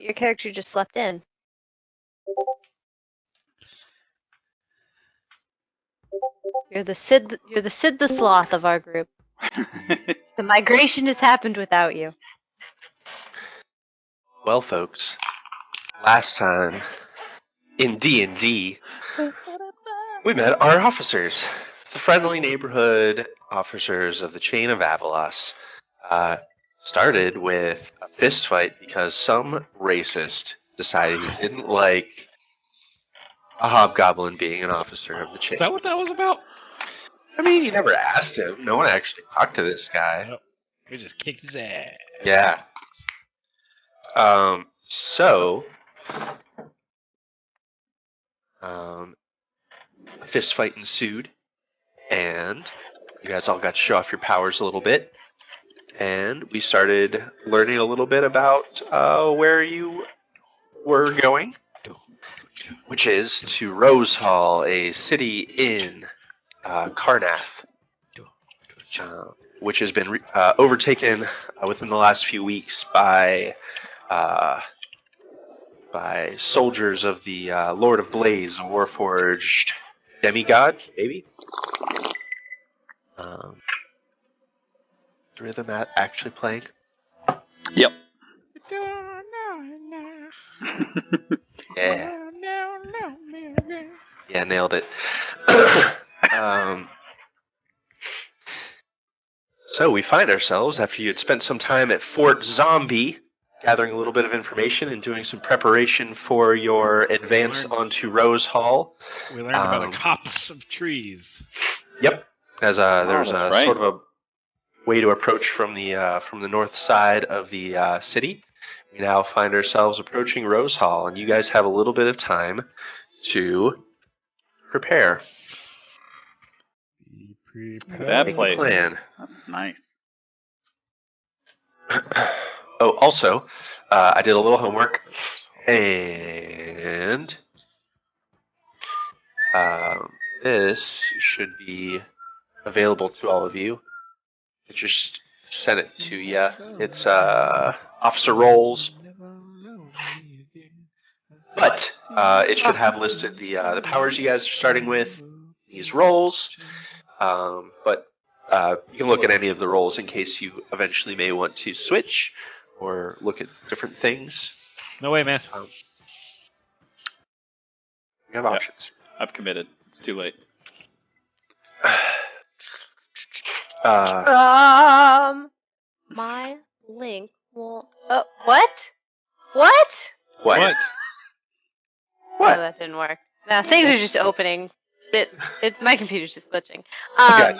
Your character just slept in. You're the Sid the Sloth of our group. The migration has happened without you. Well, folks, last time in D&D, we met our officers, the friendly neighborhood officers of the Chain of Avalos. Started with a fist fight because some racist decided he didn't like a hobgoblin being an officer of the chain. Is that what that was about? I mean, you never asked him. No one actually talked to this guy. Nope. We just kicked his ass. Yeah. So, a fist fight ensued, and you guys all got to show off your powers a little bit, and we started learning a little bit about where you were going, which is to Rose Hall, a city in Karnath, which has been overtaken within the last few weeks by soldiers of the Lord of Blaze, a warforged demigod, maybe? The rhythm actually playing? Yep. Yeah. Yeah, nailed it. So we find ourselves, after you had spent some time at Fort Zombie, gathering a little bit of information and doing some preparation for your advance onto Rose Hall. We learned about a copse of trees. Yep. As there's right. sort of a way to approach from the north side of the city. We now find ourselves approaching Rose Hall, and you guys have a little bit of time to prepare. Look at that Make a place. plan. That's nice. Oh, also, I did a little homework, and this should be available to all of you. I just sent it to you. It's officer roles, but it should have listed the powers you guys are starting with, these roles. But you can look at any of the roles in case you eventually may want to switch or look at different things. No way, man. You have options. I've committed. It's too late. My link won't. Oh, what? What? What? Oh, that didn't work. No, things are just opening. My computer's just glitching. Okay.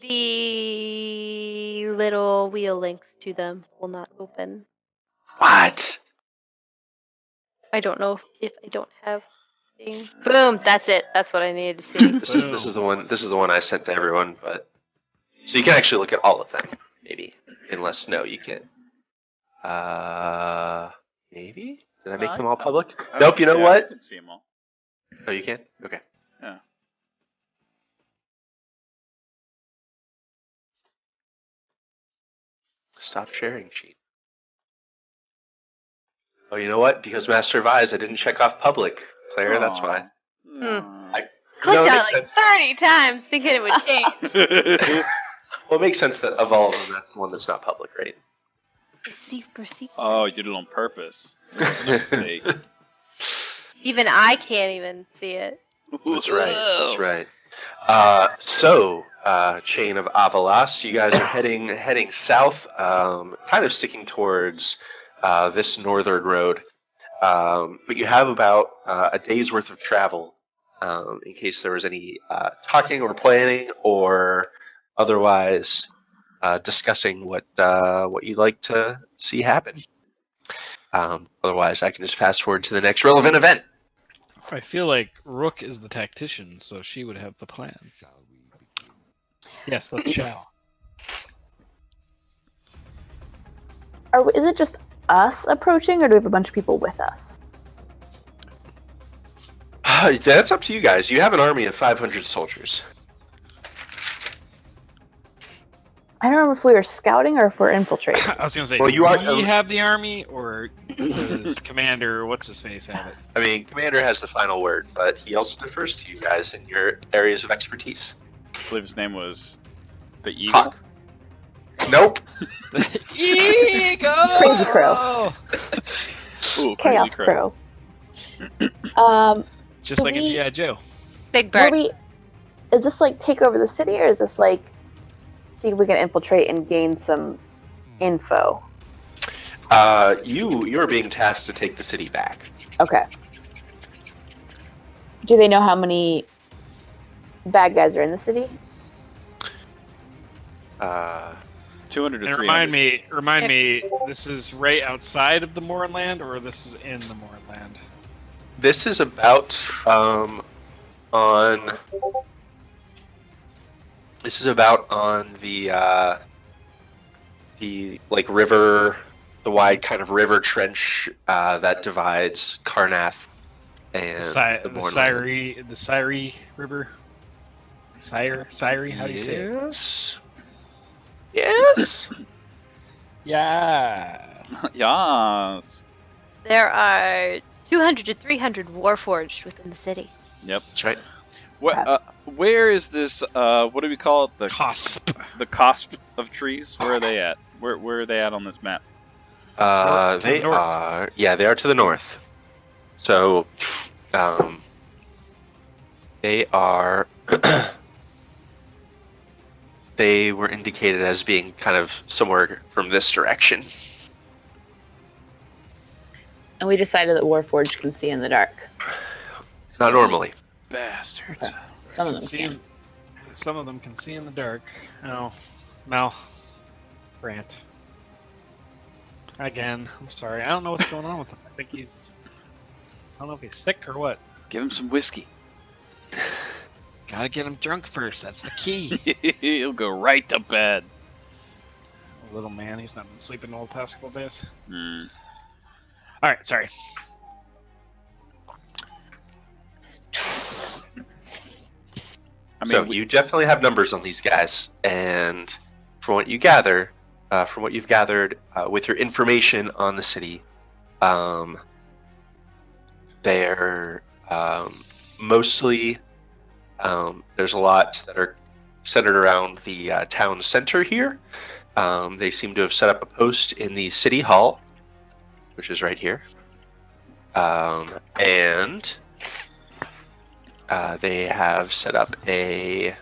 The little wheel links to them will not open. What? I don't know if I don't have thing. Boom! That's it. That's what I needed to see. This is the one. This is the one I sent to everyone. But so you can actually look at all of them, maybe. Unless no, you can't. Maybe. Did I make them all public? Nope. You know what? I can see them all. Oh, you can? Okay. Yeah. Stop sharing sheet. Oh, you know what? Because Master Vise, I didn't check off public. Claire, that's why. Clicked on it like 30 times thinking it would change. Well, it makes sense that of all of them, that's the one that's not public, right? Super secret. Oh, you did it on purpose. See. Even I can't even see it. That's right. That's right. So, Chain of Avalos, you guys are heading south, kind of sticking towards this northern road. But you have about a day's worth of travel in case there was any talking or planning or otherwise discussing what you'd like to see happen. Otherwise, I can just fast forward to the next relevant event. I feel like Rook is the tactician, so she would have the plan. Yes, let's shall. Is it just us approaching, or do we have a bunch of people with us? That's up to you guys. You have an army of 500 soldiers. I don't remember if we were scouting or if we're infiltrating. I was gonna say, Well, do you are- we have the army, or does Commander what's his face have it? I mean, Commander has the final word, but he also defers to you guys in your areas of expertise. I believe his name was the Eagle. Hawk. Nope. Eagle. Crazy Crow. Ooh, Chaos Crazy Crow. Crow. Just So like in we- G.I. Joe. Big Were bird. we? Is this like take over the city, or is this like see if we can infiltrate and gain some info? You're being tasked to take the city back. Okay. Do they know how many bad guys are in the city? 200 to And 300. remind me, this is right outside of the Mournland, or this is in the Mournland? This is about on. This is about on the like river, the wide kind of river trench that divides Karnath and The Mournland. Syri River? Syri, how do you say it? Yes. Yes. Yeah. Yes. There are 200 to 300 warforged within the city. Yep. That's right. What? Where is this? What do we call it? Cosp. The cusp of trees. Where are they at? Where are they at on this map? North- to the They north. are. Yeah, they are to the north. So, they are. They were indicated as being kind of somewhere from this direction. And we decided that Warforged can see in the dark. Not normally. Bastards. Okay. Some of them See, can. some of them can see in the dark. Oh, Mal. Grant. Again, I'm sorry. I don't know what's going on with him. I think he's. I don't know if he's sick or what. Give him some whiskey. Gotta get him drunk first. That's the key. He'll go right to bed. Little man, he's not been sleeping all the past couple days. Hmm. All right, sorry. I mean, So you definitely have numbers on these guys, and from what you gather, from what you've gathered with your information on the city, they're mostly there's a lot that are centered around the town center here. They seem to have set up a post in the city hall, which is right here, and they have set up a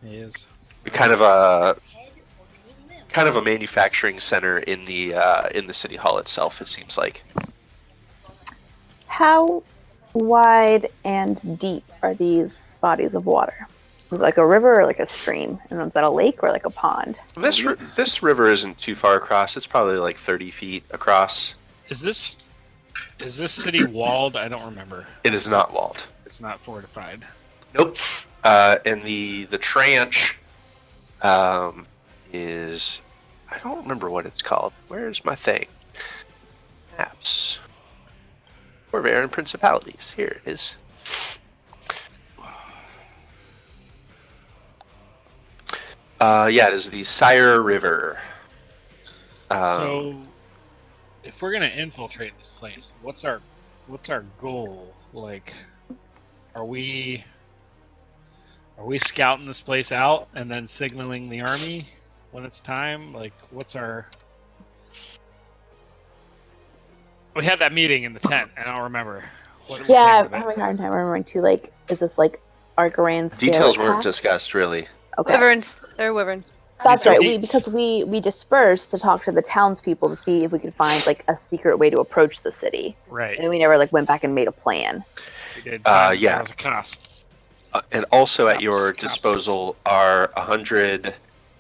He is. kind of a manufacturing center in the city hall itself. It seems like. How wide and deep are these bodies of water? Is it like a river or like a stream? And then is that a lake or like a pond? This river isn't too far across. It's probably like 30 feet across. Is this city walled? I don't remember. It is not walled. It's not fortified. Nope. And the tranche is, I don't remember what it's called. Where's my thing? Maps. Barbarian Principalities. Here it is. Yeah, it is the Sire River. So, if we're gonna infiltrate this place, what's our goal? Like, are we scouting this place out and then signaling the army when it's time? Like, what's our? We had that meeting in the tent, and I don't remember. What Yeah, I'm came of having a hard time remembering too. Like, is this like our grand scale Details weren't attack? discussed really. Okay, Wyverns. They're wyverns. that's So right. deets. Because we dispersed to talk to the townspeople to see if we could find like a secret way to approach the city, Right. and then we never like went back and made a plan. We did. Yeah. There was a cusp. And also at your Cops. disposal are 100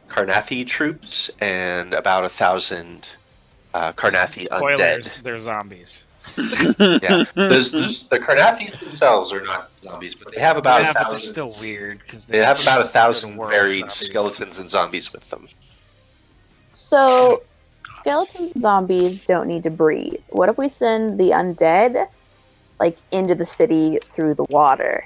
Karnathi troops and about 1,000 Karnathi Spoilers. undead. They're zombies. Yeah, the Karnathis themselves are not zombies, but they have about Yeah, but they're 1,000. still weird because They have about 1,000 they're the world varied zombies. skeletons and zombies with them. So, skeletons and zombies don't need to breathe. What if we send the undead, like, into the city through the water?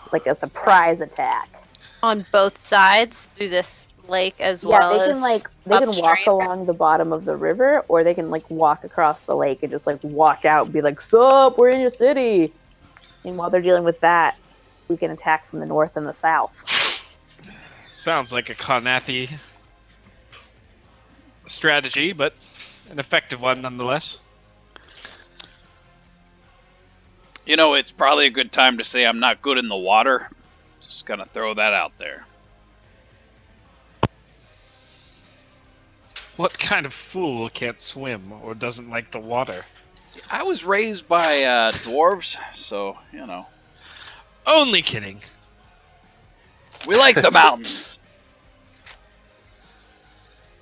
It's like a surprise attack. On both sides through this lake as Yeah, well they as can they can walk upstream. along the bottom of the river, or they can walk across the lake and just walk out and be like, "Sup, we're in your city." And while they're dealing with that, we can attack from the north and the south. Sounds like a Karnathi strategy, but an effective one nonetheless. You know, it's probably a good time to say I'm not good in the water. Just gonna throw that out there. What kind of fool can't swim or doesn't like the water? I was raised by dwarves, so, you know. Only kidding. We like the mountains.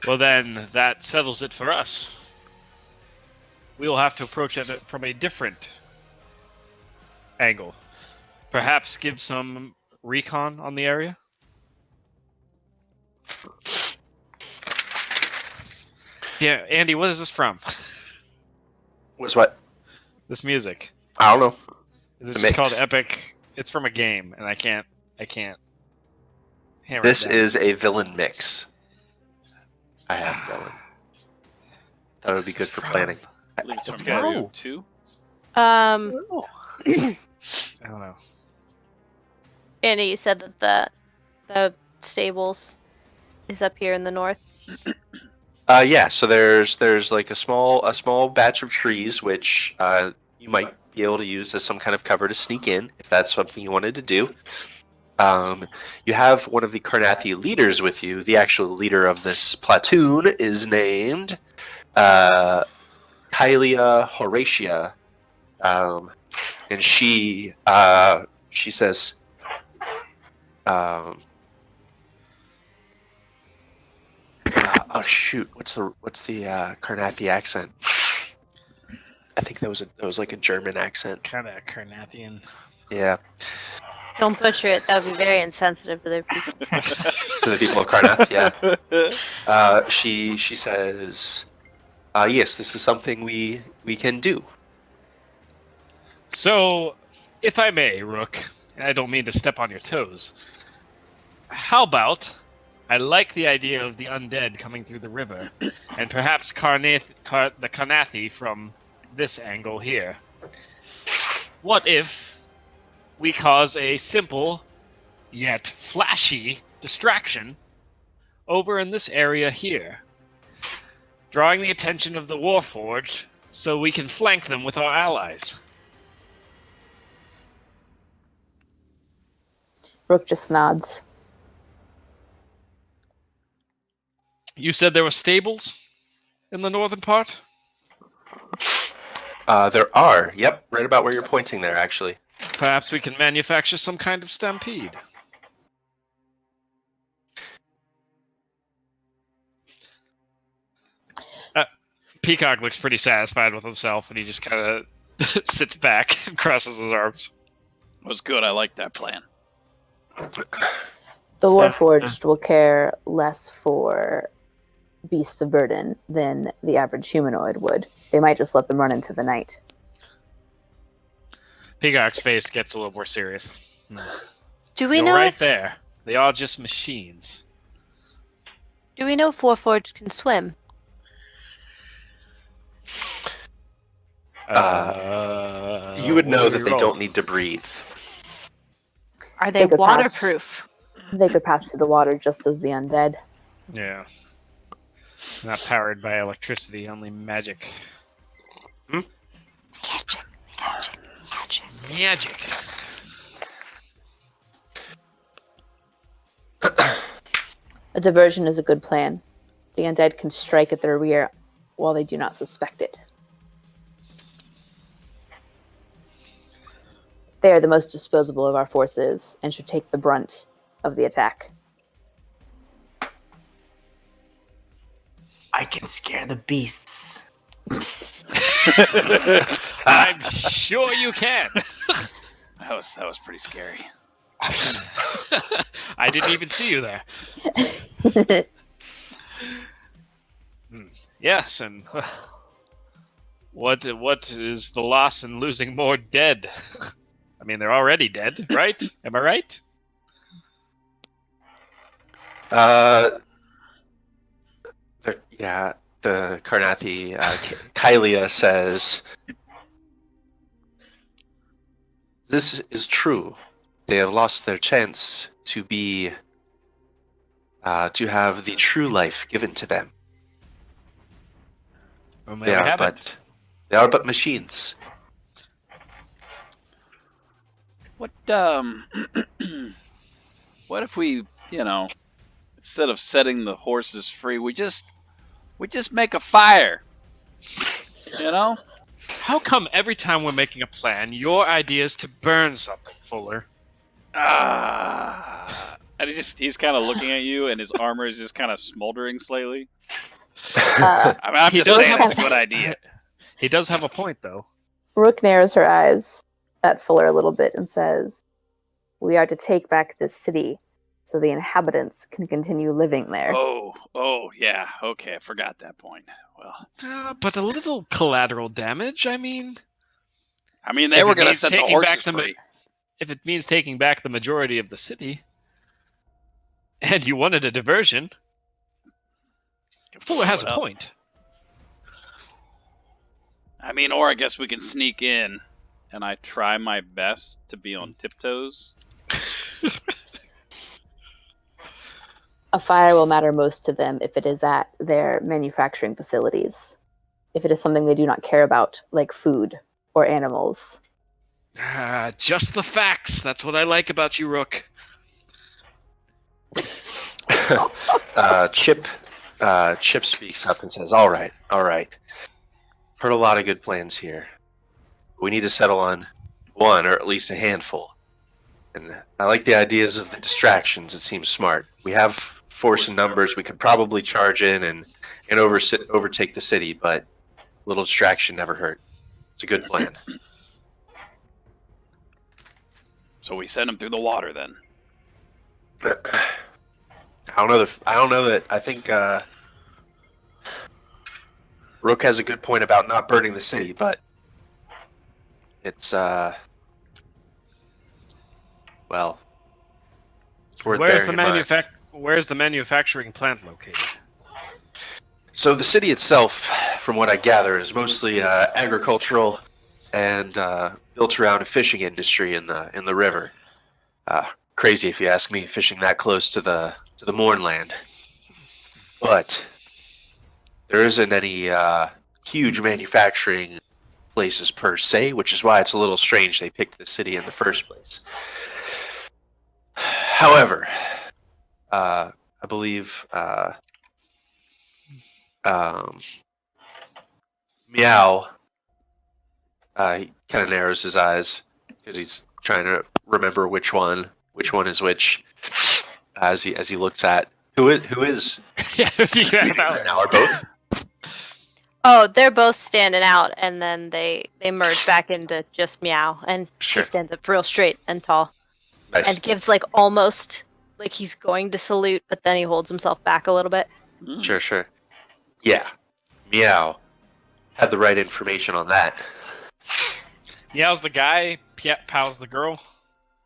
Well then, that settles it for us. We will have to approach it from a different angle. Perhaps give some recon on the area? Yeah, Andy, what is this from? Was what? This music. I don't know. Is it It's a just mix. called Epic? It's from a game, and I can't hammer This it down. is a villain mix. I have going. That would be good for planning. Leaves That's from good. Mario 2. I don't know. Andy, you said that the stables is up here in the north. Yeah. So there's like a small batch of trees which you might be able to use as some kind of cover to sneak in if that's something you wanted to do. You have one of the Karnathi leaders with you. The actual leader of this platoon is named Kylia Horatia, and she says, oh shoot, what's the Karnathi accent? I think that was like a German accent. Kind of Karnathian. Yeah, Don't butcher it. That would be very insensitive to their people. to the people of Karnath. Yeah. She says, yes, this is something we can do. So, if I may, Rook, and I don't mean to step on your toes, how about I like the idea of the undead coming through the river, and perhaps the Karnathi from this angle here. What if we cause a simple, yet flashy, distraction over in this area here, drawing the attention of the Warforged so we can flank them with our allies? Rook just nods. You said there were stables in the northern part? There are. Yep, right about where you're pointing there, actually. Perhaps we can manufacture some kind of stampede. Peacock looks pretty satisfied with himself, and he just kind of sits back and crosses his arms. It was good. I like that plan. The Warforged will care less for beasts of burden than the average humanoid would. They might just let them run into the night. Peacock's face gets a little more serious. Do we You're know? right If, there. They are just machines. do we know if Warforged can swim? You would know what do that we they roll? don't need to breathe. Are they could pass. waterproof? They could pass through the water just as the undead. Yeah. Not powered by electricity, only magic. Magic, magic, magic. Magic. A diversion is a good plan. The undead can strike at their rear while they do not suspect it. They are the most disposable of our forces and should take the brunt of the attack. I can scare the beasts. I'm sure you can. That was pretty scary. I didn't even see you there. Yes, and what is the loss in losing more dead? I mean, they're already dead, right? Am I right? The Karnathi, Kylia says, "This is true. They have lost their chance to be, to have the true life given to them. Well, They there we are have it. they are but machines." What what if we, instead of setting the horses free, we just make a fire? How come every time we're making a plan, your idea is to burn something, Fuller? And he's kind of looking at you, and his armor is just kind of smoldering slightly. Uh, I'm He just does saying have it's a good idea. He does have a point, though. Rook narrows her eyes at Fuller a little bit and says, "We are to take back this city so the inhabitants can continue living there." Oh, yeah. Okay, I forgot that point. Well, But a little collateral damage, I mean... they If were it going to means set the taking back horses the free. If it means taking back the majority of the city, and you wanted a diversion, Fuller has a Well, point. Or I guess we can sneak in, and I try my best to be on tiptoes. A fire will matter most to them if it is at their manufacturing facilities. If it is something they do not care about, like food or animals. Just the facts. That's what I like about you, Rook. Chip speaks up and says, all right. Heard a lot of good plans here. We need to settle on one, or at least a handful. And I like the ideas of the distractions. It seems smart. We have force in numbers. We could probably charge in and overtake the city, but a little distraction never hurt. It's a good plan. So we send them through the water then. I don't know that. I think Rook has a good point about not burning the city, but it's well, it's worth Where's bearing the in mind. Where's the manufacturing plant located? So the city itself, from what I gather, is mostly agricultural and built around a fishing industry in the river. Crazy if you ask me, fishing that close to the Mournland. But there isn't any huge manufacturing places per se, which is why it's a little strange they picked the city in the first place. However, I believe Meow, he kind of narrows his eyes because he's trying to remember which one is which as he looks at who is Yeah, do you have right now, are both. Oh, they're both standing out, and then they merge back into just Meow, and Sure. he stands up real straight and tall, Nice. and gives almost like he's going to salute, but then he holds himself back a little bit. Sure. Yeah, Meow had the right information on that. Meow's the guy, Pow's the girl.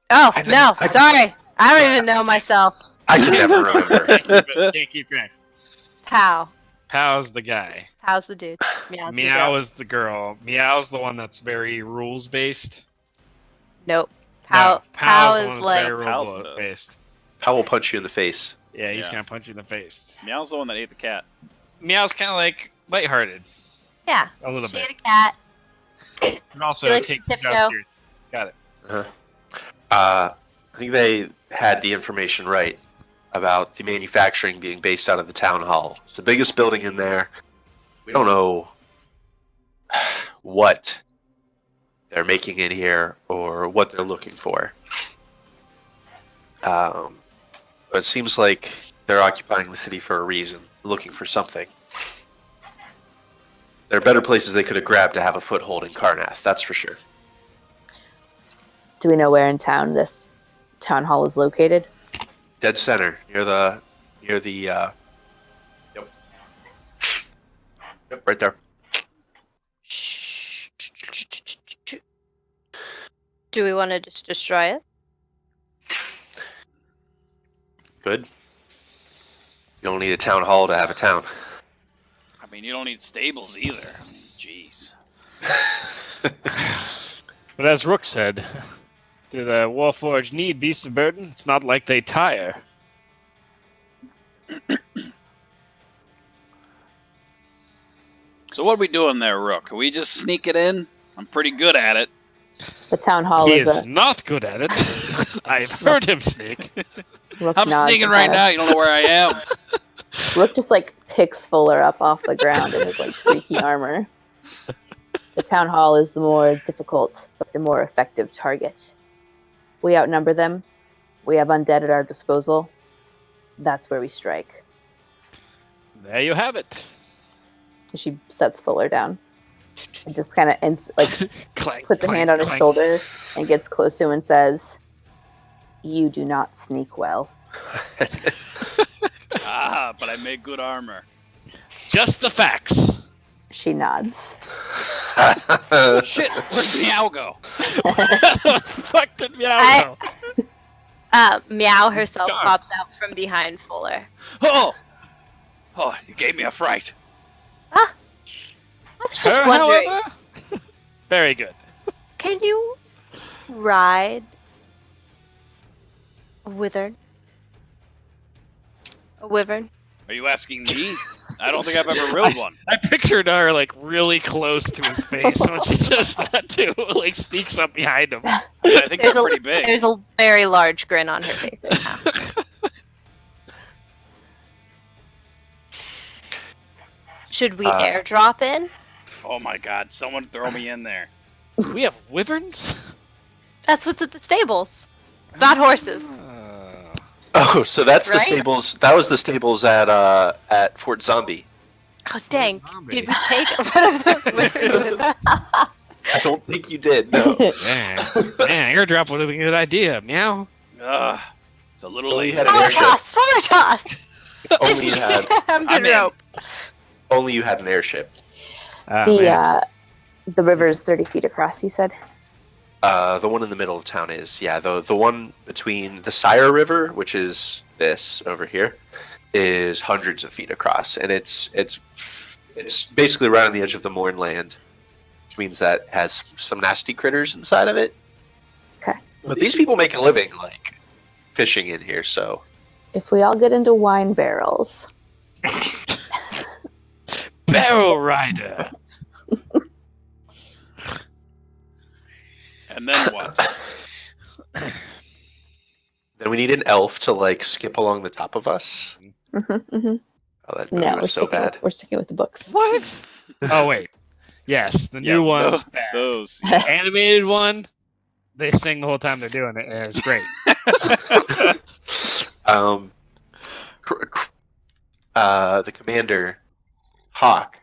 Oh I know- no, I- sorry, I don't even know myself. I can never remember. Can't keep track. Pow, Pow's the guy. Pow's the dude. Meow's the Meow girl. is the girl. Meow's the one that's very rules based. Nope. Pow Pow's the is one that's very Pow's rule the- based. I will punch you in the face. Yeah, he's Yeah. gonna punch you in the face. Meow's the one that ate the cat. Meow's kind of like lighthearted yeah. a little She bit, ate a cat. and also He likes to takes the job tiptoe. serious. Got it. I think they had the information right about the manufacturing being based out of the town hall. It's the biggest building in there. We don't know what they're making in here or what they're looking for. But it seems like they're occupying the city for a reason, looking for something. There are better places they could have grabbed to have a foothold in Karnath, that's for sure. Do we know where in town this town hall is located? Dead center, near the Yep, right there. Do we want to just destroy it? Good. You don't need a town hall to have a town. I mean, you don't need stables either. I mean, jeez. But as Rook said, do the Warforged need beasts of burden? It's not like they tire. So what are we doing there, Rook? Are we just sneaking in? I'm pretty good at it. The town hall He is is a. not good at it. I've heard him sneak. Rook I'm nods sneaking and right kinda- now. You don't know where I am. Rook just like picks Fuller up off the ground in his like freaky armor. The town hall is the more difficult, but the more effective target. We outnumber them. We have undead at our disposal. That's where we strike. There you have it. She sets Fuller down and just kind of like Clank, puts a clank, hand on his clank. shoulder and gets close to him and says, "You do not sneak well." But I made good armor. Just the facts. She nods. Shit, where'd Meow go? Fuck did Meow I- go? Meow herself God. pops out from behind Fuller. Oh! Oh, you gave me a fright. I was just Her, wondering, however? Very good. can you ride a wizard? A wyvern? Are you asking me? I don't think I've ever rode one. I pictured her like really close to his face when she says that too. Like sneaks up behind him. I think There's they're a, pretty big. there's a very large grin on her face right now. Should we airdrop in? Oh my god, someone throw me in there. We have wyverns? That's what's at the stables. It's not horses. Oh, so that's the Right? stables. That was the stables at Fort Zombie. Oh dang! Zombie. Did we take one of those wyverns with us? I don't think you did. No. Man, airdrop would have been a good idea. Meow. Ugh, it's a little Well, you late. had an Fuller airship. toss! Fuller toss! Only you had. I'm I'm good in. rope. Only you had an airship. The river is 30 feet across. You said. The one in the middle of town is, yeah. The one between the Sire River, which is this over here, is hundreds of feet across, and it's basically right on the edge of the Mournland, which means that it has some nasty critters inside of it. Okay. But these people make a living like fishing in here, so If we all get into wine barrels, Barrel Rider. And then what? then we need an elf to like skip along the top of us. mhm. Oh, that movie No, was so bad. we're sticking with the books. What? Oh wait. Yes, the Yeah, new one's those- bad. Those. The animated one, they sing the whole time they're doing it, and it's great. The commander, Hawk,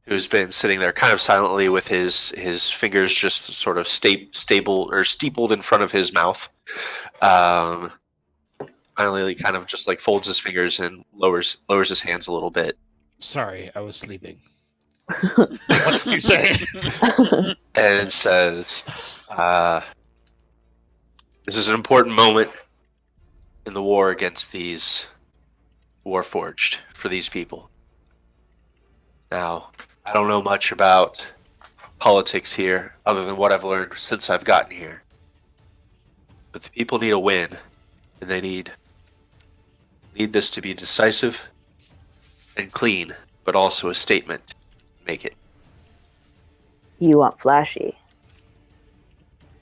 who's been sitting there kind of silently with his fingers just sort of steepled in front of his mouth, finally kind of just like folds his fingers and lowers his hands a little bit Sorry, I was sleeping. What did you say? and says, "This is an important moment in the war against these Warforged for these people. Now, I don't know much about politics here other than what I've learned since I've gotten here. But the people need a win, and they need this to be decisive and clean, but also a statement. Make it. You want flashy.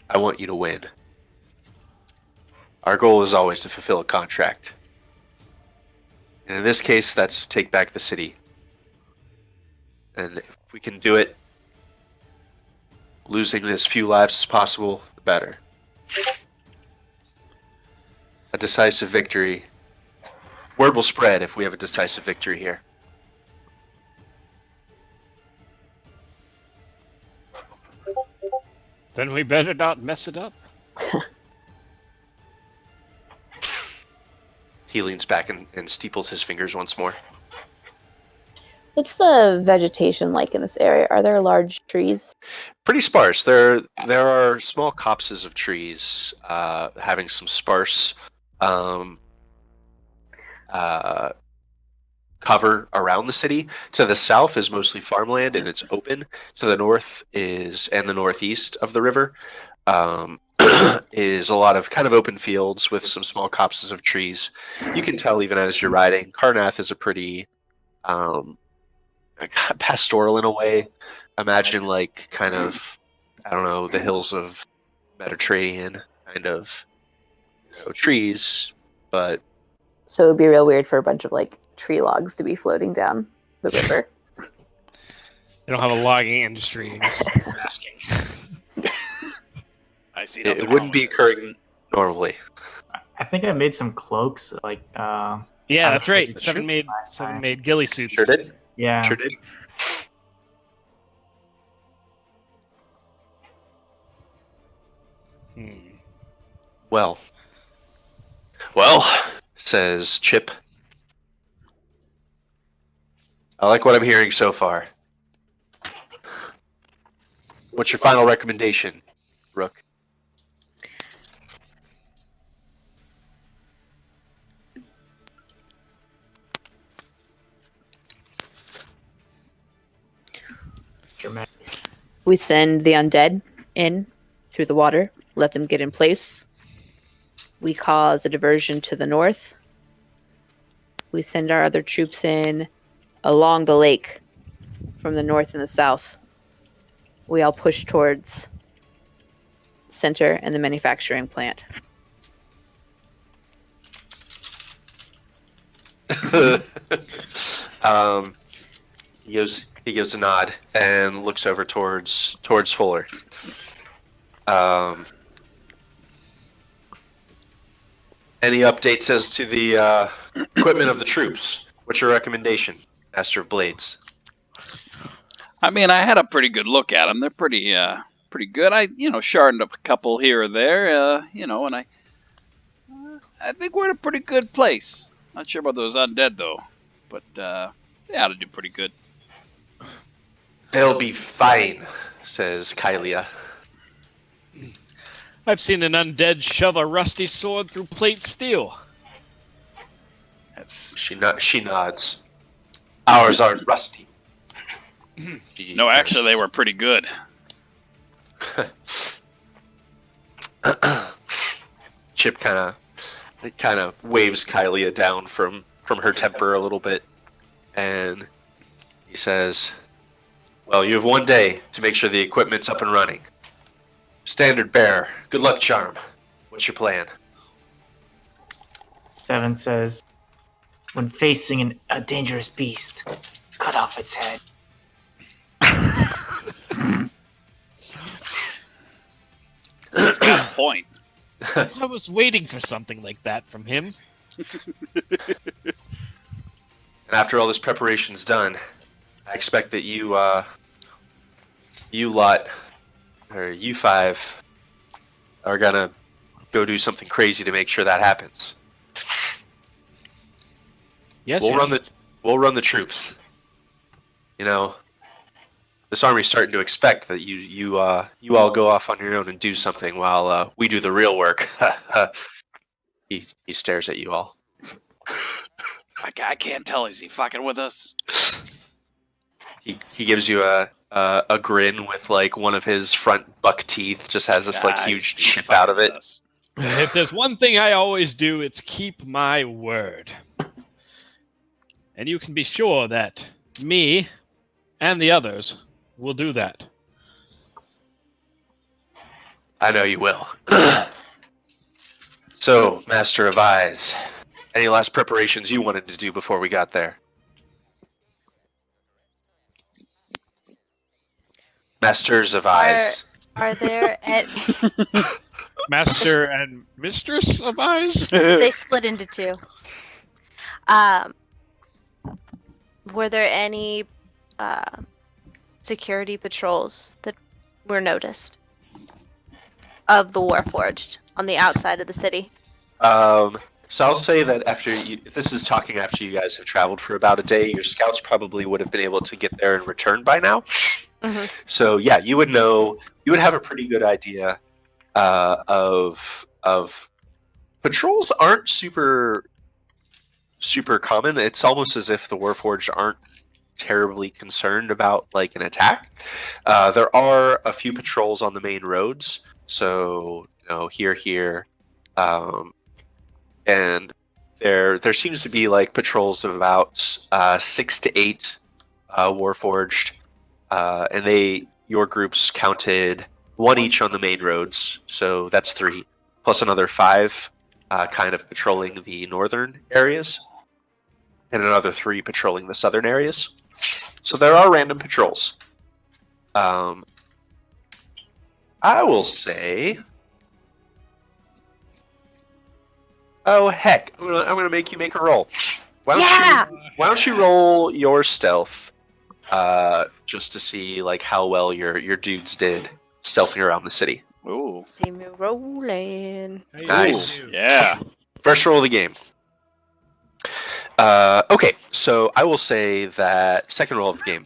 I want you to win. Our goal is always to fulfill a contract. And in this case, that's take back the city. And if we can do it, losing as few lives as possible, the better. A decisive victory. Word will spread if we have a decisive victory here. Then we better not mess it up. He leans back and steeples his fingers once more. What's the vegetation like in this area? Are there large trees? Pretty sparse. There are small copses of trees, having some sparse cover around the city. To the south is mostly farmland and it's open. To the north is and the northeast of the river is a lot of kind of open fields with some small copses of trees. You can tell even as you're riding, Karnath is a pretty pastoral in a way. Imagine like kind of, I don't know, the hills of Mediterranean kind of trees, but So it would be real weird for a bunch of like tree logs to be floating down the river. They don't have a logging industry. I guess is what you're asking. I see. it wouldn't be occurring normally. I think I made some cloaks. Like, Yeah, Out that's of right. the Seven tree made last time. ghillie suits. Sure did. yeah. Sure did. Well, says Chip. I like what I'm hearing so far. What's your final recommendation, Rook? Dramatic. We send the undead in through the water, let them get in place. We cause a diversion to the north. We send our other troops in along the lake from the north and the south. We all push towards center and the manufacturing plant. He gives a nod and looks over towards Fuller. Any updates as to the equipment of the troops? What's your recommendation, Master of Blades? I mean, I had a pretty good look at them. They're pretty good. I, sharded up a couple here or there, and I think we're in a pretty good place. Not sure about those undead though, but they ought to do pretty good. They'll be fine, says Kylia. I've seen an undead shove a rusty sword through plate steel. That's She nods. Ours aren't rusty. no, actually, they were pretty good. Chip kind of waves Kylia down from her temper a little bit, and he says, "Well, you have one day to make sure the equipment's up and running. Standard bearer, good luck, Charm. What's your plan?" 7 says, when facing a dangerous beast, cut off its head. He's got a point. I was waiting for something like that from him. And after all this preparation's done, I expect that you lot, or you 5, are gonna go do something crazy to make sure that happens. Yes, We'll run the troops. This army's starting to expect that you all go off on your own and do something while we do the real work. He stares at you all. I can't tell. Is he fucking with us? He gives you a grin with like one of his front buck teeth just has this like huge He's chip fucking out of with it. us. If there's one thing I always do, it's keep my word. And you can be sure that me and the others will do that. I know you will. So, Master of Eyes, any last preparations you wanted to do before we got there? Masters of Eyes. Are there Master and Mistress of Eyes? they split into two. Were there any security patrols that were noticed of the Warforged on the outside of the city? So I'll say that if this is talking after you guys have traveled for about a day, your scouts probably would have been able to get there and return by now. Mm-hmm. So yeah, you would have a pretty good idea of patrols aren't super super common. It's almost as if the Warforged aren't terribly concerned about like an attack. There are a few patrols on the main roads, so here, and there seems to be like patrols of about 6 to 8 Warforged, and your groups counted 1 each on the main roads, so that's 3, plus another 5 kind of patrolling the northern areas, and another 3 patrolling the southern areas. So there are random patrols. I will say. Oh heck! I'm gonna make you make a roll. Why don't you roll your stealth, just to see like how well your dudes did stealthing around the city. Ooh. See me rolling. Nice. Yeah. First roll of the game. Okay, so I will say that second roll of the game.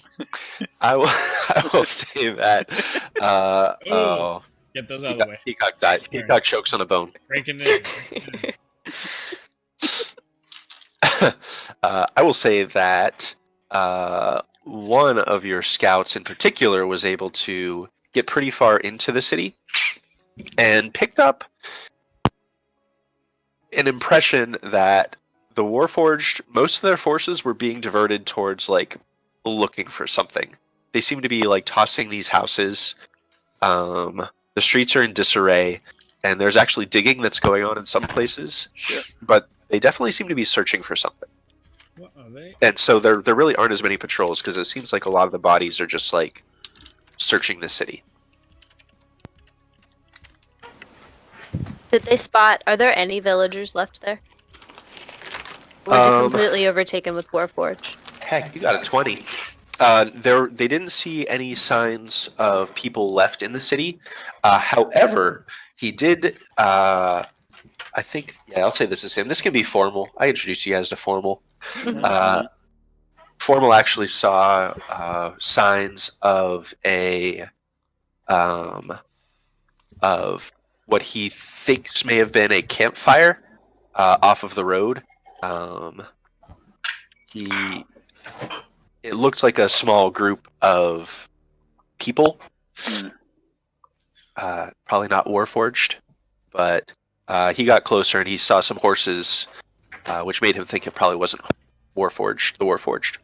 I will say that. Get those out of the way. Peacock died. Peacock chokes on a bone. Breaking it in. I will say that one of your scouts in particular was able to get pretty far into the city and picked up an impression that the Warforged, most of their forces were being diverted towards like looking for something. They seem to be like tossing these houses. The streets are in disarray, and there's actually digging that's going on in some places. Sure. But they definitely seem to be searching for something. What are they? And so there really aren't as many patrols because it seems like a lot of the bodies are just like searching the city. Did they spot? Are there any villagers left there? Or was it completely overtaken with Warforged? Heck, you got a 20. They didn't see any signs of people left in the city. However, he did. I think. Yeah, I'll say this is him. This can be Formal. I introduced you guys to Formal. Formal actually saw signs of of what he thinks may have been a campfire off of the road. It looked like a small group of people. Probably not Warforged, but he got closer and he saw some horses, which made him think it probably wasn't the Warforged.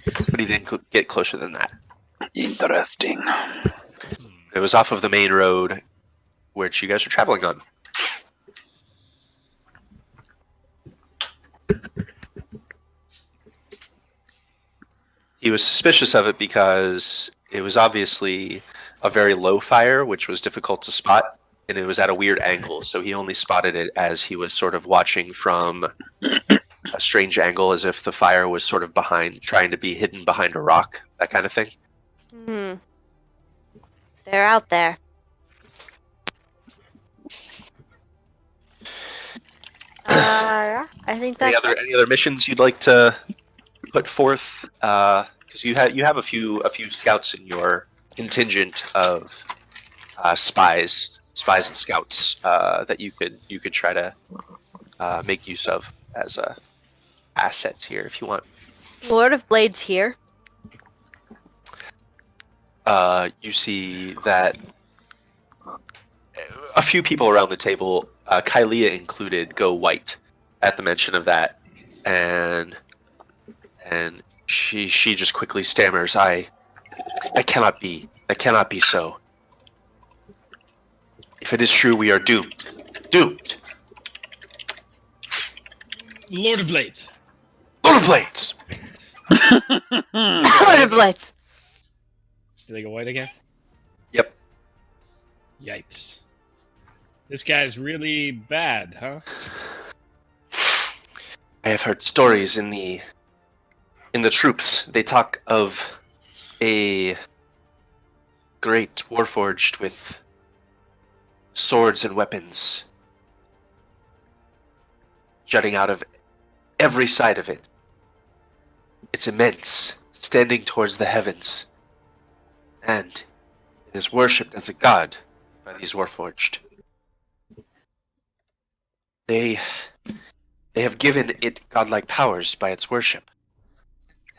But he didn't get closer than that. Interesting. It was off of the main road, which you guys are traveling on. He was suspicious of it because it was obviously a very low fire, which was difficult to spot, and it was at a weird angle, so he only spotted it as he was sort of watching from a strange angle, as if the fire was sort of behind, trying to be hidden behind a rock, that kind of thing. Hmm. They're out there. I think that's Any other missions you'd like to put forth? Because you have a few scouts in your contingent of spies and scouts that you could try to make use of as assets here if you want. Lord of Blades here. You see that a few people around the table, Kylea included, go white at the mention of that, and she just quickly stammers, "I cannot be. That cannot be so. If it is true, we are doomed. Doomed. Lord of Blades. Lord of Blades." Lord of Blades. Did they go white again? Yep. Yikes. This guy's really bad, huh? I have heard stories in the troops. They talk of a great warforged with swords and weapons jutting out of every side of it. It's immense, standing towards the heavens, and it is worshipped as a god by these warforged. They They have given it godlike powers by its worship.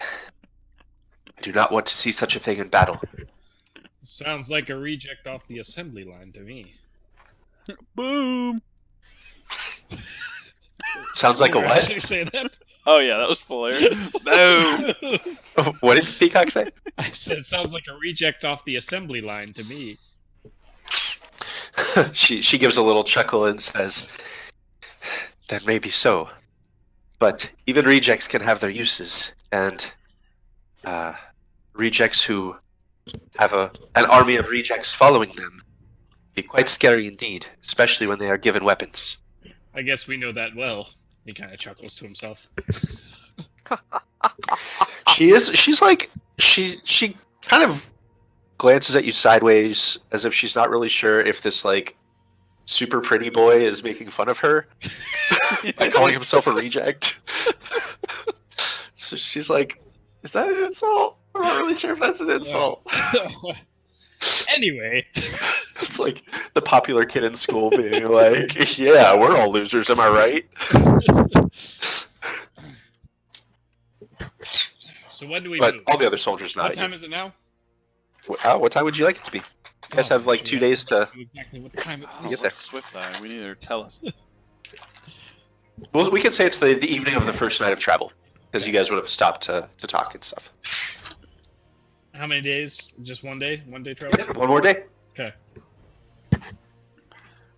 I do not want to see such a thing in battle. Sounds like a reject off the assembly line to me. Boom. Sounds like a Did you what? actually say that? Oh yeah, that was full air. Boom. What did Peacock say? I said it sounds like a reject off the assembly line to me. She gives a little chuckle and says, "That may be so, but even rejects can have their uses, and rejects who have an army of rejects following them be quite scary indeed, especially when they are given weapons." I guess we know that well. He kind of chuckles to himself. She kind of glances at you sideways as if she's not really sure if this like super pretty boy is making fun of her by calling himself a reject. So she's like, "Is that an insult? I'm not really sure if that's an insult." Anyway, It's like the popular kid in school being like, "Yeah, we're all losers, am I right?" so when do we But move? all the other soldiers nod What at you. time is it now? What time would you like it to be? You guys have like 2 days to. Exactly what time it Oh, is. Get there. what's Swift Eye? We need her to tell us. Well, we can say it's the evening of the first night of travel, because you guys would have stopped to talk and stuff. How many days? Just 1 day? 1 day travel? One more day. Okay.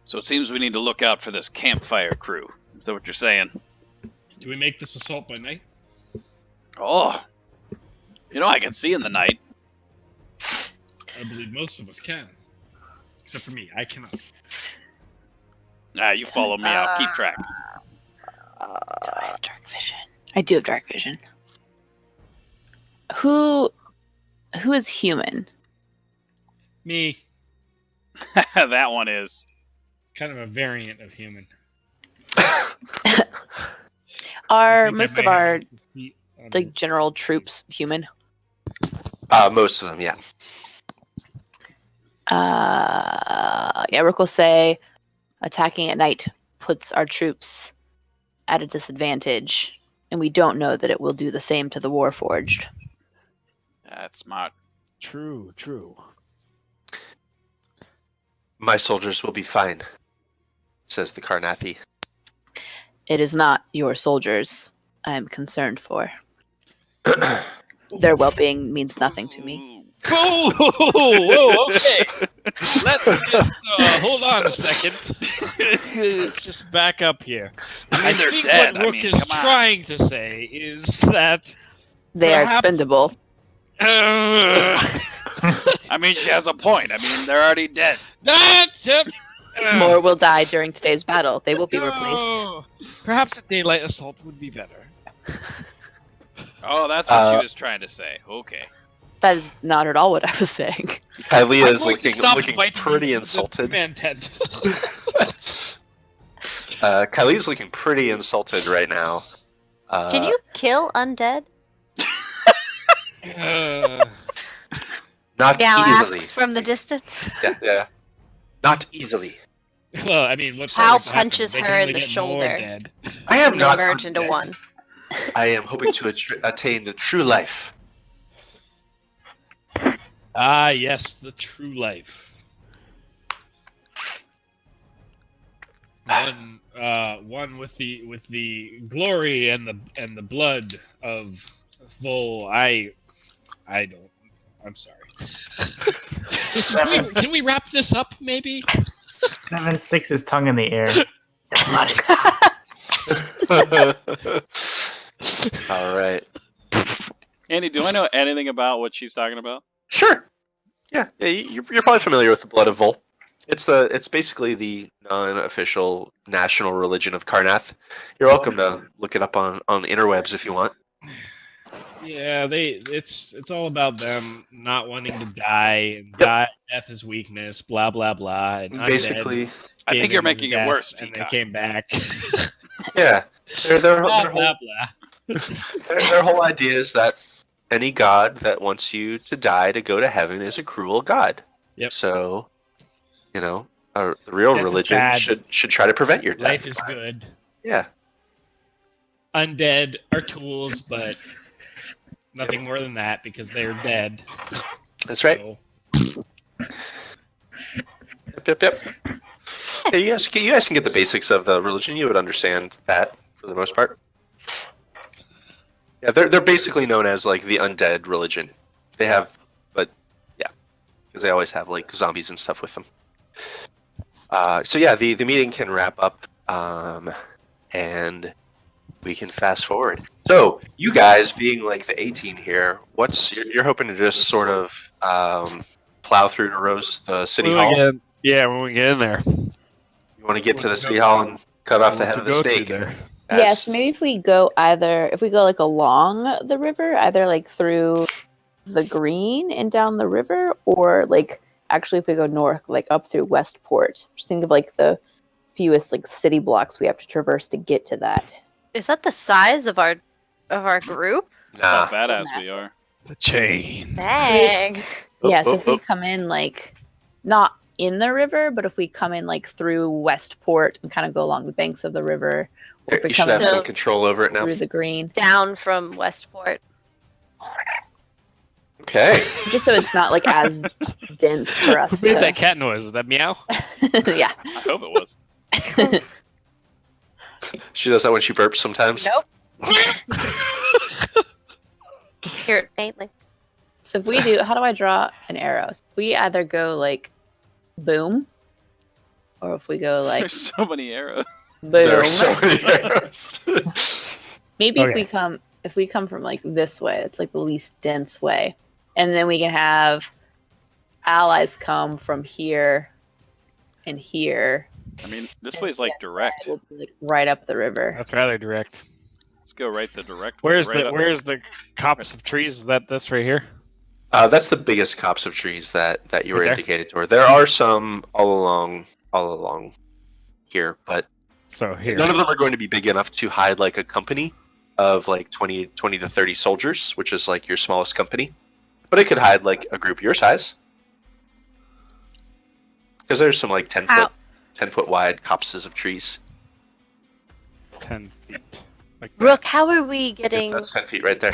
So it seems we need to look out for this campfire crew. Is that what you're saying? Do we make this assault by night? Oh, I can see in the night. I believe most of us can. Except for me, I cannot. You follow me. I'll keep track. Do I have dark vision? I do have dark vision. Who is human? Me, That one is. kind of a variant of human. Are I think I most of might our have feet on- like general troops human? Most of them, yeah. Yeah, Rook will say attacking at night puts our troops at a disadvantage, and we don't know that it will do the same to the Warforged. That's smart. True. My soldiers will be fine, says the Karnathi. It is not your soldiers I am concerned for. Their well-being means nothing to me. Whoa, okay. Let's just hold on a second. Let's just back up here. I they're think dead. what Rook is come on. trying to say is that They are Perhaps- expendable. I mean, she has a point. I mean, they're already dead. that's it. More will die during today's battle. They will be replaced. No. Perhaps a daylight assault would be better. Oh, that's what she was trying to say. Okay. That is not at all what I was saying. Kylia I'm is going to looking stop looking inviting pretty you to the insulted. Man tent. Kylie's looking pretty insulted right now. Can you kill undead? Not Gal easily. asks from the distance. Yeah. Not easily. well, I mean, what's Hal always happened? punches They her can in only the get more shoulder. dead. I am They not merge into undead. one. I am hoping to attain the true life. Ah, yes, the true life. One with the glory and the blood of Vol. I don't. I'm sorry. Can we wrap this up, maybe? Sneven sticks his tongue in the air. The blood is All right. Andy, do I know anything about what she's talking about? Sure. Yeah. You're probably familiar with the blood of Vol. It's basically the non-official national religion of Karnath. You're welcome to look it up on the interwebs if you want. Yeah, it's all about them not wanting to die and death is weakness, blah blah blah. And undead Basically, I gave think you're in to making it death, worse, and they Peacock. came back. yeah. Their blah whole blah blah. their whole idea is that any god that wants you to die to go to heaven is a cruel god. Yep. So, the real Death is religion bad. should try to prevent your death. Life is good. Yeah. undead are tools, but nothing more than that because they're dead. That's right. So, Yep. Yeah, you guys can get the basics of the religion. You would understand that for the most part. Yeah, they're basically known as like the undead religion. They have, but yeah, because they always have like zombies and stuff with them. So yeah, the meeting can wrap up, and we can fast forward. So you guys, being like the 18 here, you're hoping to just sort of plow through to the city hall? when we get in there. You want to get to the city hall and cut off the head of the snake? There. Yes, maybe if we go like along the river, either like through the green and down the river, or like actually if we go north, like up through Westport. Just think of like the fewest like city blocks we have to traverse to get to that. Is that the size of our group? Nah. How badass we are. The chain. Dang. Yeah, so if we come in like not in the river, but if we come in like through Westport and kind of go along the banks of the river, or if we You should come have in some control over it now. through the green, Down from Westport. Okay. just so it's not like as dense for us. Who made to- that cat noise? Was that meow? yeah. I hope it was. She does that when she burps sometimes. Nope. Hear it faintly. So if we do, how do I draw an arrow? So we either go like boom, or if we go like There's so many arrows. boom. There are so many arrows. Maybe Okay. if we come from like this way, it's like the least dense way, and then we can have allies come from here and here. I mean, this play's like direct. We'll be like right up the river. That's rather direct. Let's go right the direct way. Where's right up. the copse of trees? Is that this right here? That's the biggest copse of trees that you were Okay. indicated toward. There are some all along here, but So here. none of them are going to be big enough to hide like a company of like 20 to 30 soldiers, which is like your smallest company. But it could hide like a group your size. Because there's some like 10 foot wide copses of trees. 10 feet. Like that. Rook, how are we Yep, getting? that's 10 feet right there.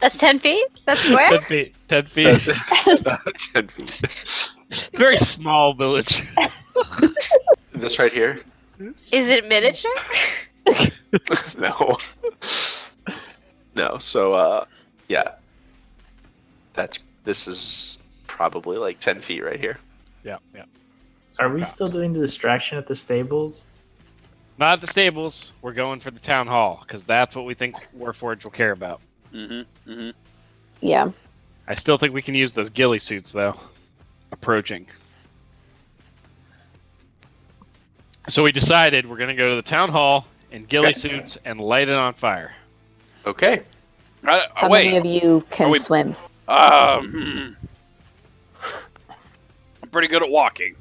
That's 10 feet? That's where? 10 feet. 10 feet. 10 feet. It's a very small village. This right here? Is it miniature? No. No, so yeah. This is probably like 10 feet right here. Yeah. Are we still doing the distraction at the stables? Not at the stables. We're going for the town hall because that's what we think Warforged will care about. Yeah. I still think we can use those ghillie suits though. Approaching. So we decided we're going to go to the town hall in ghillie Okay. suits and light it on fire. Okay. How Wait. many of you can we- swim? I'm pretty good at walking.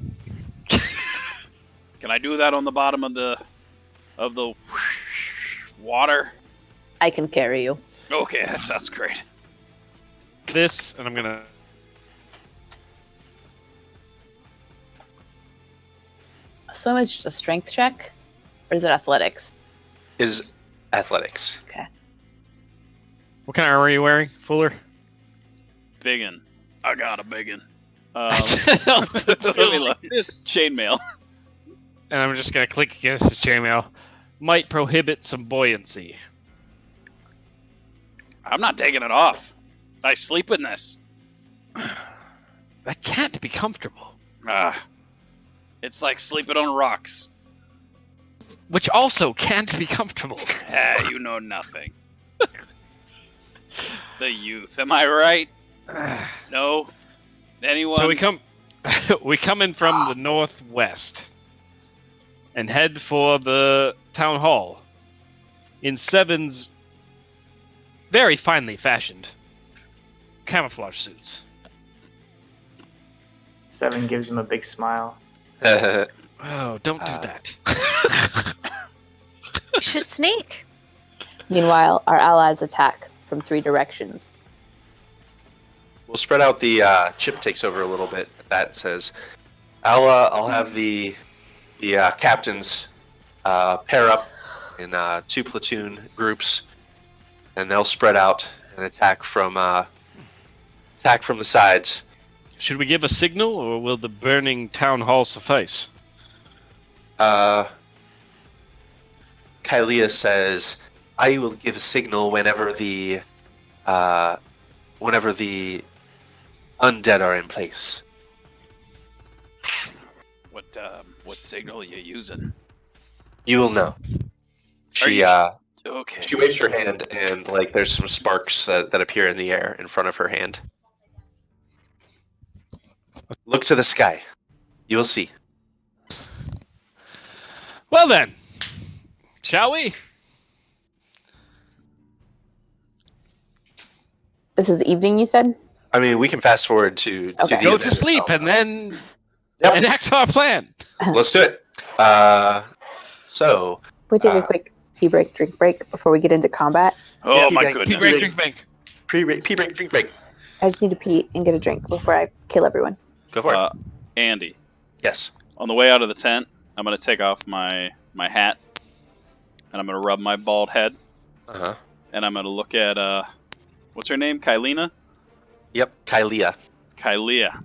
Can I do that on the bottom of the water? I can carry you. Okay, that sounds great. This, and I'm going to... Swim is just a strength check, or is it athletics? Is athletics. What kind of armor are you wearing, Fuller? Biggin. I got a biggin. Let me look. This, Chainmail. and I'm just going to click against his chainmail. Might prohibit some buoyancy. I'm not taking it off. I sleep in this. That can't be comfortable. It's like sleeping on rocks. Which also can't be comfortable. You know nothing. The youth. Am I right? No? Anyone? So we come in from the northwest and head for the town hall in Seven's very finely fashioned camouflage suits. Seven gives him a big smile. Oh, don't do that. We should sneak. Meanwhile, our allies attack from 3 directions. We'll spread out the Chip takes over a little bit. That says, I'll have the The captains pair up in 2 platoon groups, and they'll spread out and attack from the sides. Should we give a signal, or will the burning town hall suffice? Kylea says, "I will give a signal whenever the undead are in place." What signal are you using? You will know. She Okay. she waves her hand, and like there's some sparks that appear in the air in front of her hand. Look to the sky. You will see. Well then, shall we? This is evening, you said? I mean, we can fast forward to Okay. the Go event to sleep itself. and then Yep. enact our plan. Let's do it. So We take a quick pee break, drink break before we get into combat. Oh Pee my break, Pee goodness. break, drink break. pee break, drink break. I just need to pee and get a drink before I kill everyone. Go for it. Andy, Yes. on the way out of the tent, I'm gonna take off my hat, and I'm gonna rub my bald head, Uh-huh. and I'm gonna look at what's her name? Kylina? Yep. Kylea. Kylea.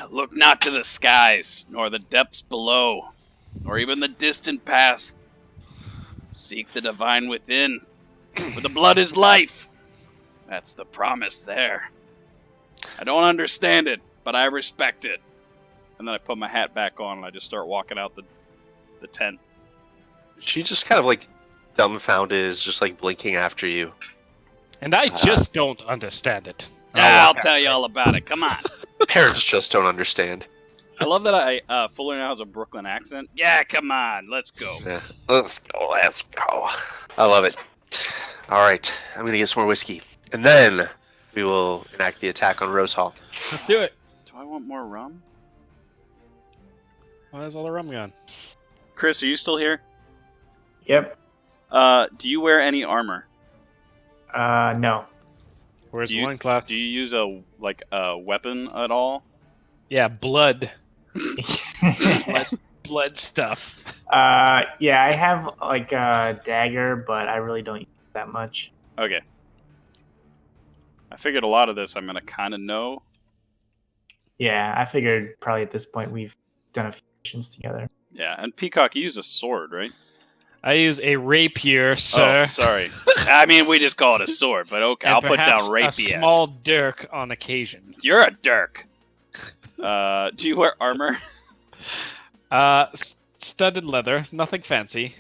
Look not to the skies, nor the depths below, or even the distant past. Seek the divine within, for the blood is life. That's the promise there. I don't understand it, but I respect it. And then I put my hat back on and I just start walking out the tent. She just kind of like dumbfounded, is just like blinking after you. And I just don't understand it. I'll tell you all about it. Come on. Parents just don't understand. I love that Fuller now has a Brooklyn accent. Yeah, come on. Let's go. Yeah. Let's go. Let's go. I love it. All right. I'm going to get some more whiskey. And then we will enact the attack on Rose Hall. Let's do it. Do I want more rum? Where's all the rum gone? Chris, are you still here? Yep. Do you wear any armor? No. Where's Do the you- loincloth? Do you use a weapon at all? Yeah, blood. Blood stuff. Yeah, I have like a dagger, but I really don't use it that much. Okay. I figured a lot of this I'm gonna kind of know. Yeah, I figured probably at this point we've done a few missions together. Yeah, and Peacock, you use a sword, right? I use a rapier, sir. Oh, sorry. I mean, we just call it a sword, but okay, And I'll put perhaps down a rapier. small dirk on occasion. You're a dirk. Do you wear armor? Studded leather, nothing fancy.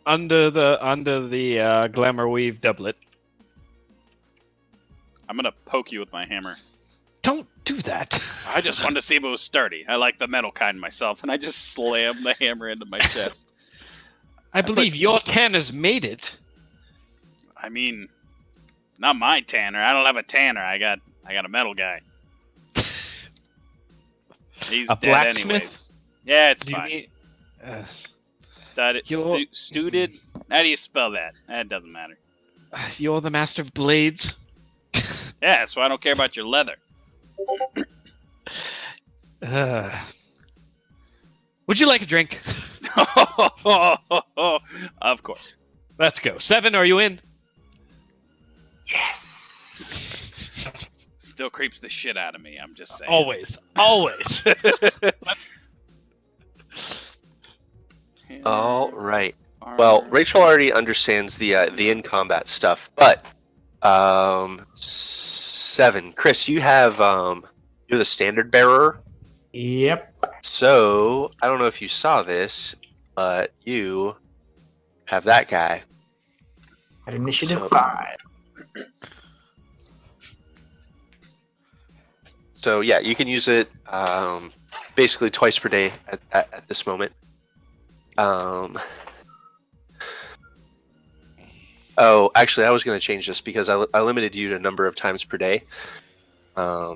Under the glamour weave doublet. I'm gonna poke you with my hammer. Don't do that. I just wanted to see if it was sturdy. I like the metal kind myself, and I just slammed the hammer into my chest. I believe your tanners made it. I mean, not my tanner. I don't have a tanner. I got a metal guy. He's A dead blacksmith? anyways. Yeah, it's Do you fine. need? Studded. How do you spell that? It doesn't matter. You're the master of blades. Yeah, so I don't care about your leather. Would you like a drink? Of course. Let's go. 7, are you in? Yes. Still creeps the shit out of me. I'm just saying. Always. Always. Let's. All right. Well, Rachel already understands the in combat stuff, but 7, Chris, you have you're the standard bearer. Yep. So I don't know if you saw this, but you have that guy. At initiative So- 5. So yeah, you can use it basically twice per day at this moment. Oh, actually, I was going to change this because I limited you to a number of times per day. I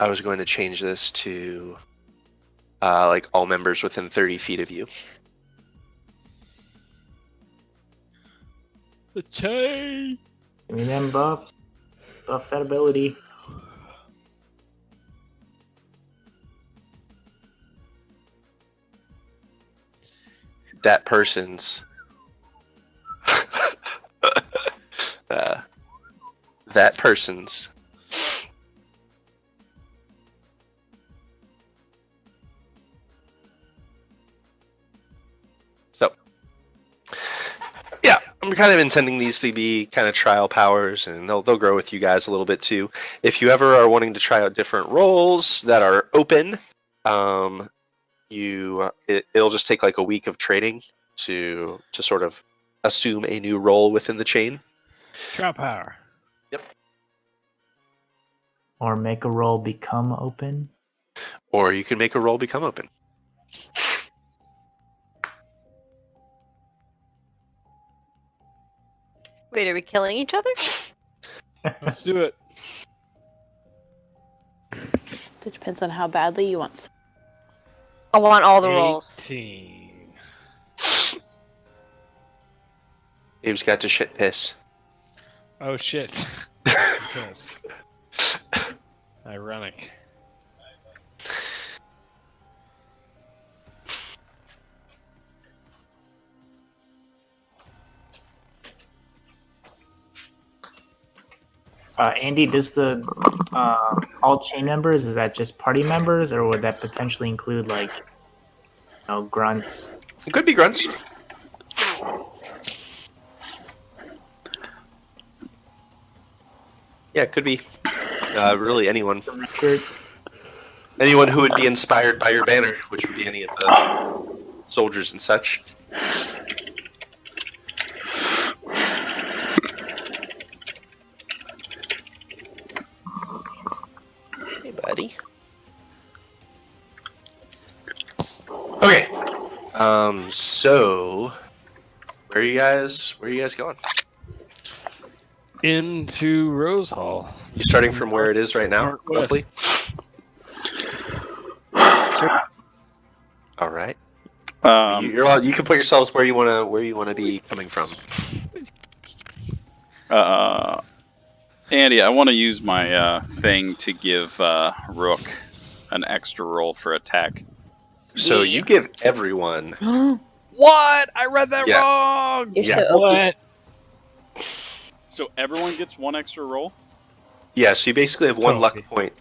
was going to change this to like all members within 30 feet of you. The chain. Give me them buffs. Buff that ability. that person's that person's so yeah, I'm kind of intending these to be kind of trial powers, and they'll grow with you guys a little bit too. If you ever are wanting to try out different roles that are open, it'll just take like a week of training to sort of assume a new role within the chain. Trial power. Or make a role become open. Or you can make a role become open. Wait, are we killing each other? Let's do it. It depends on how badly you want. I want all the rolls. 18. Abe's got to shit piss. Oh shit. Yes. Ironic. Andy, does the all chain members, is that just party members, or would that potentially include like, grunts? It could be grunts. Yeah, it could be. Really anyone. Shirts. Anyone who would be inspired by your banner, which would be any of the soldiers and such. Hey, buddy. Okay. So where are you guys going? Into Rose Hall. You starting from where it is right now, roughly? All right. You can put yourselves where you want to be coming from. Andy, I want to use my thing to give Rook an extra roll for attack. So you give everyone. What? I read that Yeah. wrong. You're Yeah. so OP. What? So everyone gets one extra roll? Yeah, so you basically have one luck Totally. point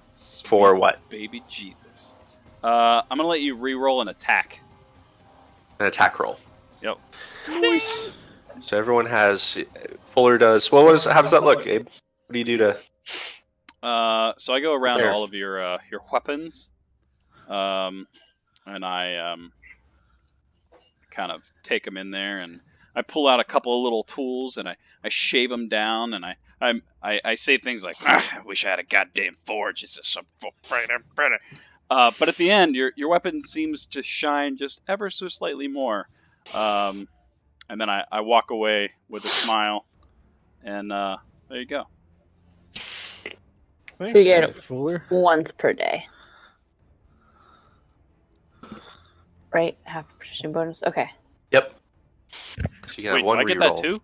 for what? Baby Jesus. I'm gonna let you re-roll an attack. An attack roll. Yep. Nice. So everyone has. Fuller does. Well, how does that look, Abe? What do you do to? So I go around There. all of your weapons, and I kind of take them in there, and I pull out a couple of little tools, and I shave them down, and I say things like, I wish I had a goddamn forge. It's just some better. But at the end, your weapon seems to shine just ever so slightly more, and then I walk away with a smile, and there you go. Thanks, So you get it. Fuller. Once per day. Right? Half precision bonus. Okay. Yep. So you can Wait, have one do I get reroll. that too?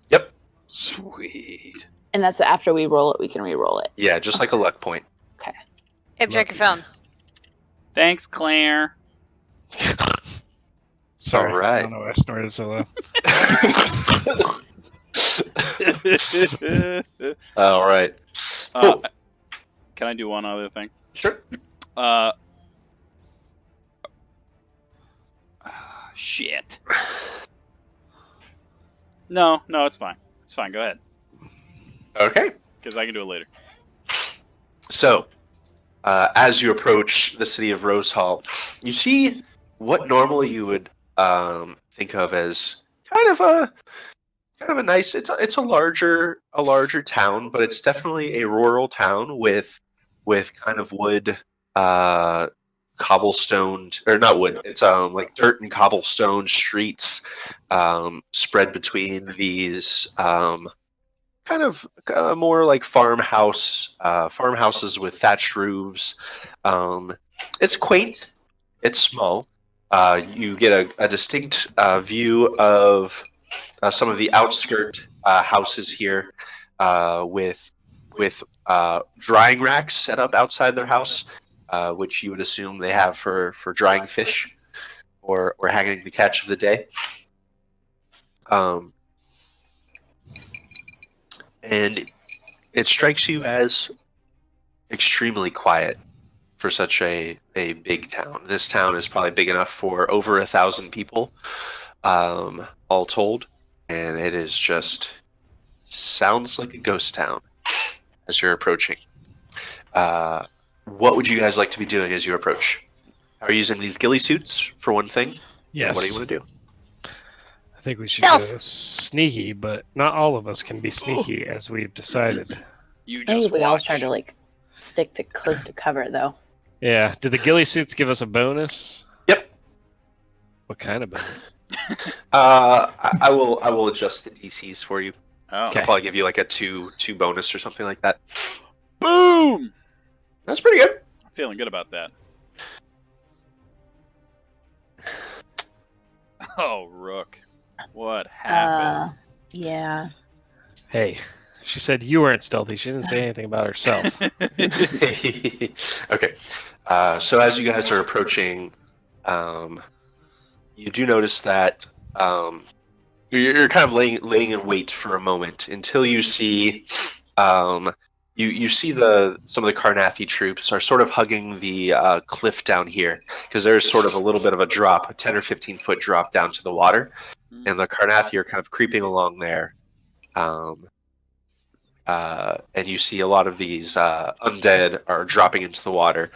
Yep. Sweet. And that's after we roll it, we can re-roll it. Yeah, just like a luck point. Abe, check your phone. Thanks, Claire. Sorry. All right. I don't know why I snorted so low. All right. Cool. Can I do one other thing? Sure. Shit. No, it's fine. It's fine. Go ahead, Okay. because I can do it later. So, as you approach the city of Rose Hall, you see what normally you would think of as kind of a nice. It's a larger town, but it's definitely a rural town with kind of wood, cobblestone, or not wood. It's like dirt and cobblestone streets spread between these kind of more like farmhouses with thatched roofs. It's quaint. It's small. You get a distinct view of some of the outskirt houses here with drying racks set up outside their house, which you would assume they have for drying fish or hanging the catch of the day. And it strikes you as extremely quiet for such a big town. This town is probably big enough for over 1,000 people, all told, and it is just sounds like a ghost town as you're approaching. What would you guys like to be doing as you approach? Are you using these ghillie suits for one thing? Yes. What do you want to do? I think we should Stealth. go sneaky, but not all of us can be sneaky, as we've decided. You I think just we all watch. try to like stick to close to cover though. Yeah. Did the ghillie suits give us a bonus? Yep. What kind of bonus? I will adjust the DCs for you. Oh. Okay. I'll probably give you like a two bonus or something like that. Boom! That's pretty good. I'm feeling good about that. Oh, Rook. What happened? Yeah. Hey, she said you weren't stealthy. She didn't say anything about herself. Okay. So as you guys are approaching, you do notice that you're kind of laying in wait for a moment until you see you see some of the Carnathi troops are sort of hugging the cliff down here because there's sort of a little bit of a drop, a 10 or 15 foot drop down to the water, and the Carnathi are kind of creeping along there. And you see a lot of these undead are dropping into the water.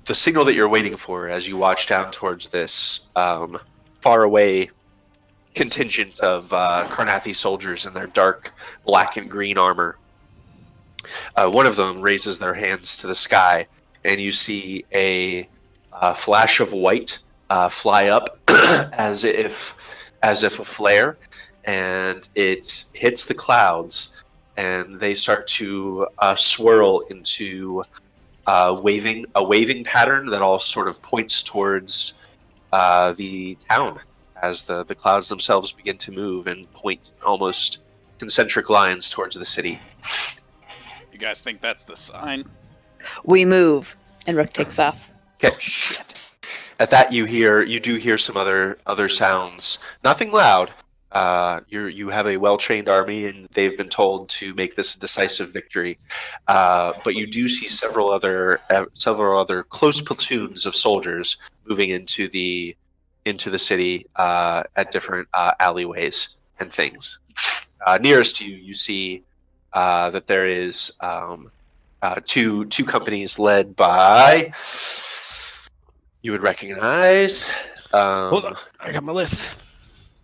The signal that you're waiting for as you watch down towards this far away contingent of Carnathi soldiers in their dark black and green armor. One of them raises their hands to the sky, and you see a flash of white fly up as if a flare, and it hits the clouds, and they start to swirl into a waving pattern that all sort of points towards the town as the clouds themselves begin to move and point almost concentric lines towards the city. You guys think that's the sign? We move, and Rook takes off. Okay. At that, you do hear some other sounds. Nothing loud. You have a well-trained army, and they've been told to make this a decisive victory. But you do see several other close platoons of soldiers moving into the city at different alleyways and things. Nearest to you, you see that there is two companies led by, you would recognize. Hold on, I got my list.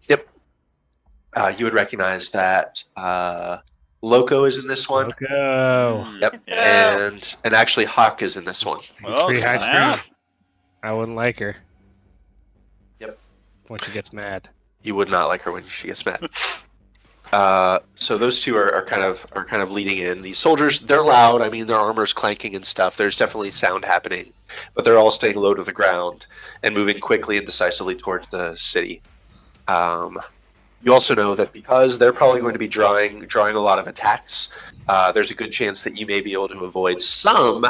Yep. You would recognize that Loco is in this one. Loco. Yep. Yeah. And actually Hawk is in this one. He's Well, pretty high snap. screen. I wouldn't like her. Yep. When she gets mad. You would not like her when she gets mad. So those two are kind of leading in. These soldiers, they're loud. I mean, their armor's clanking and stuff. There's definitely sound happening, but they're all staying low to the ground and moving quickly and decisively towards the city. You also know that because they're probably going to be drawing a lot of attacks, there's a good chance that you may be able to avoid some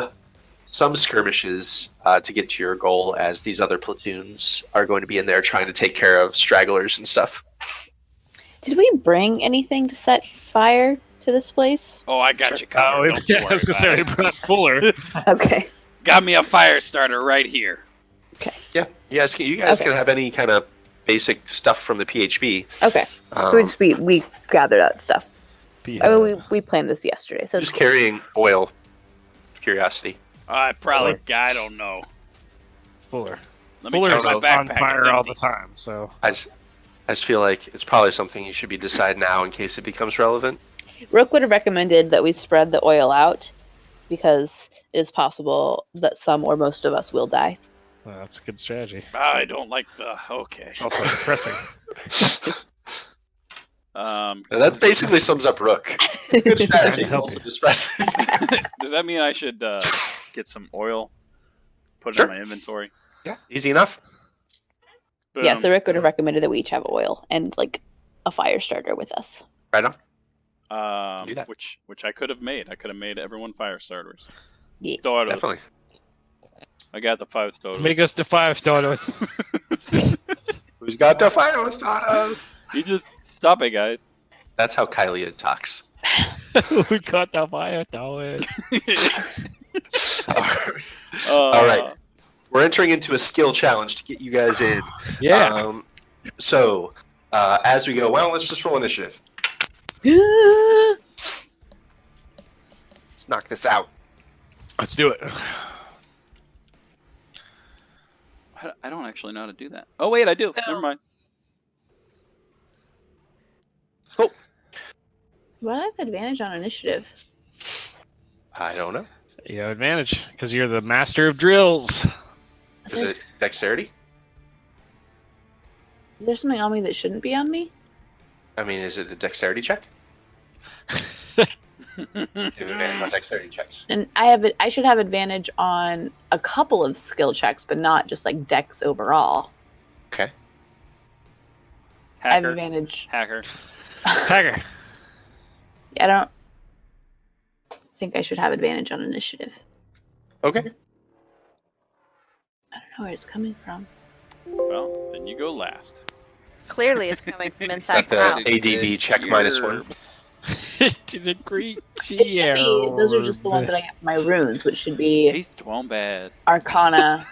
skirmishes to get to your goal, as these other platoons are going to be in there trying to take care of stragglers and stuff. Did we bring anything to set fire to this place? Oh, I got you covered. Don't you I worry was gonna say about we it. brought Fuller. Okay. Got me a fire starter right here. Yeah, you guys Okay. can have any kind of basic stuff from the PHB. Okay. So we gathered that stuff. I mean, we planned this yesterday, so it's Just carrying oil. Curiosity. I probably, I don't know. Fuller. Let me Fuller's check my on backpack. It's fire all empty. the time, so I just feel like it's probably something you should be decide now in case it becomes relevant. Rook would have recommended that we spread the oil out because it is possible that some or most of us will die. well, that's a good strategy. I don't like the. Okay. It's also depressing. And that basically sums up Rook. It's good strategy. Help Also you. depressing. Does that mean I should get some oil? Put it Sure. in my inventory. Yeah, easy enough. Yeah, Boom. so Rick would have recommended that we each have oil and like a fire starter with us. Right on. Do that. Which I could have made. I could have made everyone fire starters. Yeah. Starters. Definitely. I got the 5 stars. Make us the 5 stars. Who's got the final stars? You just stop it, guys. That's how Kylie talks. We got the 5 stars. All right. We're entering into a skill challenge to get you guys in. Yeah. So, as we go, well, let's just roll initiative. Let's knock this out. Let's do it. I don't actually know how to do that. Oh, wait, I do. Never mind. Cool. Why do I have advantage on initiative? I don't know. You have advantage because you're the master of drills. Is it dexterity? Is there something on me that shouldn't be on me? I mean, is it a dexterity check? You have advantage on dexterity checks. And I should have advantage on a couple of skill checks, but not just like dex overall. Okay. I have Hacker. advantage. Hacker. Hacker. I don't think I should have advantage on initiative. Okay. I don't know where it's coming from. Well, then you go last. Clearly, it's coming from inside Got the the house. ADV check -1. To the great It should be, those are just the ones that I get for my runes, which should be He's throwing bad. Arcana,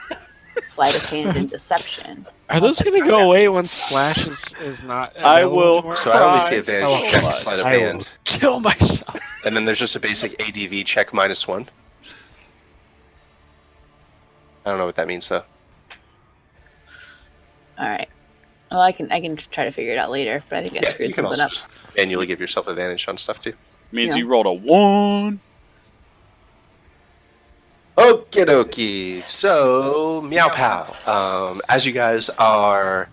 Sleight of Hand, and Deception. Are those going to go away once Flash is not? I available will anymore? So I only see Cry advantage so check, much. sleight of I will hand. kill myself. And then there's just a basic ADV check -1. I don't know what that means, though. All right. Well, I can try to figure it out later, but I think I Yeah, screwed you can something also up. just manually give yourself advantage on stuff, too. Means Yeah. you rolled a 1. Okie dokie. So, Meow Pow. As you guys are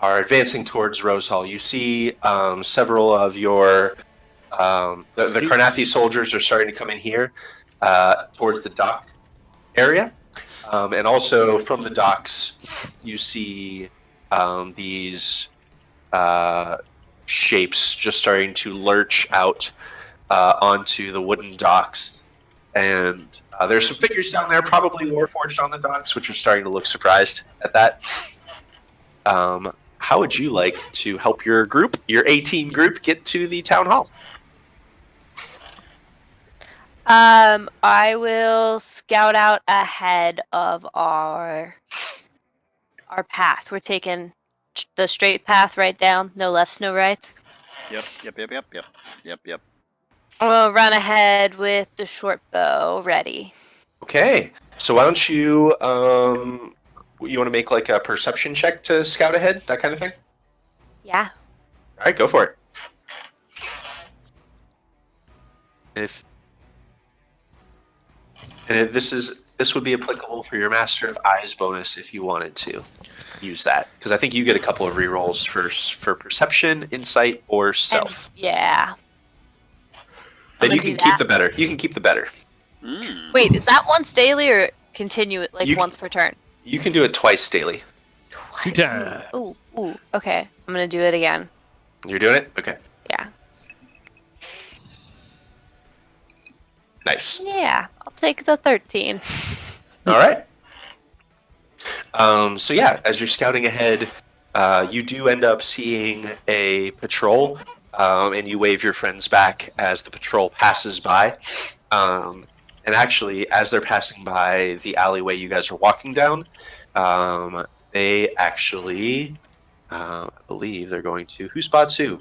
advancing towards Rose Hall, you see several of your the Karnathi soldiers are starting to come in here towards the dock area, and also from the docks you see these shapes just starting to lurch out onto the wooden docks, and there's some figures down there, probably warforged on the docks, which are starting to look surprised at that. How would you like to help your group, your 18 group, get to the town hall? I will scout out ahead of our path. We're taking the straight path right down, no lefts, no rights. Yep. We'll run ahead with the short bow ready. Okay, so why don't you want to make like a perception check to scout ahead, that kind of thing? Yeah. All right, go for it. This would be applicable for your Master of Eyes bonus if you wanted to use that, because I think you get a couple of rerolls for perception, insight, or stealth. Yeah. Then I'm you gonna can do keep that. the better. You can keep the better. Wait, is that once daily or continue it like You- once per turn? You can do it twice daily. 2 times. Ooh. Okay, I'm gonna do it again. You're doing it? Okay. Yeah. Nice. Yeah, I'll take the 13. All right. So yeah, as you're scouting ahead, you do end up seeing a patrol, and you wave your friends back as the patrol passes by. And actually, as they're passing by the alleyway you guys are walking down, they actually, I believe they're going to. Who spots who?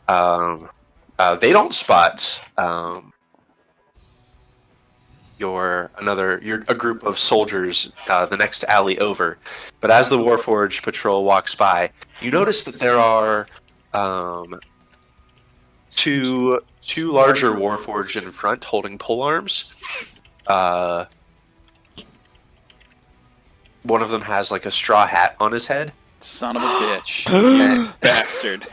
They don't spot a group of soldiers the next alley over. But as the Warforged patrol walks by, you notice that there are two larger Warforged in front holding polearms. One of them has like a straw hat on his head, Son of a bitch. and, Bastard.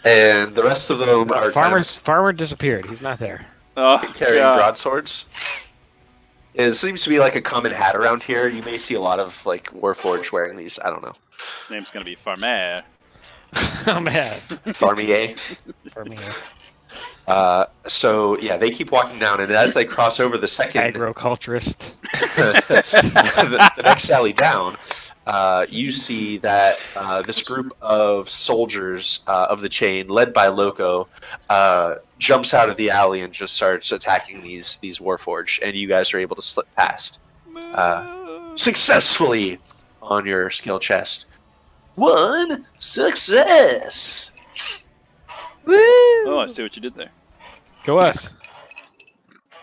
and the rest of them are Farmer disappeared. He's not there. Oh, carrying God. broadswords. It seems to be like a common hat around here. You may see a lot of like Warforged wearing these. I don't know. His name's gonna be Farmer. Oh man. Farmier. For me. So yeah, they keep walking down, and as they cross over the second Agriculturist. the next alley down, you see that this group of soldiers of the chain, led by Loco, jumps out of the alley and just starts attacking these Warforged, and you guys are able to slip past successfully on your skill chest. 1 success. Woo! Oh, I see what you did there. Go us.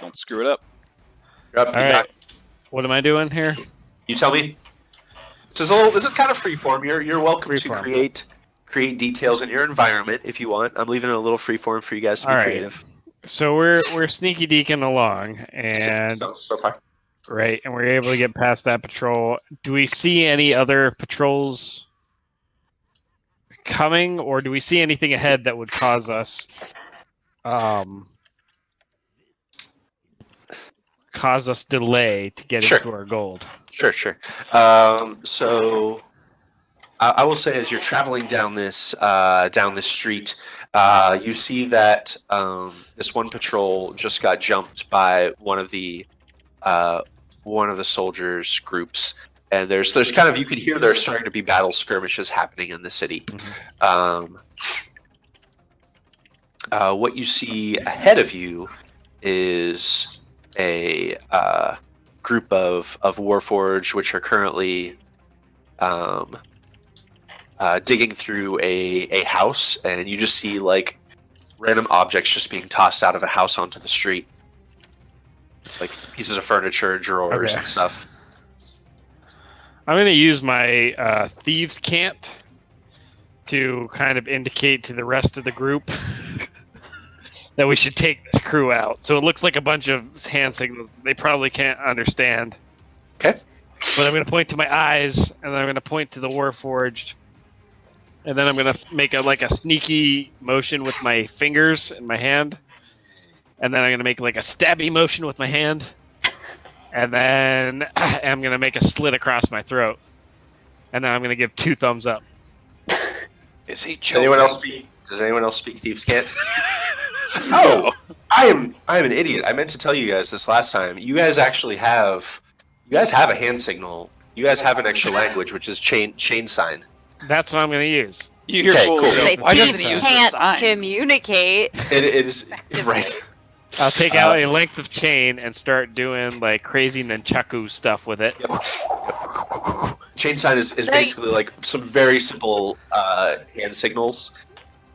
Don't screw it up. You're up, All you got- right. What am I doing here? You tell me. This is kind of freeform. You're welcome to Freeform. create details in your environment if you want. I'm leaving it a little freeform for you guys to be All right. creative. So we're sneaky deaking along, and So far. right, and we're able to get past that patrol. Do we see any other patrols coming, or do we see anything ahead that would cause us delay to get Sure. into our gold? Sure. So I will say, as you're traveling down this street, you see that this one patrol just got jumped by one of the soldiers' groups, and there's kind of, you can hear there's starting to be battle skirmishes happening in the city. What you see ahead of you is a group of Warforged, which are currently digging through a house, and you just see like random objects just being tossed out of a house onto the street, like pieces of furniture, drawers, Okay. and stuff. I'm going to use my thieves' cant to kind of indicate to the rest of the group that we should take this crew out. So it looks like a bunch of hand signals they probably can't understand. Okay. But I'm going to point to my eyes, and then I'm going to point to the Warforged, and then I'm going to make a sneaky motion with my fingers and my hand, and then I'm going to make like a stabby motion with my hand, and then I'm going to make a slit across my throat, and then I'm going to give 2 thumbs up. Is he Does anyone else speak thieves' cant? Oh, I am an idiot. I meant to tell you guys this last time. You guys have a hand signal. You guys have an extra language, which is chain sign. That's what I'm going to use. You're Okay, full cool. of- Say Why doesn't thieves he use the can't signs? communicate. It is right. I'll take out a length of chain and start doing like crazy nunchaku stuff with it. Chain sign is basically like some very simple hand signals.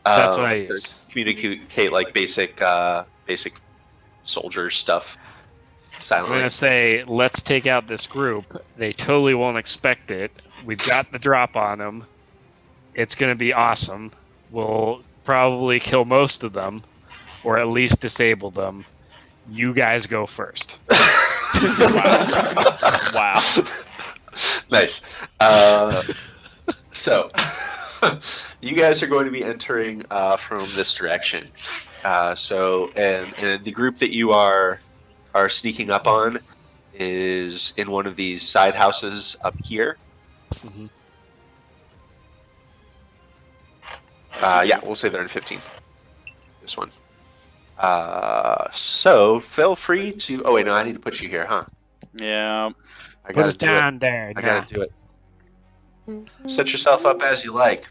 That's what I to use. Communicate like basic soldier stuff. I'm Silently. going to say, let's take out this group. They totally won't expect it. We've got the drop on them. It's going to be awesome. We'll probably kill most of them, or at least disable them. You guys go first. Wow. Nice. So, you guys are going to be entering from this direction. And the group that you are sneaking up on is in one of these side houses up here. Mhm. Yeah, we'll say they're in 15. This one. So feel free to. Oh wait, no, I need to put you here, huh? Yeah. I Put gotta us do it. down there. I now. gotta do it. Set yourself up as you like.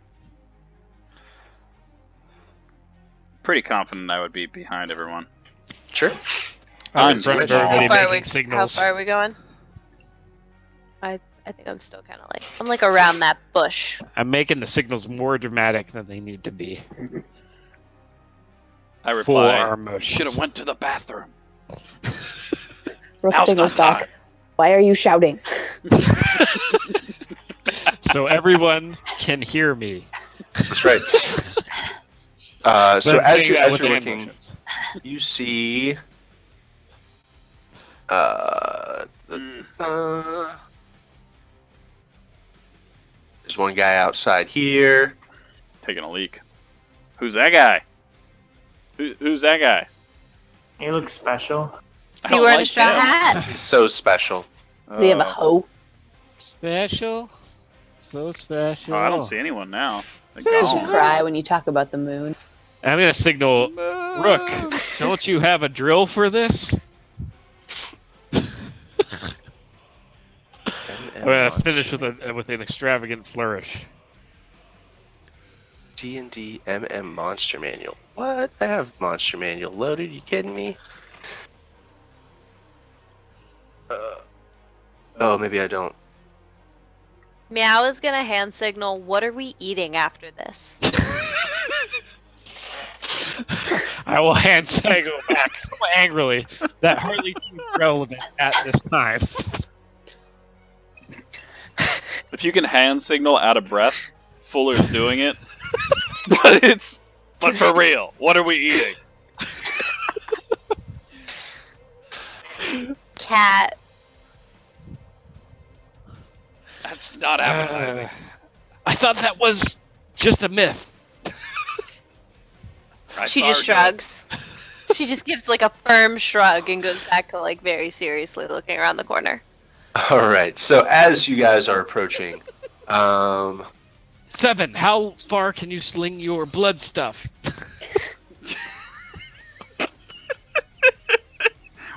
Pretty confident I would be behind everyone. Sure. I'm I'm in front of small. everybody How far, making signals. are we going? I think I'm still kind of I'm like around that bush. I'm making the signals more dramatic than they need to be I for reply, our motions. should have went to the bathroom. Rook Now's signals not back. time. Why are you shouting? So everyone can hear me. That's right. So But I'm as saying you're that with hand looking, motions. you see. There's one guy outside here. Taking a leak. Who's that guy? Who's that guy? He looks special. I Is he don't wearing a like straw him. hat? He's so special. Does he have a hoe? Special. So special. Oh, I don't see anyone now. They're You gone. cry when you talk about the moon. And I'm gonna signal, Rook, don't you have a drill for this? I'm gonna finish with an extravagant flourish. D&D MM Monster Manual. What? I have Monster Manual loaded. You kidding me? Oh, maybe I don't. Meow is gonna hand signal. What are we eating after this? I will hand signal back so angrily that hardly seems relevant at this time. If you can hand signal out of breath, Fuller's doing it. But for real, what are we eating? Cat. That's not appetizing. I thought that was just a myth. She just shrugs. She just gives like a firm shrug and goes back to like very seriously looking around the corner. All right. So as you guys are approaching, 7, how far can you sling your blood stuff?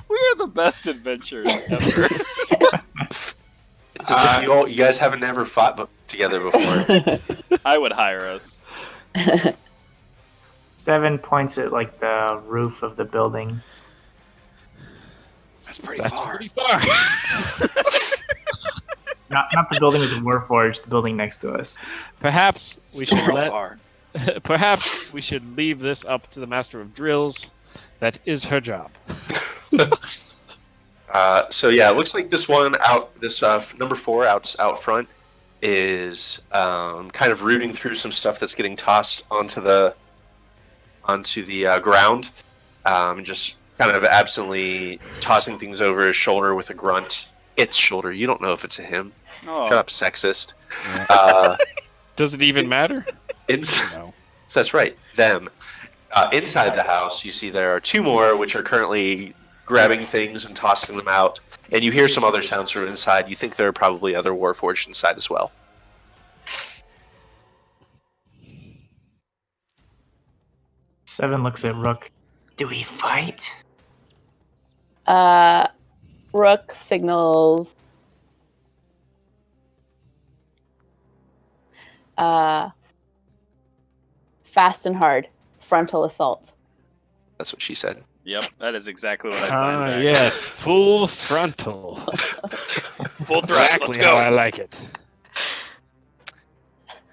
We are the best adventurers ever. it's as if you guys haven't ever fought together before. I would hire us. 7 points at like the roof of the building. That's pretty That's far. pretty far. Not the building with the Warforged, the building next to us. Perhaps we should Real let. far. Perhaps we should leave this up to the Master of Drills. That is her job. So yeah, it looks like this one number 4 out front is kind of rooting through some stuff that's getting tossed onto the ground, just kind of absently tossing things over his shoulder with a grunt. Its shoulder. You don't know if it's a him. Oh. Shut up, sexist. Does it even matter? No. So that's right. Them. Inside the house, you see there are 2 more, which are currently grabbing things and tossing them out. And you hear some other sounds from inside. You think there are probably other Warforged inside as well. Seven looks at Rook. Do we fight? Rook signals. Fast and hard. Frontal assault. That's what she said. Yep, that is exactly what I signed back. Yes, full frontal. Full thrust, Exactly let's go. how I like it.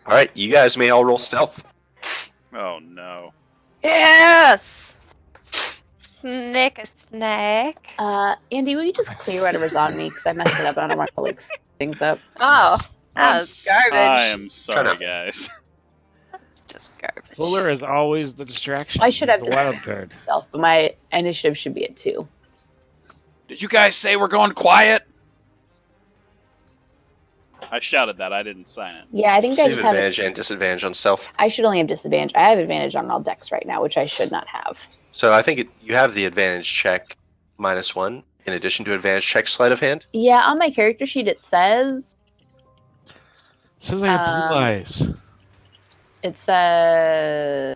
All right, you guys may all roll stealth. Oh no. Yes. Snick a snack. Andy, will you just clear whatever's on me? Because I messed it up and I don't want to like screw things up. Oh, that was garbage. I am sorry, Shut up. guys. That's just garbage. Fuller is always the distraction. I should have He's the wild card. Stealth, but my initiative should be at 2. Did you guys say we're going quiet? I shouted that. I didn't sign it. Yeah, I think So I you just have have. advantage and disadvantage on stealth. I should only have disadvantage. I have advantage on all decks right now, which I should not have. So I think you have the advantage check -1 in addition to advantage check sleight of hand. Yeah, on my character sheet it says. Says I have blue eyes. It says.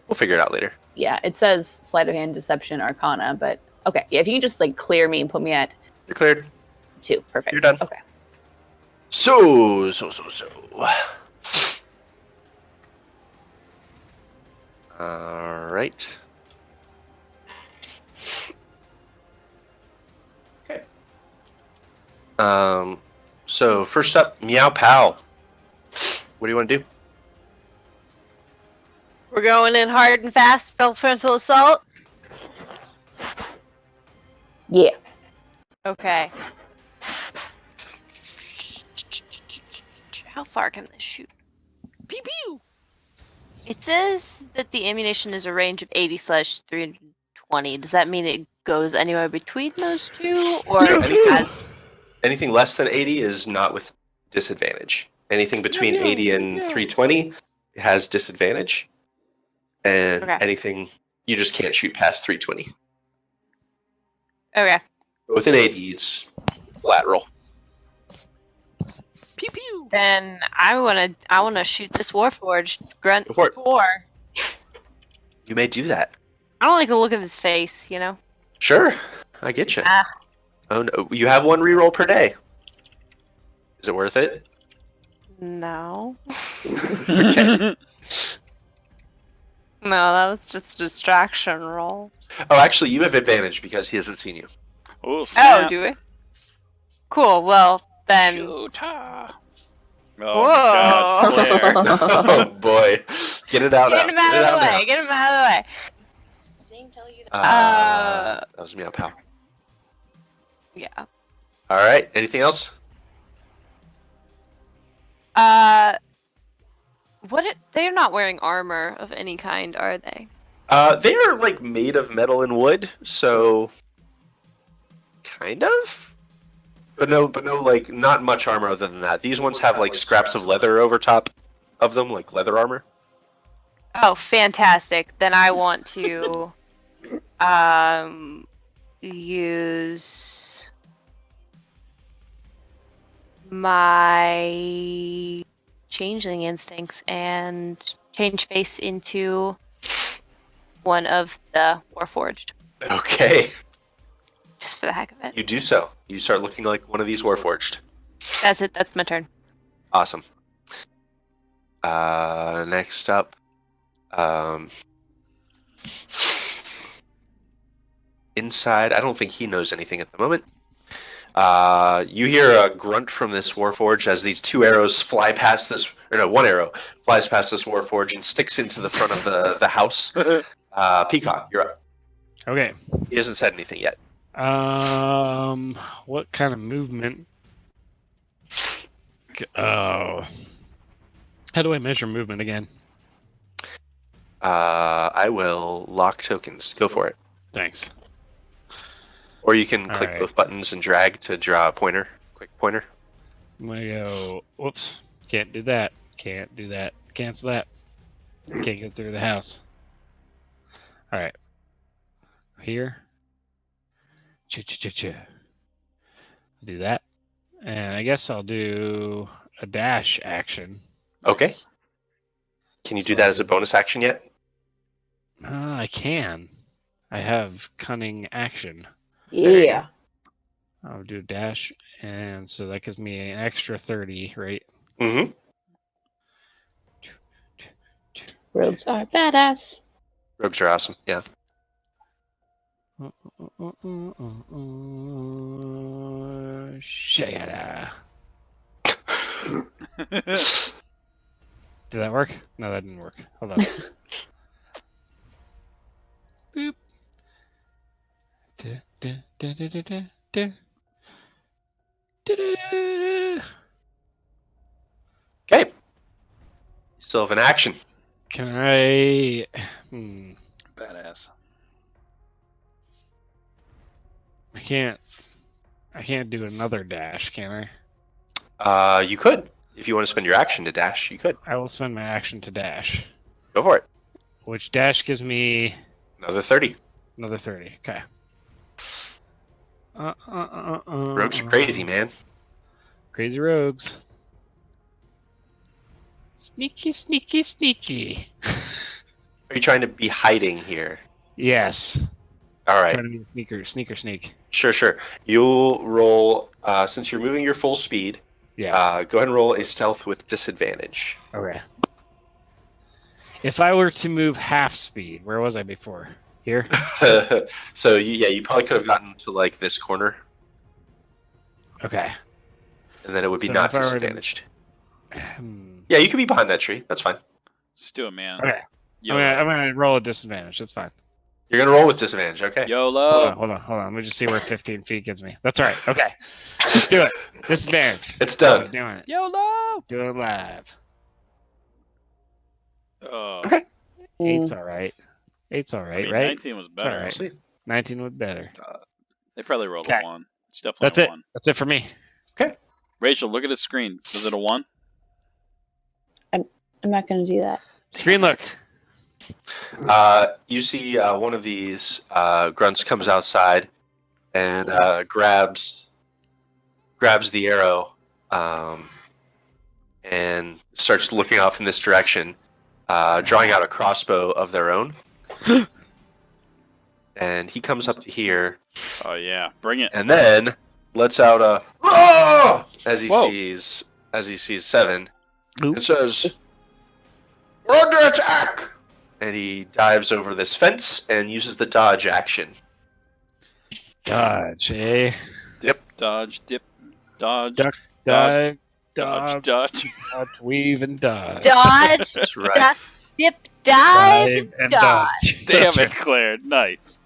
We'll figure it out later. Yeah, it says sleight of hand, deception, arcana, but okay. Yeah, if you can just like clear me and put me at You're cleared. 2, perfect. You're done. Okay. So. All right. Okay. So first up, Meow Pow. What do you want to do? We're going in hard and fast. Frontal assault. Yeah. Okay. How far can this shoot? Pew pew. It says that the ammunition is a range of 80/320. Does that mean it goes anywhere between those two, or it has? Anything less than 80 is not with disadvantage. Anything between 80 and 320 has disadvantage. And Okay. anything, you just can't shoot past 320. Okay. Within 80, it's lateral. Pew pew. Then I wanna shoot this Warforged grunt Go for it. 4. You may do that. I don't like the look of his face, you know? Sure, I get you. Ah. Oh no, you have 1 reroll per day. Is it worth it? No. Okay. No, that was just a distraction roll. Oh, actually, you have advantage because he hasn't seen you. Oh, Oh, snap. do we? Cool, well, then... Shoota. Oh my God, Claire. Oh boy, get it out now. Get him out Get it of the out way! Get him out of the way! now. That was Meow Pal. Yeah. All right. Anything else? They're not wearing armor of any kind, are they? They are like made of metal and wood, so kind of. But no, like not much armor other than that. These ones have like scraps of leather over top of them, like leather armor. Oh, fantastic. Then I want to use my changeling instincts and change face into one of the Warforged. Okay, Just for the heck of it. you do so. You start looking like one of these Warforged. That's it. That's my turn. Awesome. Next up, inside. I don't think he knows anything at the moment. You hear a grunt from this Warforged as these 2 arrows fly past this, or no, 1 arrow flies past this Warforged and sticks into the front of the house. Peacock, you're up. Okay. He hasn't said anything yet. What kind of movement? Oh. How do I measure movement again? I will lock tokens. Go for it. Thanks. Or you can All click right. both buttons and drag to draw a pointer. Quick pointer. I'm gonna go. Whoops. Can't do that. Can't do that. Cancel that. Can't get through the house. All right. Here. Cha. Do that. And I guess I'll do a dash action. Okay. Can you do that as a bonus action yet? I can. I have cunning action. Yeah. I'll do a dash, and so that gives me an extra 30, right? Mm-hmm. Rogues are badass. Rogues are awesome. Yeah. Shada. Did that work? No, that didn't work. Hold on. Boop. Da. Okay. Still have an action. Can I? Badass. I can't do another dash, can You could. If you want to spend your action to dash, you could. I? I will spend my action to dash. Go for it. Which dash gives me Another 30. another 30. Okay. Rogues are crazy, man. Crazy rogues. Sneaky, sneaky, sneaky. Are you trying to be hiding here? Yes. All right. Trying to be sneak. Sure. You'll roll, since you're moving your full speed, Yeah. go ahead and roll a stealth with disadvantage. Okay. If I were to move half speed, where was I before? Here? So, you probably could have gotten to, like, this corner, Okay. and then it would be So not if I were to- disadvantaged. Hmm. Yeah, you could be behind that tree. That's fine. Let's do it, man. Okay. YOLO. I'm gonna roll a disadvantage. That's fine. You're going to roll with disadvantage. Okay. YOLO. Hold on. Let me just see where 15 feet gets me. That's all right. Okay. Let's do it. Disadvantage. It's done. I'm doing it. YOLO. Doing it live. Oh. Okay. Eight's all right. Eight's all I right, mean, right? 19 was all better. right. Sweet. 19 was better. They probably rolled Okay. a 1. It's definitely That's a it. 1. That's it for me. Rachel, look at the screen. Was it a 1? I'm not going to do that. Screen looked. You see one of these grunts comes outside and grabs the arrow and starts looking off in this direction, drawing out a crossbow of their own. And he comes up to here, Oh yeah, bring it. and then lets out a "Roar!" as he Whoa. sees Seven. Oop. It says, "We're under attack!" And he dives over this fence and uses the dodge action. Dodge, eh? Dip, dodge, dodge, Duck, Dodge. dive, dodge. dodge, weave, and dodge. Dodge, That's right. duck, dip, dive, and dodge. Damn That's it, Claire. Nice.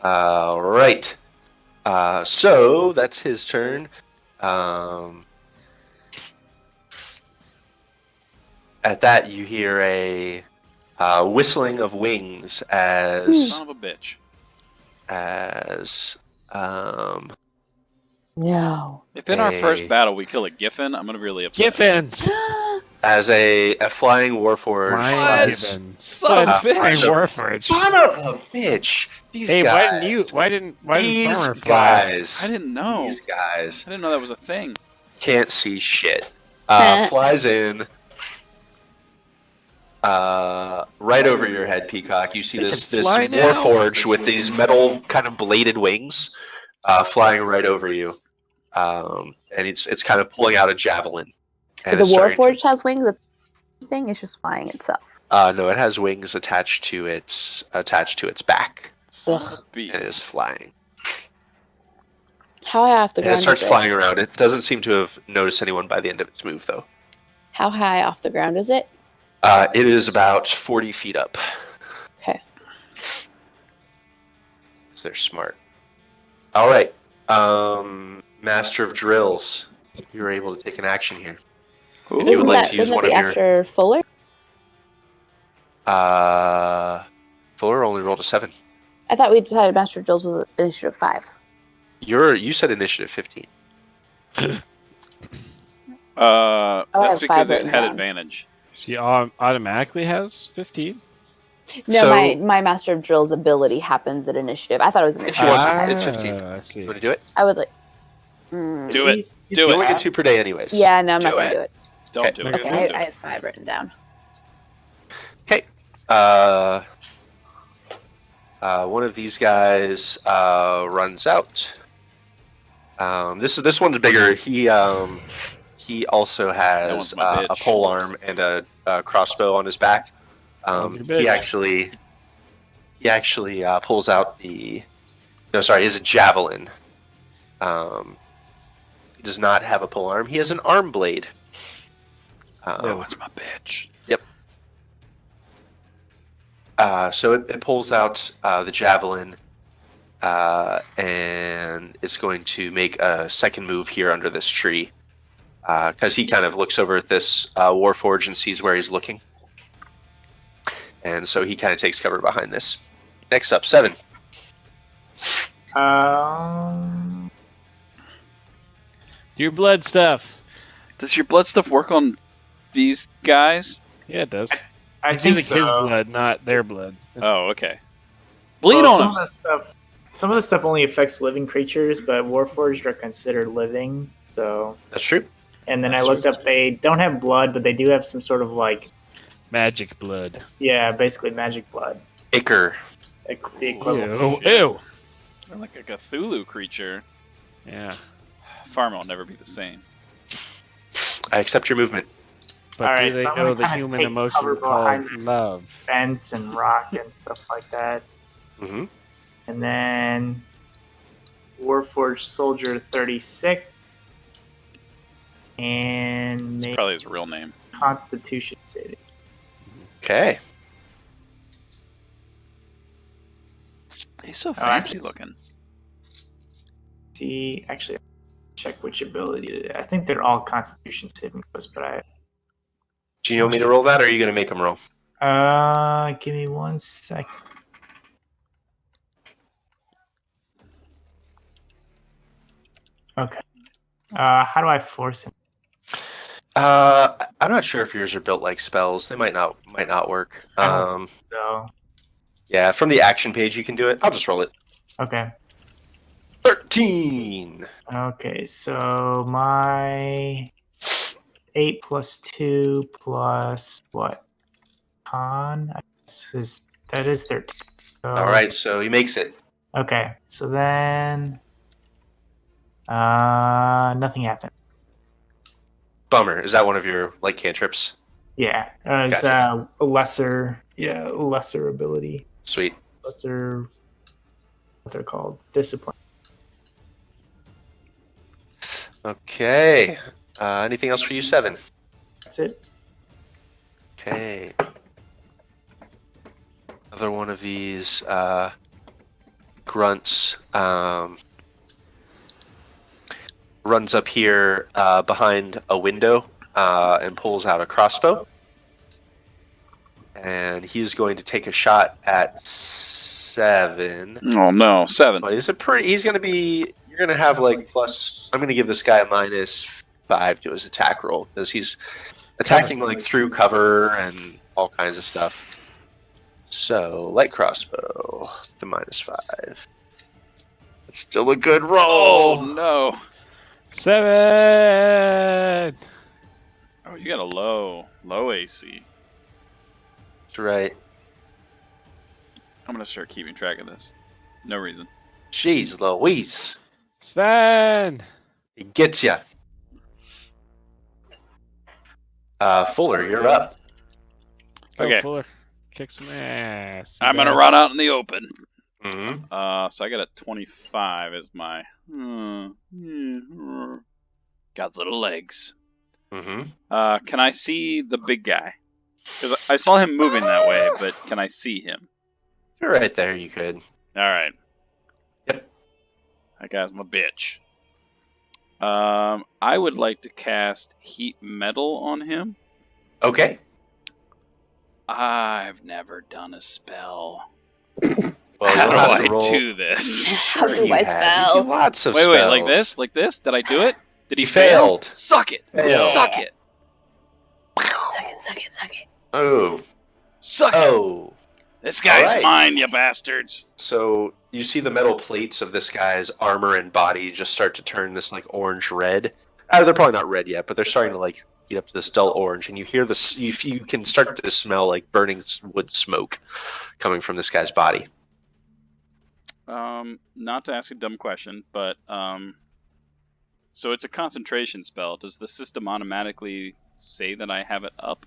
Right. So that's his turn. At that, you hear a whistling of wings Son of a bitch. as No. If in our first Hey. battle we kill a Giffen, I'm gonna be really upset. Giffins! as a flying warforged. Flying flies- Giffins. Son of a Flying bitch. Warforged. Son of a bitch! These Hey, guys. why didn't These Farmer fly? guys. I didn't know. These guys I didn't know that was a thing. can't see shit. Flies in. Right over your head, Peacock. You see They this can fly now. warforged with these metal kind of bladed wings, flying right over you, and it's kind of pulling out a javelin. And The it's starting to- Warforged has wings. That's thing. It's just flying itself. no, it has wings attached to its back, Son of a Ugh. bitch. and it is flying. How high off the And ground it starts is flying around. It doesn't seem to have noticed anyone by the end of its move, though. How high off the ground is it? It is about 40 feet up. Okay. So they're smart. All right. Master of Drills. You're able to take an action here. If you would Isn't like that, to use wouldn't one that of be your... after Fuller? Fuller only rolled a 7. I thought we decided Master of Drills was initiative 5. You said initiative 15. I That's have because 5 it written had down. advantage. She automatically has 15. No, So- my Master of Drills ability happens at initiative. I thought it was If initiative. you want to, five. it's 15. I see. You want to do it? I would like. Do it. He's Do You it. only get fast. 2 per day anyways. Yeah, no, I'm not Do gonna it. do it. Don't Okay. do it. Okay, Don't Okay, do I it. have 5 written down. One of these guys runs out. This one's bigger. He also That has one's my a bitch. pole arm and a crossbow on his back. One's your He bitch. actually pulls out is a javelin. He does not have a pole arm. He has an arm blade. That one's my bitch. So it pulls out the javelin, and it's going to make a second move here under this tree, because he kind of looks over at this Warforged and sees where he's looking, and so he kind of takes cover behind this. Next up, 7. Do your blood stuff. Does your blood stuff work on these guys? Yeah, it does. I It's think using his so. blood, not their blood. Oh, okay. Bleed Well, on him. some of the stuff only affects living creatures, but Warforged are considered living. So, That's true. and then I looked up. They don't have blood, but they do have some sort of Magic blood. basically magic blood. Iker. The equivalent. Ew. shit. Ew. They're like a Cthulhu creature. Yeah. Farmer will never be the same. I accept your movement. But Alright, do they so I'm know gonna the kinda human take emotion cover called behind- love? Fence and rock and stuff like that. Mm-hmm. And then Warforged Soldier 36. And It's make probably his real name. Constitution saving. Okay. He's so actually- fancy looking. See, actually, check which ability it is. I think they're all Constitution saving throws, but Do you want me to roll that, or are you going to make him roll? give me 1 sec. Okay. How do I force him? I'm not sure if yours are built like spells. They might not work. So, Yeah, from the action page you can do it. I'll just roll it. okay. 13. Okay, so my 8 plus 2 plus what? Con? That is 13. So, All right, so he makes it. Okay, so then nothing happened. Bummer. Is that one of your like cantrips? Yeah, it's Gotcha. a lesser ability, Sweet. lesser what they're called, discipline. Okay. Anything else for you, Seven? That's it. Okay. Another one of these grunts runs up here behind a window and pulls out a crossbow. And he's going to take a shot at 7. Oh no, 7. But he's going to be. You're going to have like plus. I'm going to give this guy a -5 to his attack roll because he's attacking like through cover and all kinds of stuff. So light crossbow, the -5. It's still a good roll. Oh no. 7. Oh, you got a low AC. That's right. I'm gonna start keeping track of this. No reason. Jeez Louise. Sven. He gets ya. Fuller, you're up. Go, Okay. Fuller. Kick some ass. I'm gonna run out in the open. Mm-hmm. So I got a 25 as my. Got little legs. Mm-hmm. Can I see the big guy? Because I saw him moving that way, but can I see him? You're right there. You could. All right. Yep. That guy's my bitch. I would like to cast Heat Metal on him. Okay. I've never done a spell. Well, How you'll do have I to roll. do this? How Sure do you I have. You spell? do lots of Wait, spells. like this? Like this? Did I do it? Did he You failed. Suck it! Failed. Suck it! Suck it. Oh. Suck it! Oh. This guy's Alright. mine, you bastards! So you see the metal plates of this guy's armor and body just start to turn this like orange red. They're probably not red yet, but they're starting to like heat up to this dull orange, and you hear this. You can start to smell like burning wood smoke coming from this guy's body. Not to ask a dumb question, but so it's a concentration spell. Does the system automatically say that I have it up?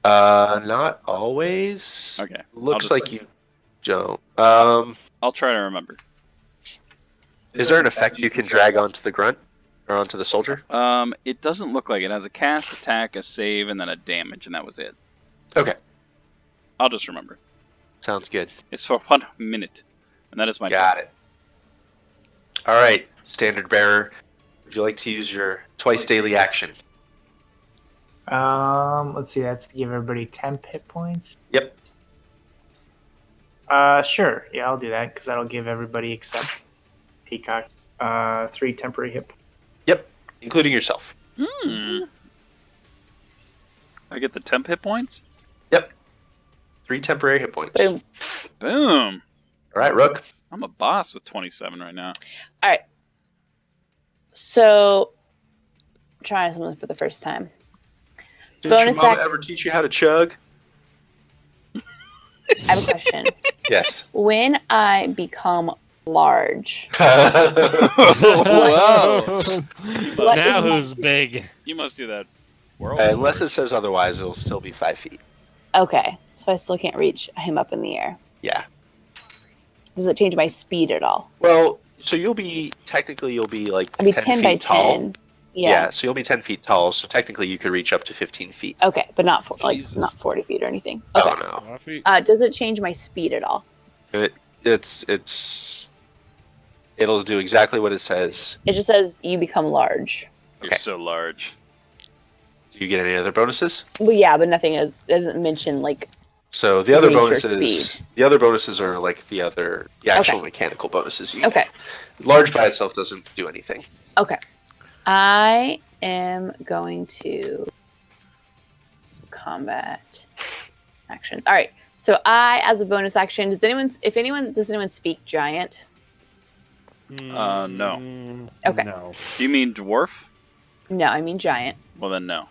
Not always. Okay. Looks I'll like just- you don't. I'll try to remember. Is there an effect you can drag onto the grunt or onto the soldier? It doesn't look like it. It has a cast, attack, a save, and then a damage, and that was it. Okay, I'll just remember. sounds good. It's for 1 minute, and that is my Got turn. it. All right, standard bearer. Would you like to use your twice daily action? Let's see. That's to give everybody 10 hit points. Yep. Sure. Yeah, I'll do that because that'll give everybody except Peacock 3 temporary hit points. Yep, including yourself. I get the temp hit points? 3 temporary hit points. Boom. Boom! All right, Rook. I'm a boss with 27 right now. So, trying something for the first time. Did Bonus your mama act- ever teach you how to chug? I have a question. Yes. When I become large, Wow! What Now is my- who's big? You must do that. World Unless it says otherwise, it'll still be 5 feet. okay, so I still can't reach him up in the air. Yeah. Does it change my speed at all? Well, so you'll be like I'd be 10 10 feet by tall. 10. Yeah. Yeah. So you'll be 10 feet tall. So technically, you could reach up to 15 feet. Okay, but not Jesus. not 40 feet or anything. Okay. Oh no. Coffee? Does it change my speed at all? It'll do exactly what it says. It just says you become large. You're Okay. so large. Do you get any other bonuses? Well, yeah, but nothing doesn't mention like. So the other Reach or bonuses, are like the actual Okay. mechanical bonuses. You get. Okay. Large by itself doesn't do anything. Okay. I am going to combat actions. All right. So as a bonus action, does anyone speak giant? No. Mm, Okay. No. Do you mean dwarf? No, I mean giant. Well, then no.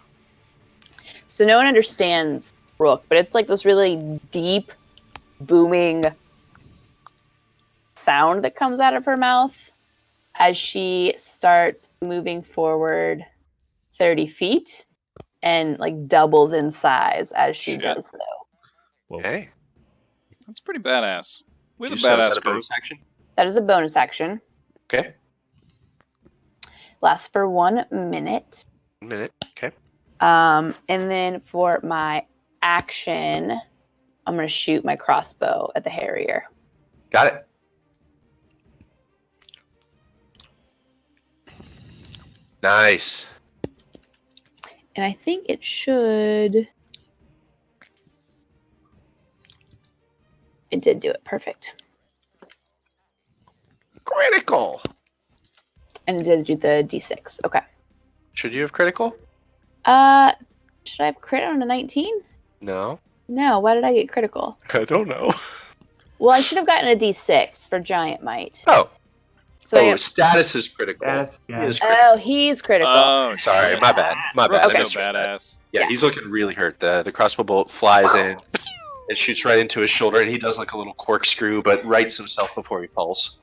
So no one understands Rook, but it's like this really deep, booming sound that comes out of her mouth as she starts moving forward 30 feet and like doubles in size as she Shit. does so. Okay. That's pretty badass. We're the So is that badass a group. bonus action? That is a bonus action. Okay. Lasts for 1 minute. 1 minute. Okay. And then for my action, I'm going to shoot my crossbow at the Harrier. Got it. Nice. And I think it should... It did do it. Perfect. Critical. And it did do the D6. Okay. Should you have critical? Should I have crit on a 19? No. No, why did I get critical? I don't know. Well, I should have gotten a D6 for Giant Might. Oh. So I Oh, have- status is critical. Status, He yeah. is critical. Oh, he's critical. Oh, Sorry, my bad. My bad. Rook's I so misread that. badass. Yeah, Yeah. he's looking really hurt. The crossbow bolt flies in. It shoots right into his shoulder, and he does like a little corkscrew, but rights himself before he falls.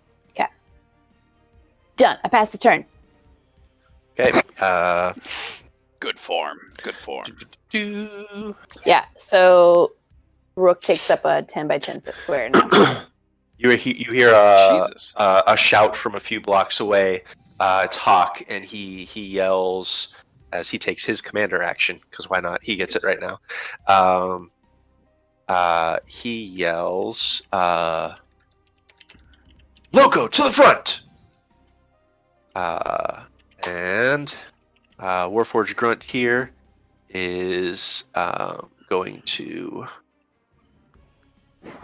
Done. I passed the turn. Okay. Good form. Good form. do- Yeah, so Rook takes up a 10 by 10 foot square now. You hear Jesus. a shout from a few blocks away. It's Hawk, and he yells as he takes his commander action, because why not? He gets it right now. He yells, "Loco, to the front!" And Warforged Grunt here is going to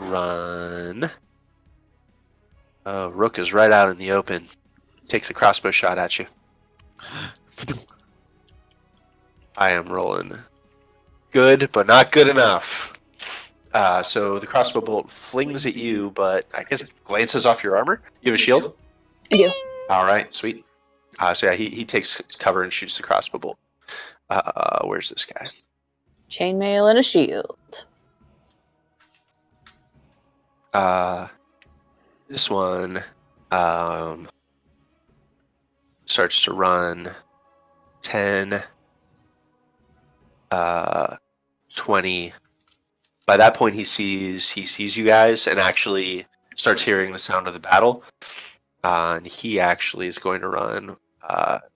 run. Rook is right out in the open. Takes a crossbow shot at you. I am rolling good, but not good enough. So the crossbow bolt flings at you, but I guess glances off your armor. You have a shield? I do. All right, sweet. So yeah, he takes cover and shoots the crossbow bolt. Where's this guy? Chainmail and a shield. This one starts to run 10, 20. By that point, he sees you guys and actually starts hearing the sound of the battle. And he actually is going to run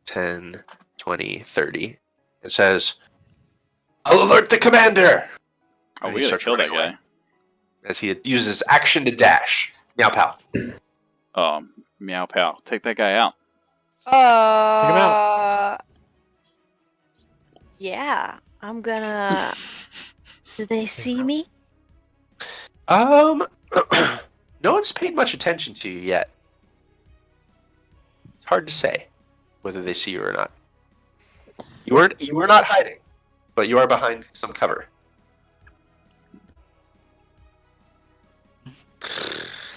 10, 20, 30. It says, "I'll alert the commander!" Oh, And we he gotta starts kill that running guy. as he uses action to dash. Meow pal. Meow pal. Take that guy out. Yeah, I'm gonna. Do they see me? No one's paid much attention to you yet. It's hard to say whether they see you or not. You were not hiding, but you are behind some cover.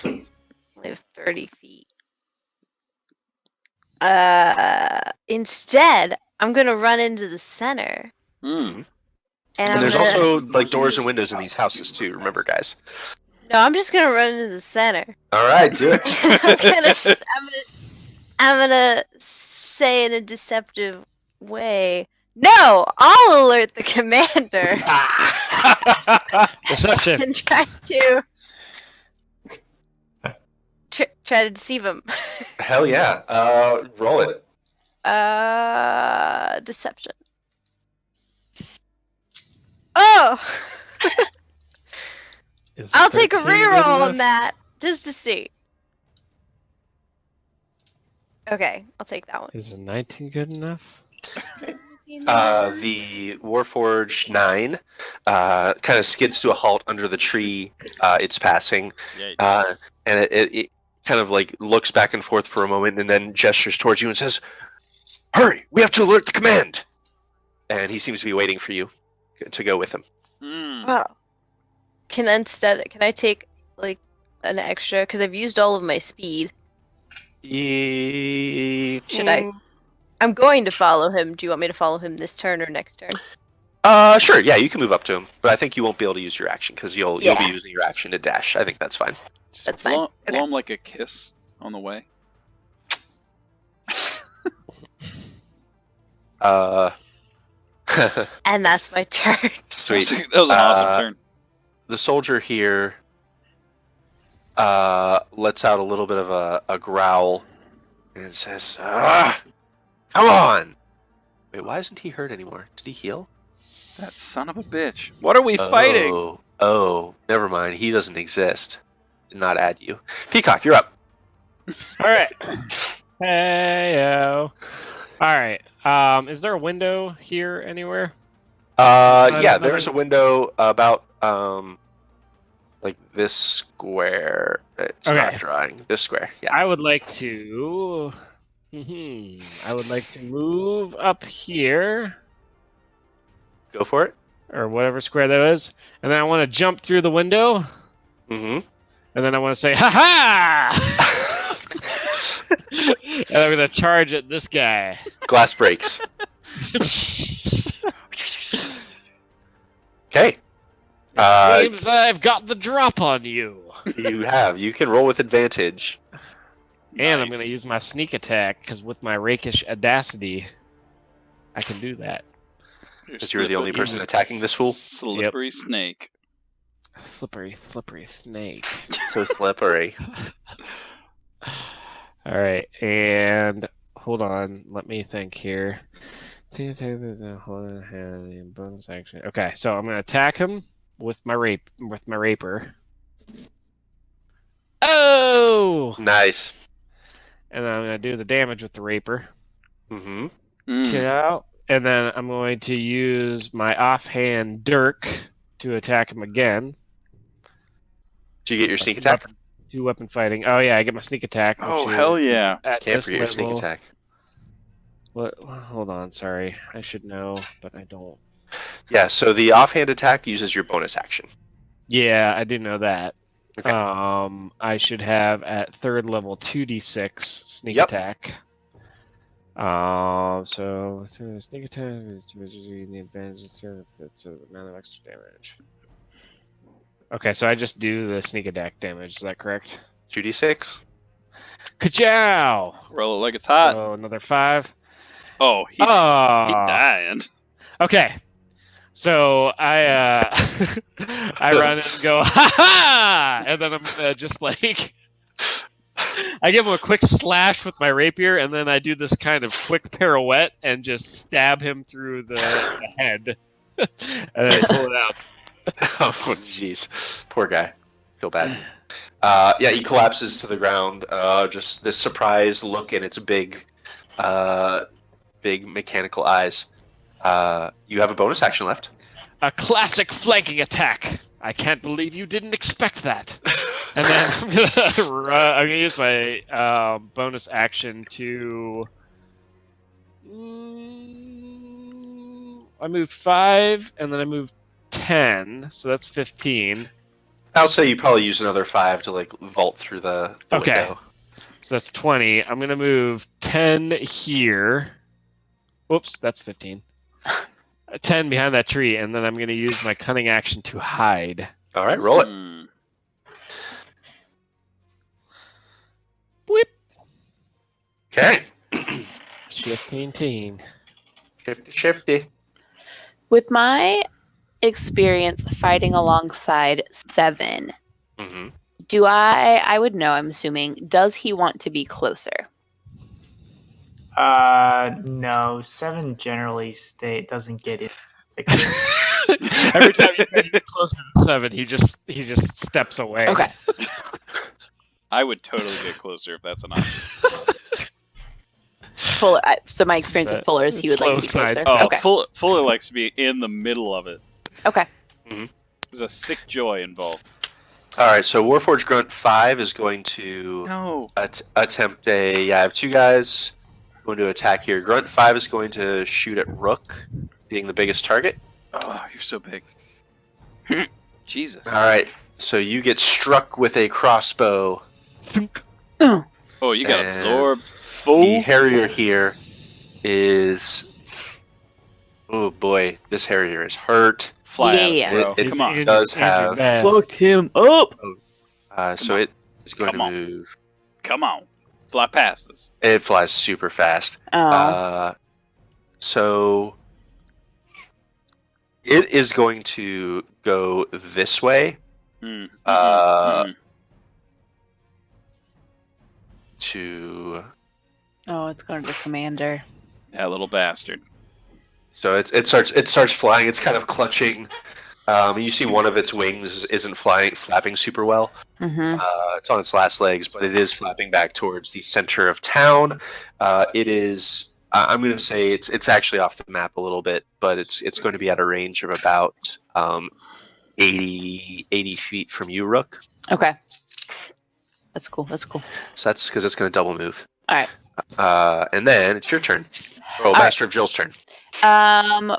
Live 30 feet. Instead, I'm gonna run into the center. Mm. And And there's I'm gonna, also like doors and windows in these houses too. Remember, guys. No, I'm just gonna run into the center. All right, do it. I'm gonna say in a deceptive way. No, I'll alert the commander Deception. and try to try to deceive him. Hell yeah. Roll it. Deception. Oh, Is I'll take a 13 good reroll on enough? that just to see. Okay, I'll take that one. Is a 19 good enough? The Warforged 9 kind of skids to a halt under the tree it's passing. Yeah, And it kind of like looks back and forth for a moment and then gestures towards you and says, "Hurry, we have to alert the command." And he seems to be waiting for you to go with him. Mm. Oh. Can I take like an extra because I've used all of my speed? Should I? I'm going to follow him. Do you want me to follow him this turn or next turn? Sure. Yeah, you can move up to him, but I think you won't be able to use your action because you'll be Yeah. using your action to dash. I think that's fine. Just That's fine. blow Okay. him like a kiss on the way. And that's my turn. Sweet. That was an awesome turn. The soldier here lets out a little bit of a growl and says, come on! Wait, why isn't he hurt anymore? Did he heal? That son of a bitch. What are we fighting? Oh, never mind. He doesn't exist. Did not add you. Peacock, you're up. All right. Hey yo. All right. Is there a window here anywhere? Yeah, there's a window about like this square. It's not Okay. drawing. This square. Yeah. I would like to. I would like to move up here, Go for it. or whatever square that is, and then I want to jump through the window, Mm-hmm. and then I want to say, "Ha ha!" And I'm gonna charge at this guy. Glass breaks. Okay. Seems I've got the drop on you. You have. You can roll with advantage. And I'm Nice. going to use my sneak attack, because with my rakish audacity, I can do that. Because you're the only person attacking this fool. Slippery snake. Slippery, slippery snake. So slippery. Alright, and hold on, let me think here. Bonus action. Okay, so I'm going to attack him with my rapier. Oh! Nice. And then I'm going to do the damage with the rapier. Mm-hmm. Chill out. And then I'm going to use my offhand dirk to attack him again. Did you get your sneak attack? Two weapon fighting. Oh yeah, I get my sneak attack. Oh, which hell is yeah. At Can't this forget your sneak level. attack. What? Hold on, sorry. I should know, but I don't. Yeah, so the offhand attack uses your bonus action. Yeah, I do know that. Okay. I should have at third level 2d6 sneak Yep. attack. So sneak attack is the advantage that's the amount of extra damage. Okay, so I just do the sneak attack damage. Is that correct? 2d6. Ka-chow! Roll it like it's hot. So another 5. Oh, he Oh, dying. okay. So I I run and go ha ha, and then I'm just like I give him a quick slash with my rapier, and then I do this kind of quick pirouette and just stab him through the head, and then I pull it out. Oh, jeez. Poor guy. Feel bad. Yeah, he collapses to the ground. Just this surprised look in its big mechanical eyes. You have a bonus action left. A classic flanking attack. I can't believe you didn't expect that. And then I'm gonna use my bonus action to. I move 5, and then I move 10, so that's 15. I'll say you probably use another 5 to like vault through the Okay. window. So that's 20. I'm gonna move 10 here. Whoops, that's 15. 10 behind that tree, and then I'm gonna use my cunning action to hide. All right, roll it. Whip. Okay. Shifty. Shifty. With my experience fighting alongside Seven, Mm-hmm. do I would know, I'm assuming, does he want to be closer? No. 7 generally doesn't get it. Every time you get closer to 7, he just steps away. Okay. I would totally get closer if that's an option. So my experience with Fuller is he would like to be Slow closer. side. Oh, Okay. Fuller likes to be in the middle of it. Okay. There's a sick joy involved. All right, so Warforged Grunt 5 is going to No. attempt a. Yeah, I have 2 guys going to attack here. Grunt 5 is going to shoot at Rook, being the biggest target. Oh, you're so big. Jesus. All right, so you get struck with a crossbow. Oh, you got And absorbed. The Fool. Harrier here is. Oh boy, this Harrier is hurt. Fly at us, Yeah. bro. It Come on. does have. Fucked him up. So it is going Come to on. move. Come on. Fly past us. It flies super fast. Oh. So it is going to go this way. Mm. To Oh, it's going to the commander. That little bastard. so it starts flying. It's kind of clutching. You see one of its wings isn't flapping super well. Mm-hmm. It's on its last legs, but it is flapping back towards the center of town. It is. I'm going to say it's actually off the map a little bit, but it's going to be at a range of about 80 feet from you, Rook. Okay. That's cool. That's cool. So that's because it's going to double move. All right. And then it's your turn. Oh, Master of Jill's turn.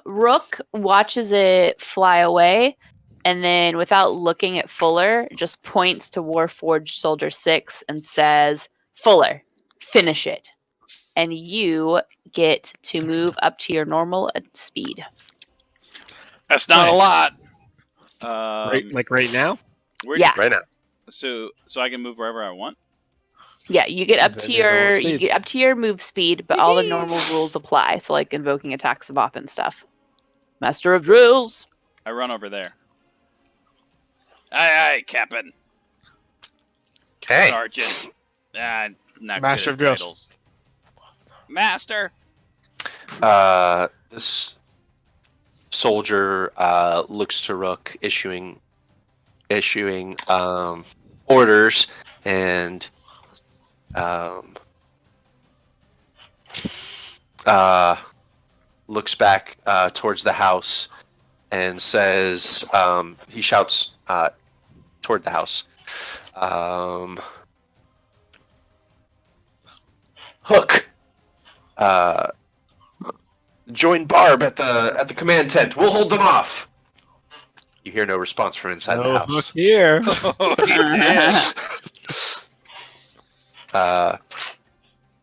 Rook watches it fly away, and then without looking at Fuller, just points to Warforged Soldier 6 and says, "Fuller, finish it." And you get to move up to your normal speed. That's not a Nice. lot. Right now? Where Yeah. Right now. So I can move wherever I want. Yeah, you get up Is to it your normal your you speed? get up to your move speed, but all the normal rules apply. So like invoking attacks of op and stuff. Master of drills. I run over there. Aye, Captain. Okay. Sergeant. Not Master good of at drills. titles. Master. This soldier looks to Rook, issuing orders, and looks back towards the house and says, he shouts toward the house, Hook, join Barb at the command tent. We'll hold them off. You hear no response from inside the No house. Hook here. Oh, he did.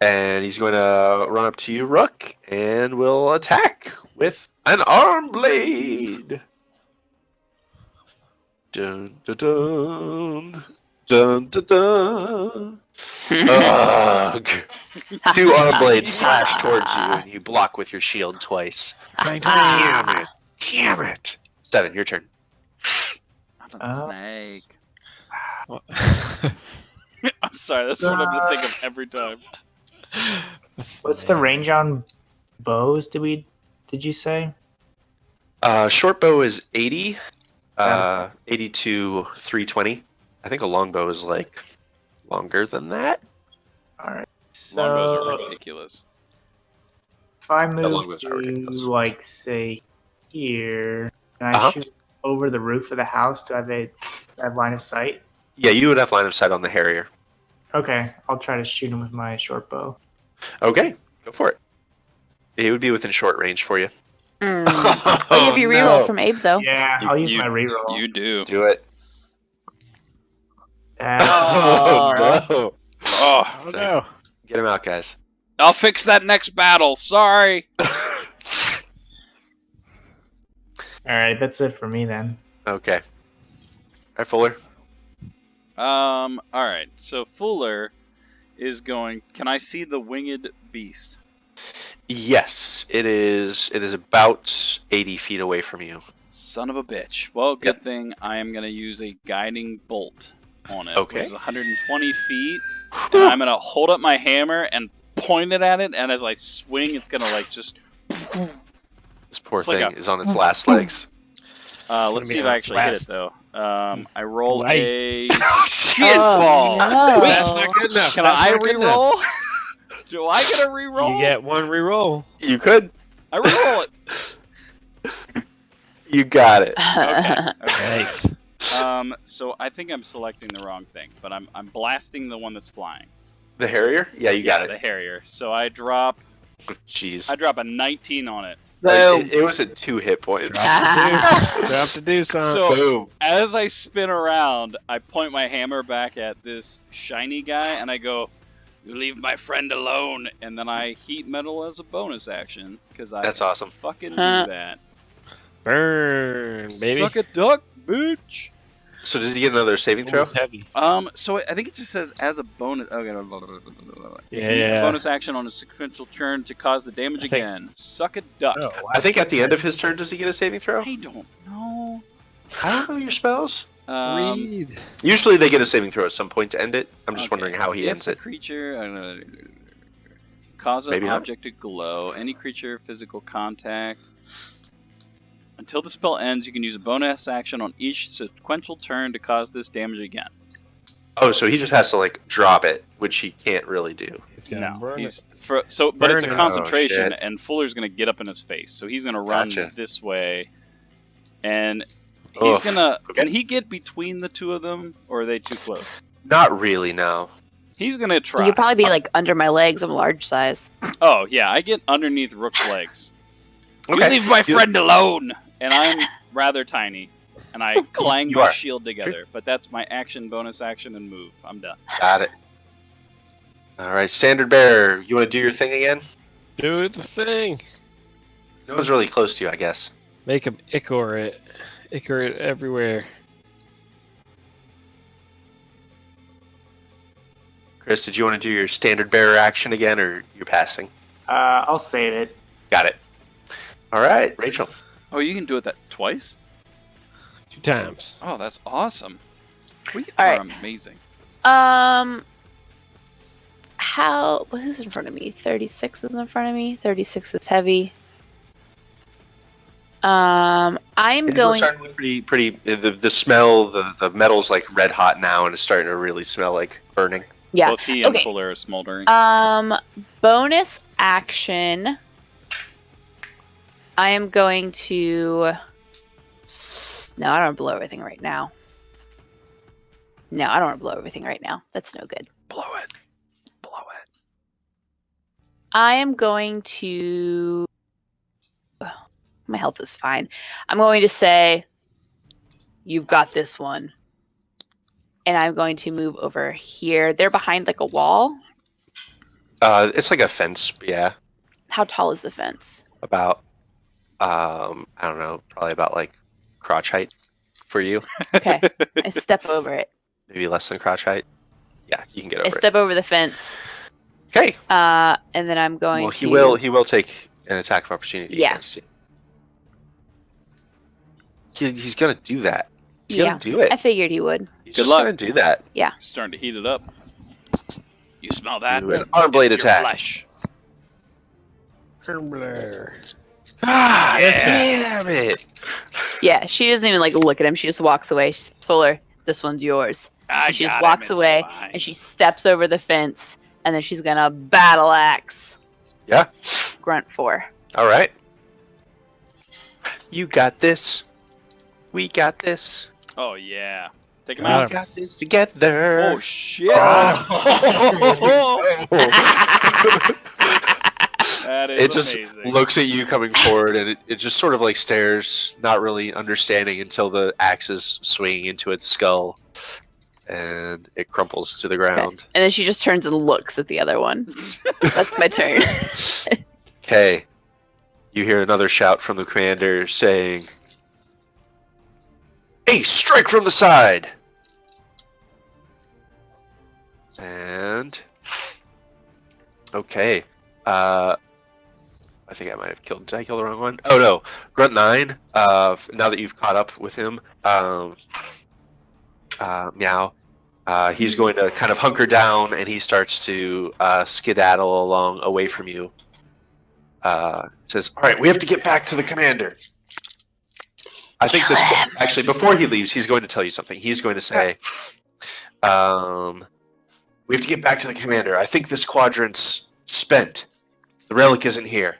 And he's going to run up to you, Rook, and will attack with an arm blade. Dun dun dun dun dun dun. Ugh. 2 arm blades slash towards you, and you block with your shield twice. Damn it! Damn it! 7, your turn. Snake. I'm sorry, that's what I'm gonna think of every time. What's the range on bows? Did you say? Short bow is 80. 80 to 320. I think a longbow is like longer than that. All right. Longbows So are ridiculous. if I longbows move are ridiculous. to like say here, can I shoot over the roof of the house? Do I have line of sight? Yeah, you would have line of sight on the Harrier. Okay, I'll try to shoot him with my short bow. Okay, go for it. It would be within short range for you. Mm. Oh, you have your reroll from Abe though. Yeah, I'll use my reroll. You do. Do it. That's- Oh, no. Oh, Oh So- no. Get him out, guys. I'll fix that next battle. Sorry. All right, that's it for me then. Okay. All right, Fuller. All right. So Fuller is going. Can I see the winged beast? Yes, it is. It is about 80 feet away from you. Son of a bitch. Well, good Yep. thing I am gonna use a guiding bolt on it. Okay. Which is 120 feet, and I'm gonna hold up my hammer and point it at it, and as I swing, it's gonna like just. This poor It's like thing is on its last legs. Let's gonna see be if on I its actually hit last. it though. I roll Right. a shit Oh, ball. no. That's not good enough. Can That's I not good enough. re-roll? Do I get a re-roll? You get one reroll. You could. I re-roll it. You got it. Okay. Nice. So I think I'm selecting the wrong thing, but I'm blasting the one that's flying. The Harrier? Yeah, you got The it. Harrier. So I drop Jeez. a 19 on it. Boom. It was at 2 hit points. Drop to do something. So Boom. as I spin around, I point my hammer back at this shiny guy and I go, You leave my friend alone, and then I heat metal as a bonus action because I That's awesome. fucking do Huh. that. Burn, baby. Suck a duck, bitch. So does he get another saving throw? Almost heavy. So I think it just says as a bonus. Okay, Yeah, use the yeah. bonus action on a sequential turn to cause the damage I think- again. Suck a duck. Oh, I think at the end of his turn, does he get a saving throw? I don't know. I don't know your spells. Read. Usually they get a saving throw at some point to end it. I'm just Okay. wondering how he If ends a it. creature cause an Maybe not. object to glow. Any creature physical contact. Until the spell ends, you can use a bonus action on each sequential turn to cause this damage again. Oh, so he just has to like drop it, which he can't really do. He's gonna burn he's it. but it's a Burn it. concentration, Oh, shit. and Fuller's gonna get up in his face, so he's gonna run Gotcha. this way, and he's Oof. gonna. Okay. Can he get between the two of them, or are they too close? Not really, no. He's gonna You try. could probably be like under my legs. I'm large size. Oh yeah, I get underneath Rook's legs. Okay. You leave my You- friend alone, and I'm rather tiny, and I clang You my are. shield together. But that's my action, bonus action, and move. I'm done. Got it. All right, Standard Bearer, you want to do your thing again? Do the thing. No one's really close to you, I guess. Make him ichor it. Ichor it everywhere. Chris, did you want to do your Standard Bearer action again, or you're passing? I'll save it. Got it. All right, Rachel. Oh, you can do it that twice? 2 times. Oh, that's awesome. We All are right. amazing. Who's in front of me? 36 is in front of me. 36 is heavy. I'm It's going. starting to look pretty. The smell, the metal's like red hot now, and it's starting to really smell like burning. Yeah. Both he and Okay. Fuller are smoldering. Bonus action. I am going to. No, I don't want to blow everything right now. No, I don't want to blow everything right now. That's no good. Blow it. Blow it. I am going to. My health is fine. I'm going to say, "You've got this one," and I'm going to move over here. They're behind like a wall. It's like a fence, yeah. How tall is the fence? About, I don't know, probably about like crotch height for you. Okay, I step over it. Maybe less than crotch height. Yeah, you can get I over step over the fence. it. Okay. And then I'm going Well, to. he will take an attack of opportunity Yeah. against you. He's gonna do that. He's Yeah, gonna do it. I figured he would. He's Good just luck. gonna do that. Starting to heat it up. You smell that? Do an arm blade It's your attack. flesh. Ah, Yeah. damn it! Yeah, she doesn't even like look at him. She just walks away. She's Fuller, this one's yours. I And she just got him, walks it's away fine. and she steps over the fence and then she's gonna battle axe Yeah. grunt 4. All right. You got this. We got this. Oh yeah. Take him We Got out. him. got this together. Oh shit. That is It just amazing. looks at you coming forward, and it just sort of like stares, not really understanding until the axe is swinging into its skull, and it crumples to the ground. And then she just turns and looks at the other one. That's my turn. Okay. You hear another shout from the commander saying, "Hey, strike from the side!" And okay. I think I might have killed. Did I kill the wrong one? Oh no, Grunt 9. Now that you've caught up with him, Meow. He's going to kind of hunker down, and he starts to skedaddle along away from you. Says, "All right, we have to get back to the commander." I think this actually before he leaves, he's going to tell you something. He's going to say, "We have to get back to the commander. I think this quadrant's spent. The relic isn't here."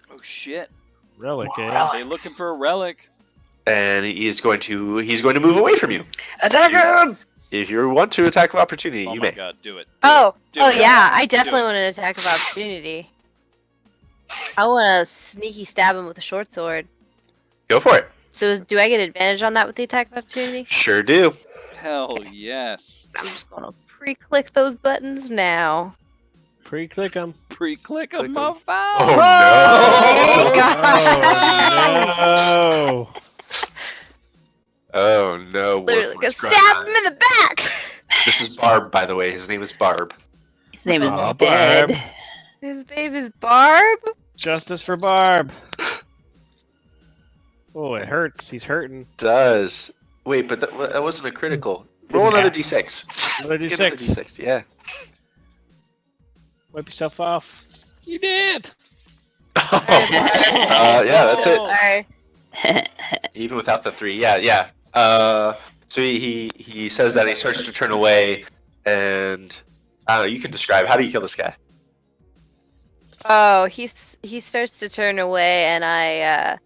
Oh shit. Relic, eh? Relic. They looking for a relic. And he's going to move away from you. Attack him! If you want to attack of opportunity, Oh you my may. god, do it. Oh, Do oh it. yeah, I Do definitely it. want an attack of opportunity. I want to sneaky stab him with a short sword. Go for it. So do I get advantage on that with the attack of opportunity? Sure do. Hell yes. I'm just gonna pre-click those buttons now. Pre-click them. Pre-click Click 'em 'em. off. Oh Hey, no! God. Oh Oh no! Literally, Warforged go grunt stab time. him in the back. This is Barb, by the way. His name is Barb. His name is Aw, Dead. Barb. His babe is Barb. Justice for Barb. Oh, it hurts. He's hurting. Does wait, but that wasn't a critical. Roll another d6. Another Get another D6. d6. Yeah. Wipe yourself off. You did. Yeah, that's it. Sorry. Even without the 3, yeah. So he says that, and he starts to turn away, and I don't know. You can describe. How do you kill this guy? Oh, he starts to turn away, and I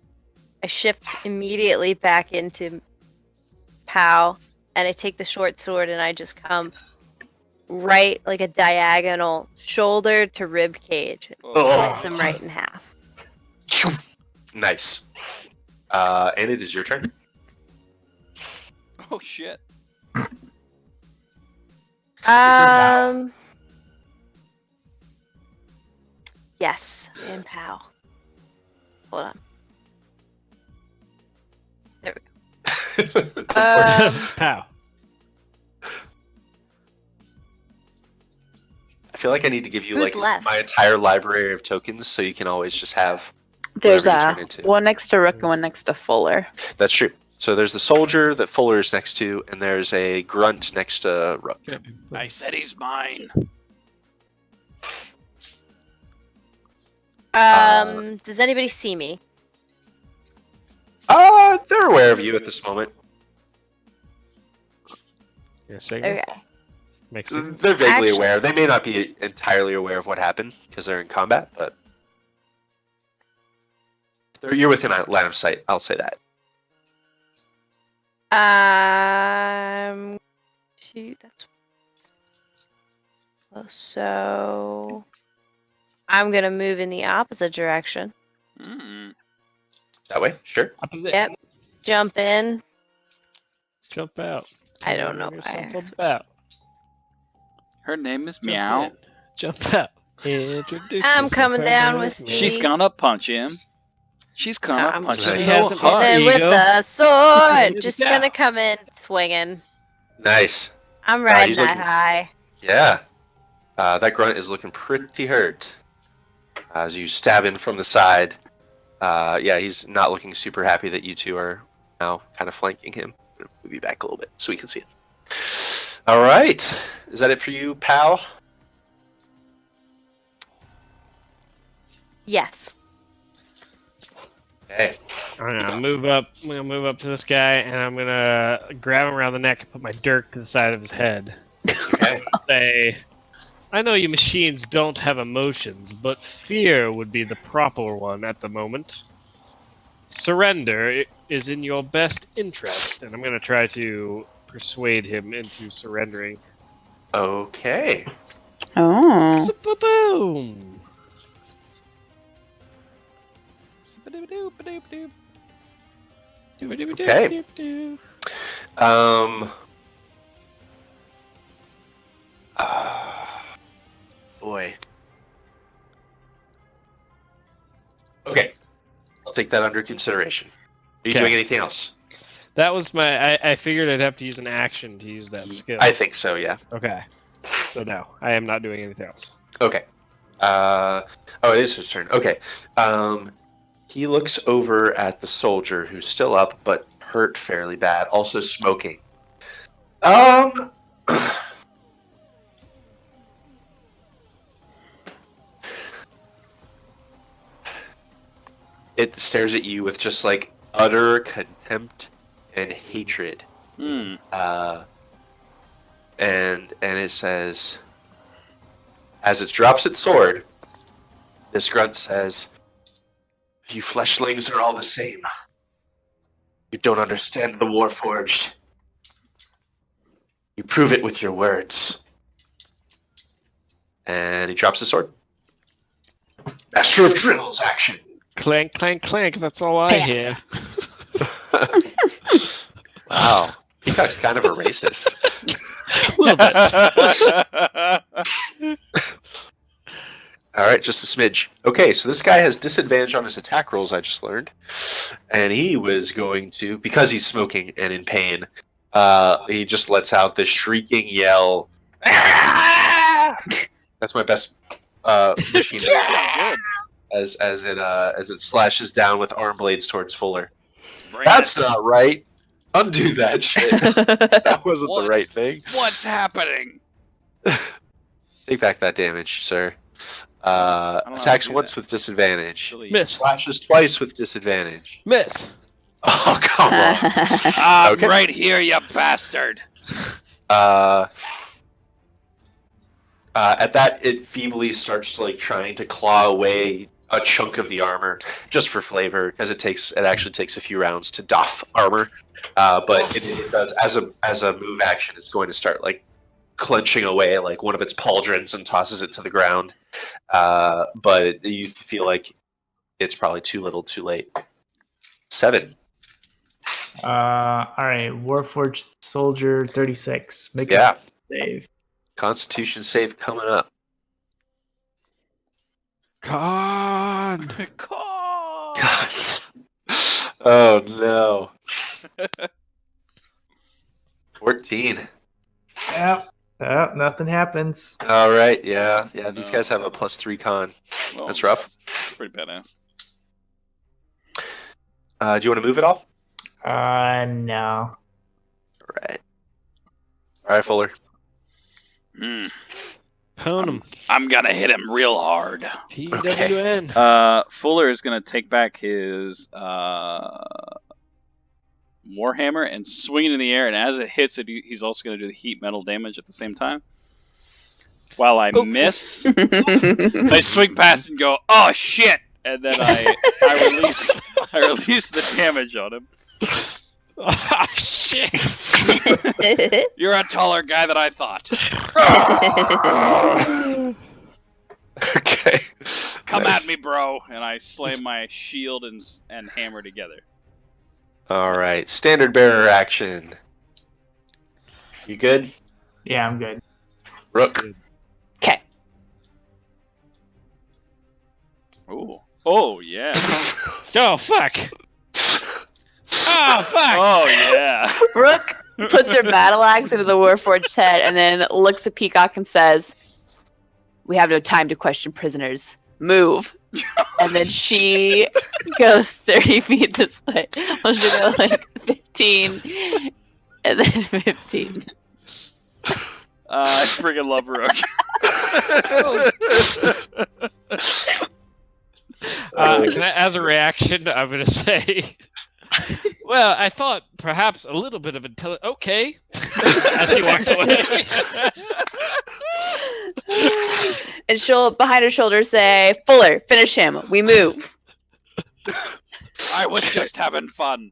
shift immediately back into Pow, and I take the short sword, and I just come right like a diagonal, shoulder to rib cage, slice him right in half. Nice. And it is your turn. Oh shit. Yes, and Pow. Hold on. There we go. Pow. I feel like I need to give you Who's like left? my entire library of tokens, so you can always just have. There's whatever you turn into. one next to Rook and one next to Fuller. That's true. So there's the soldier that Fuller is next to, and there's a grunt next to Rook. I said he's mine. Does anybody see me? They're aware of you at this moment. Yeah, signal. Okay. Make signal. They're vaguely Actually- aware. They may not be entirely aware of what happened because they're in combat, but you're within a line of sight. I'll say that. That's so. I'm gonna move in the opposite direction. Mm. That way, sure. Opposite. Yep. Jump in. Jump out. I don't know. Jump out. Her name is Jump Meow. in. Jump out. Introduce I'm yourself. coming Her down name with is me. Meow. She's gonna punch him. She's gonna I'm punch Nice. him She so has an hard. And with ego. a sword, Yeah. just gonna come in swinging. Nice. I'm riding he's that looking- high. Yeah. That grunt is looking pretty hurt. As you stab in from the side. Yeah, he's not looking super happy that you two are now kind of flanking him. Move you back a little bit so we can see it. All right. Is that it for you, pal? Yes. Okay. I'm gonna move up. I'm gonna move up to this guy, and I'm gonna grab him around the neck and put my dirk to the side of his head. Okay. Say, I know you machines don't have emotions, but fear would be the proper one at the moment. Surrender is in your best interest, and I'm gonna try to persuade him into surrendering. Okay. Oh. Boom. Okay. Boy. Okay. I'll take that under consideration. Are you Okay. doing anything else? That was my. I figured I'd have to use an action to use that skill. I think so, yeah. Okay. So no, I am not doing anything else. Okay. Oh, it is his turn. Okay. He looks over at the soldier who's still up but hurt fairly bad, also smoking. It stares at you with just like utter contempt and hatred. Hmm. And it says, as it drops its sword, this grunt says, "You fleshlings are all the same. You don't understand the Warforged. You prove it with your words." And he drops his sword. Master of Drills, action. Clank, clank, clank. That's all I Yes. hear. Wow. Peacock's kind of a racist. little bit. All right, just a smidge. Okay, so this guy has disadvantage on his attack rolls, I just learned. And he was going to, because he's smoking and in pain, he just lets out this shrieking yell. That's my best machine Good. as it slashes down with arm blades towards Fuller. Bring That's it. not right. Undo that shit. That wasn't the What? right thing. What's happening? Take back that damage, sir. don't know how to Attacks do once that. with disadvantage. Really- Miss. Slashes twice with disadvantage. Miss. Oh, come on. I'm Okay. right here, you bastard. At that, it feebly starts like trying to claw away a chunk of the armor, just for flavor, because it actually takes a few rounds to doff armor. But it does as a move action. It's going to start like clenching away like one of its pauldrons and tosses it to the ground. But you feel like it's probably too little, too late. 7. All right, Warforged Soldier 36. Make Yeah. a save. Constitution save coming up. Con. Call. Gosh. Oh no. 14. Yep. Nothing happens. All right. Yeah. These No. guys have a +3 con. Well, That's rough. Pretty badass. Do you want to move at all? No. All right, Fuller. Hmm. Pound him. I'm gonna hit him real hard. PWN. Fuller is gonna take back his Warhammer and swing it in the air, and as it hits it, he's also gonna do the heat metal damage at the same time. While I miss, I swing past and go, "Oh shit!" And then I release the damage on him. Ah, shit. You're a taller guy than I thought. Okay. Come Nice. at me, bro! And I slam my shield and hammer together. All right. Standard bearer action. You good? Yeah, I'm good. Rook. Okay. Oh yeah. Oh, fuck. Oh, fuck. Oh yeah. Rook puts her battle axe into the Warforged head and then looks at Peacock and says, "We have no time to question prisoners. Move." And then she goes 30 feet this way. Well, she go like 15 and then 15. I friggin' love Rook. As a reaction, I'm going to say, well, I thought perhaps a little bit of intelligence. Okay. As he walks away. And she'll, behind her shoulder, say, "Fuller, finish him. We move." I was just having fun.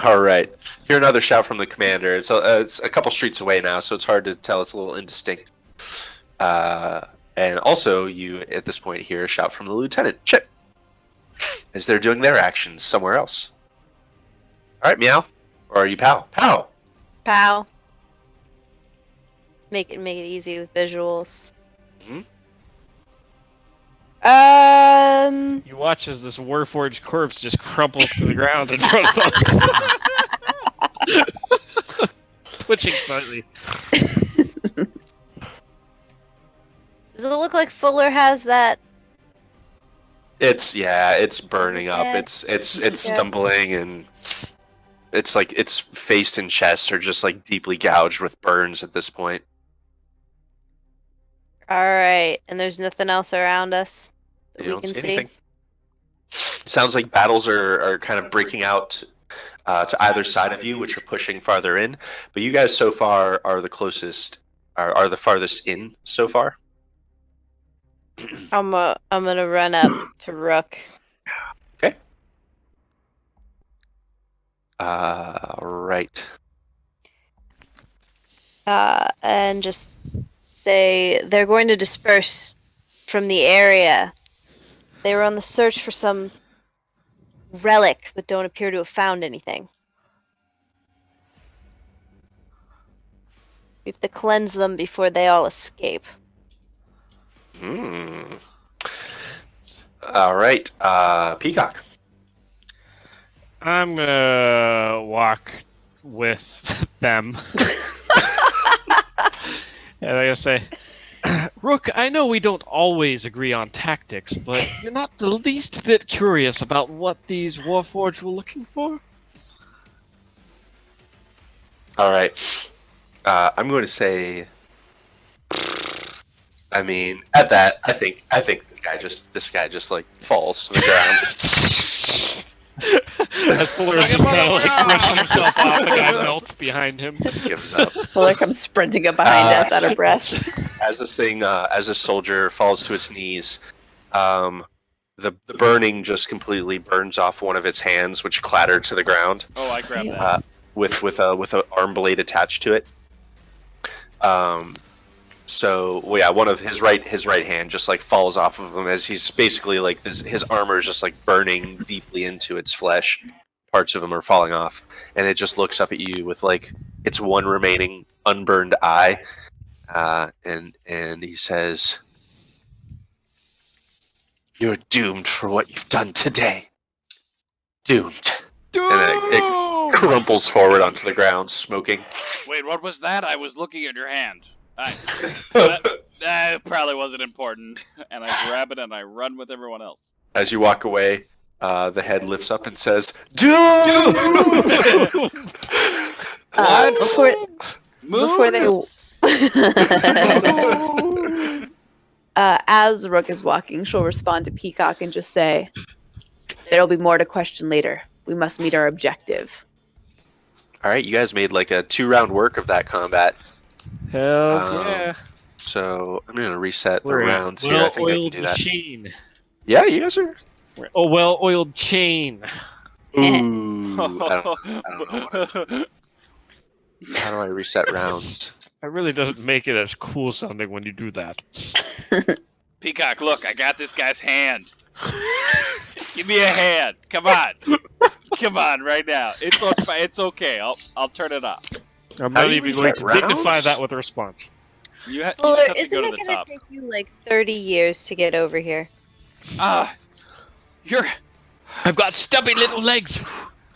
All right. Hear another shout from the commander. It's a couple streets away now, so it's hard to tell. It's a little indistinct. And also, you at this point hear a shout from the lieutenant, Chip, as they're doing their actions somewhere else. All right, meow. Or are you Pow? Pow. Pow. Make it easy with visuals. Mhm. You watch as this Warforged corpse just crumples to the ground in front of us. Twitching slightly. Does it look like Fuller has that? It's burning up. Yeah. It's Yeah. stumbling, and it's like its face and chest are just like deeply gouged with burns at this point. All right, and there's nothing else around us that You we don't can see see. anything. Sounds like battles are kind of breaking out to either side of you, which are pushing farther in. But you guys so far are the closest, are the farthest in so far. I'm gonna run up to Rook. Right. And just say they're going to disperse from the area. They were on the search for some relic, but don't appear to have found anything. We have to cleanse them before they all escape. All right, Peacock. I'm gonna walk with them. And I gotta say, Rook, I know we don't always agree on tactics, but you're not the least bit curious about what these Warforged were looking for? All right, I'm going to say. I mean, at that, I think this guy just like falls to the ground. As Fuller is just kind of like brushing himself off, the guy melts behind him. Just gives up. Fuller comes sprinting up behind us, out of breath. As this thing, as a soldier falls to its knees, the burning just completely burns off one of its hands, which clattered to the ground. Oh, I grabbed that. With an arm blade attached to it. So well, yeah, one of his right hand just like falls off of him as he's basically like his armor is just like burning deeply into its flesh. Parts of him are falling off, and it just looks up at you with like its one remaining unburned eye, and he says, "You're doomed for what you've done today. Doomed." And then it crumples forward onto the ground, smoking. Wait, what was that? I was looking at your hand. That probably wasn't important. And I grab it and I run with everyone else. As you walk away, the head lifts up and says, "Doomed!" What? Before they... as Rook is walking, she'll respond to Peacock and just say, "There'll be more to question later. We must meet our objective." All right, you guys made like a 2-round work of that combat. Hells yeah. So I'm going to reset the We're a rounds here. I think I can well-oiled do that. machine. Yeah, you guys are. We're a well-oiled chain. Ooh, I don't know. How do I reset rounds? That really doesn't make it as cool sounding when you do that. Peacock, look, I got this guy's hand. Give me a hand. Come on. Come on, right now. It's okay. I'll turn it off. I'm How not do you even going to reset dignify rounds? that with a response. You just Fuller, have to isn't go to it the going top. to take you like 30 years to get over here? You're. I've got stubby little legs.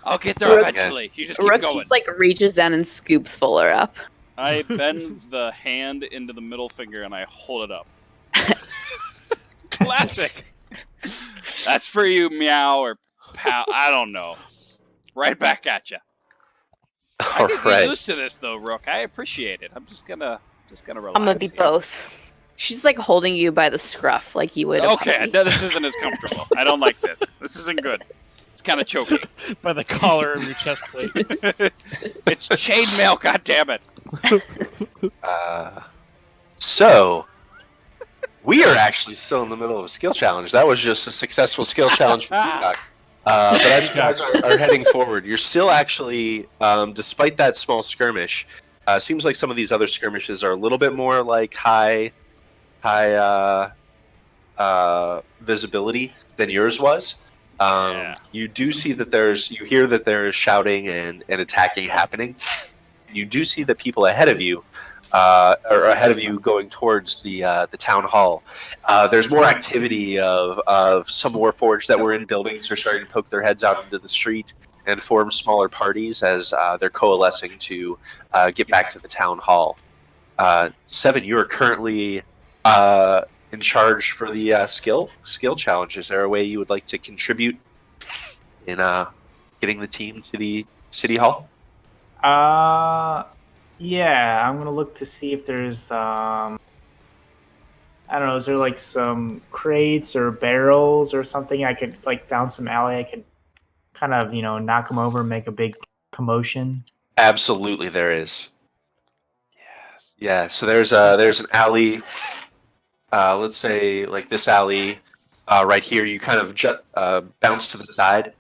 I'll get there eventually. You just keep Rook going. just like reaches down and scoops Fuller up. I bend the hand into the middle finger and I hold it up. Classic. That's for you, meow or pow. I don't know. Right back at you. I All get right. used to this though, Rook. I appreciate it. I'm just gonna relax. I'm going to be here. both. She's like holding you by the scruff, like you would. a Okay, puppy. no, this isn't as comfortable. I don't like this. This isn't good. It's kind of choking. By the collar of your chest plate. It's chainmail, goddammit. So, we are actually still in the middle of a skill challenge. That was just a successful skill challenge for Peacock. But as you guys are heading forward, you're still actually, despite that small skirmish, seems like some of these other skirmishes are a little bit more like high visibility than yours was. Yeah. You do see that you hear that there's shouting and attacking happening. You do see that people ahead of you, going towards the town hall. There's more activity of some Warforged that were in buildings are starting to poke their heads out into the street and form smaller parties as they're coalescing to get back to the town hall. Seven, you are currently in charge for the skill challenge. Is there a way you would like to contribute in getting the team to the city hall? Yeah, I'm gonna look to see if there's I don't know, is there like some crates or barrels or something I could like down some alley I could kind of, knock them over and make a big commotion? Absolutely, there is. Yes. Yeah. So there's an alley. Let's say like this alley right here. You kind of bounce to the side,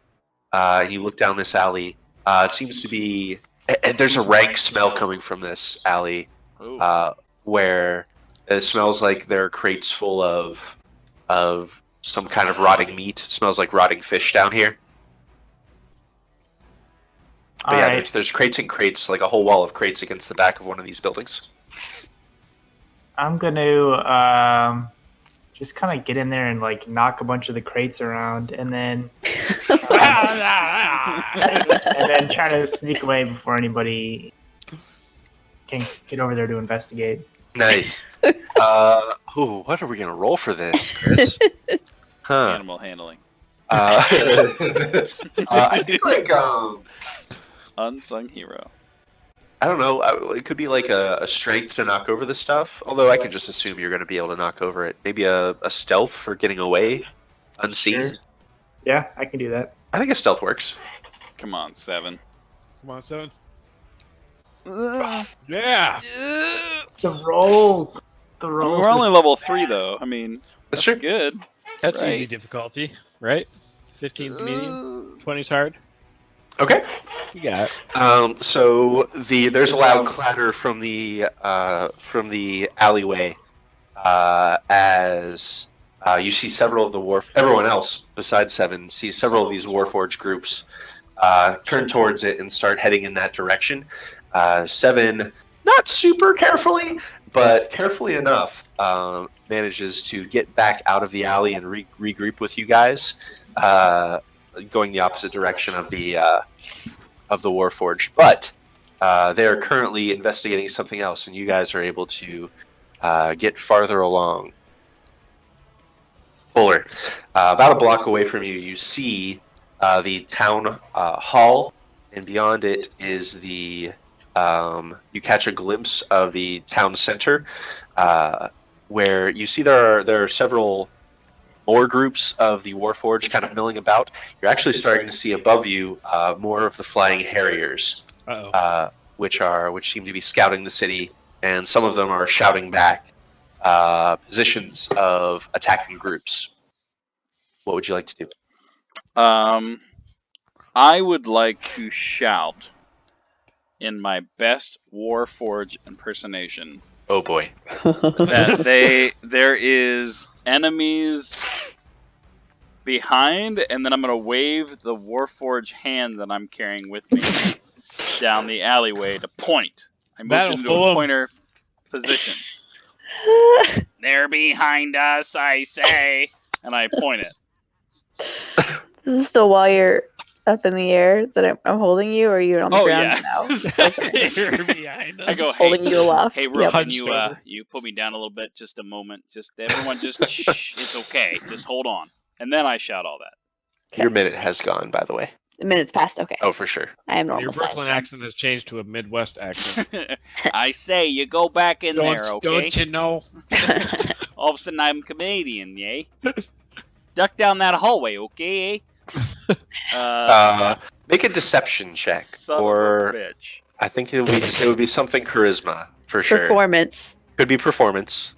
and you look down this alley. It seems to be. And there's a rank smell coming from this alley, where it smells like there are crates full of some kind of rotting meat. It smells like rotting fish down here. But yeah, Alright. there's crates and crates, like a whole wall of crates against the back of one of these buildings. I'm gonna just kind of get in there and like knock a bunch of the crates around, and then try to sneak away before anybody can get over there to investigate. Nice. What are we gonna roll for this, Chris? Huh. Animal handling. I feel like Unsung hero. I don't know. It could be like a strength to knock over the stuff. Although I can just assume you're going to be able to knock over it. Maybe a stealth for getting away unseen. Sure. Yeah, I can do that. I think a stealth works. Come on, 7. Come on, 7. Yeah. The rolls. The rolls. We're only level 3 though. I mean, That's true. good. That's Right. easy difficulty, right? 15's medium, 20's hard. Okay. You got it. So there's a loud clatter from the alleyway as you see several of the everyone else besides 7 sees several of these Warforged groups turn towards it and start heading in that direction. 7, not super carefully, but carefully enough, manages to get back out of the alley and regroup with you guys, going the opposite direction of the Warforged. But they're currently investigating something else, and you guys are able to get farther along. Fuller, about a block away from you, you see the town hall, and beyond it is the you catch a glimpse of the town center, where you see there are several more groups of the Warforged kind of milling about. You're actually starting to see above you more of the Flying Harriers, which seem to be scouting the city, and some of them are shouting back positions of attacking groups. What would you like to do? I would like to shout in my best Warforged impersonation Oh boy. that there is enemies behind, and then I'm gonna wave the Warforged hand that I'm carrying with me down the alleyway to point. I moved into a pointer position. They're behind us, I say, and I point it. This is still while you're up in the air that I'm holding you, or are you on the ground now? Okay. You're behind us. I go, Holding you aloft. Hey, Rook, Yep. can you put me down a little bit? Just a moment. Just everyone, just shh. It's okay. Just hold on. And then I shout all that. Your minute has gone, by the way. The minute's passed. Okay. Oh, for sure. I am Your normal Brooklyn size. accent has changed to a Midwest accent. I say, you go back in there, okay? Don't you know? All of a sudden, I'm Canadian, yay? Duck down that hallway, okay? Make a deception check, Son of or a bitch. I think it would be something charisma for sure. Performance. Could be performance.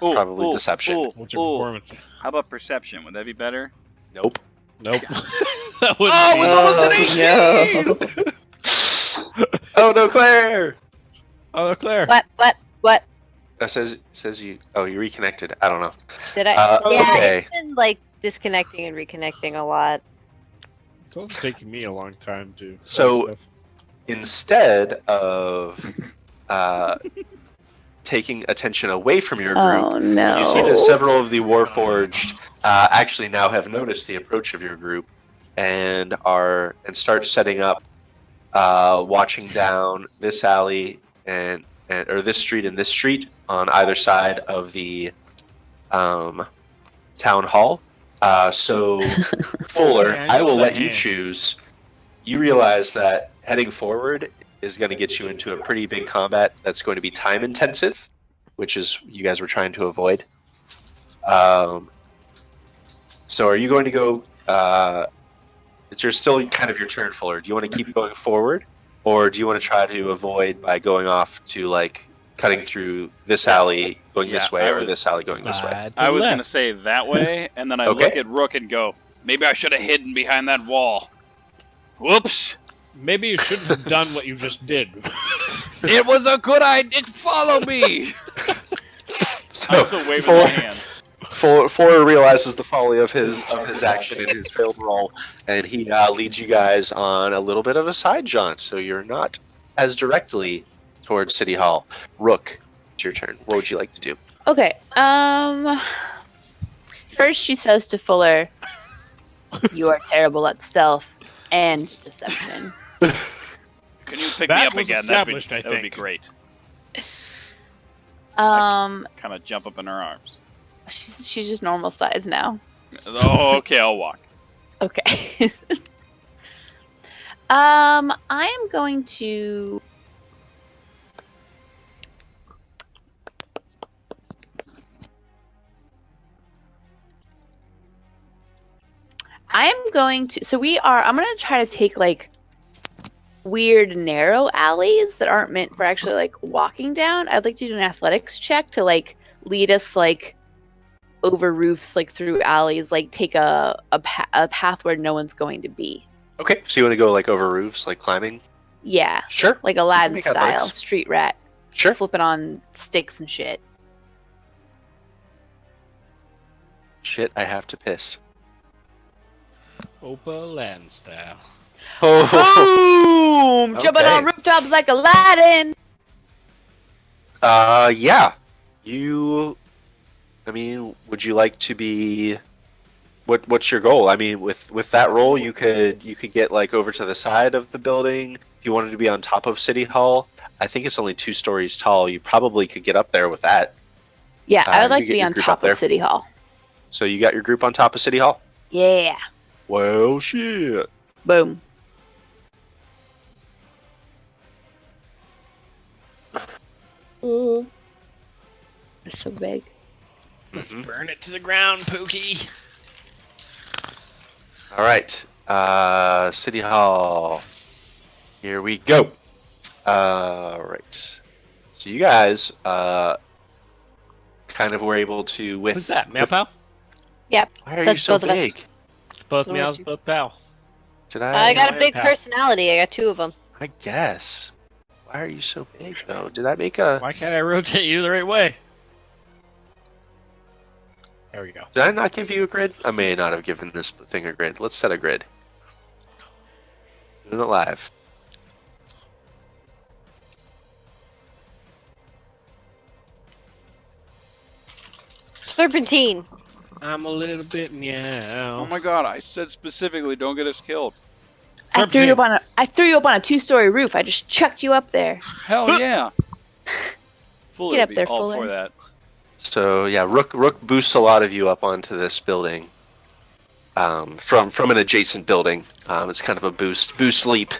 Ooh, Probably ooh, deception. ooh, What's your ooh. performance? How about perception? Would that be better? Nope. Nope. That would Oh, be- it was almost an 18! No. Oh no, Claire! Oh, Claire. What? That says you. Oh, you reconnected. I don't know. Did I? Yeah, Okay. it's been like disconnecting and reconnecting a lot. It's also taking me a long time to. So- stuff. Instead of taking attention away from your group, Oh no. you see that several of the Warforged actually now have noticed the approach of your group and start setting up, watching down this alley or this street and this street on either side of the town hall. So, Fuller, Yeah, I will let you hand. choose. You realize that heading forward is going to get you into a pretty big combat that's going to be time intensive, which is you guys were trying to avoid. So are you going to go? It's still kind of your turn, Fuller. Do you want to keep going forward, or do you want to try to avoid by going off to like cutting through this alley going this Yeah, way, I or was- this alley going this way? Side to I was left. going to say that way, and then I Okay. look at Rook and go, maybe I should have hidden behind that wall. Whoops. Maybe you shouldn't have done what you just did. It was a good idea. Follow me. So I'm still waving my hand. Fuller realizes the folly of his action and his failed roll, and he leads you guys on a little bit of a side jaunt, so you're not as directly towards City Hall. Rook, It's your turn. What would you like to do? Okay. First, she says to Fuller, "You are terrible at stealth and deception." Can you pick me That up was again? established, I That would be think. great. Um, Kind of jump up in her arms. she's just normal size now. Oh, okay, I'll walk. Okay. I am going to. I am going to. So we are. I'm going to try to take like weird narrow alleys that aren't meant for actually like walking down. I'd like to do an athletics check to like lead us like over roofs, like through alleys, like take a path where no one's going to be. Okay, so you want to go like over roofs, like climbing? Yeah, Sure. like Aladdin make style, athletics. street rat, Sure. flipping on sticks and shit. Shit, I have to piss. Opa land style. Oh. Boom! Jumping Okay. on rooftops like Aladdin. Yeah. You. I mean, would you like to be? What's your goal? I mean, with that roll, you could get like over to the side of the building. If you wanted to be on top of City Hall, I think it's only 2 stories tall. You probably could get up there with that. Yeah, I you would like could to get be your on group top up there. of City Hall. So you got your group on top of City Hall. Yeah. Well, shit. Boom. Ooh. They're so big. Mhm. Burn it to the ground, Pookie. All right. City Hall. Here we go. All right. So you guys kind of were able to with. Who's that? Meow Pow? Why are you That's so both of us. big? Both So meows, much- both pow. Did I? I got a Meow big Pow. personality. I got 2 of them. I guess. Why are you so big though? Did I make a? Why can't I rotate you the right way? There we go. Did I not give you a grid? I may not have given this thing a grid. Let's set a grid. Doing it live. Serpentine. I'm a little bit meow. Oh my god, I said specifically don't get us killed. I threw you up on a 2-story roof. I just chucked you up there. Hell yeah. Fuller Get up would be there, all Fuller. for that. So yeah, Rook boosts a lot of you up onto this building. From an adjacent building. It's kind of a boost leap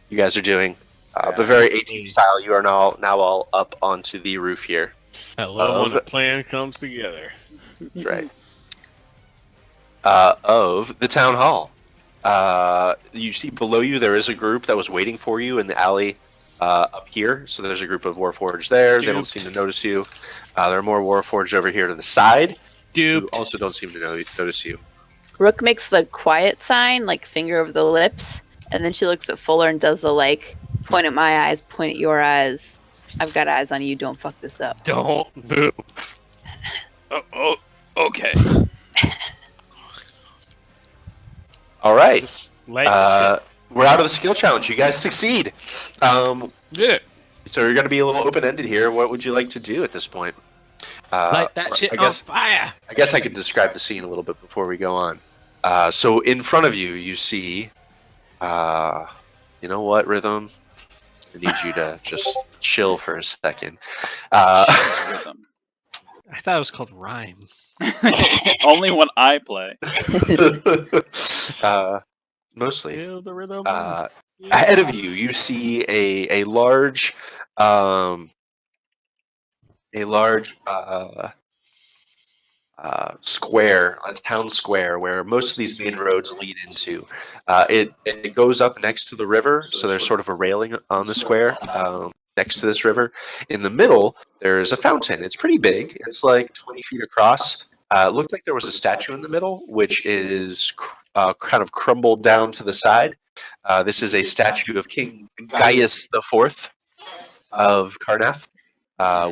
you guys are doing. But very 18 style, you are now all up onto the roof here. I love when the plan comes together. That's right. Of the town hall. You see below you there is a group that was waiting for you in the alley up here. So there's a group of Warforged there. They don't seem to notice you. There are more Warforged over here to the side who Duped. also don't seem to notice you. Rook makes the quiet sign, like finger over the lips, and then she looks at Fuller and does the like point at my eyes, point at your eyes. I've got eyes on you. Don't fuck this up. Don't move. Oh, okay. All right. Like We're out of the skill challenge. You guys succeed. yeah. So you're going to be a little open-ended here. What would you like to do at this point? Light that shit on fire. I guess I could describe the scene a little bit before we go on. So in front of you, you see, you know what, Rhythm? I need you to just chill for a second. Rhythm. I thought it was called rhyme. Only when I play. Mostly. Feel the rhythm. Ahead of you, you see a large square, a town square, where most of these main roads lead into. It goes up next to the river, so there's sort of a railing on the square next to this river. In the middle, there's a fountain. It's pretty big. It's like 20 feet across. It looked like there was a statue in the middle, which is kind of crumbled down to the side. This is a statue of King Gaius IV of Karnath,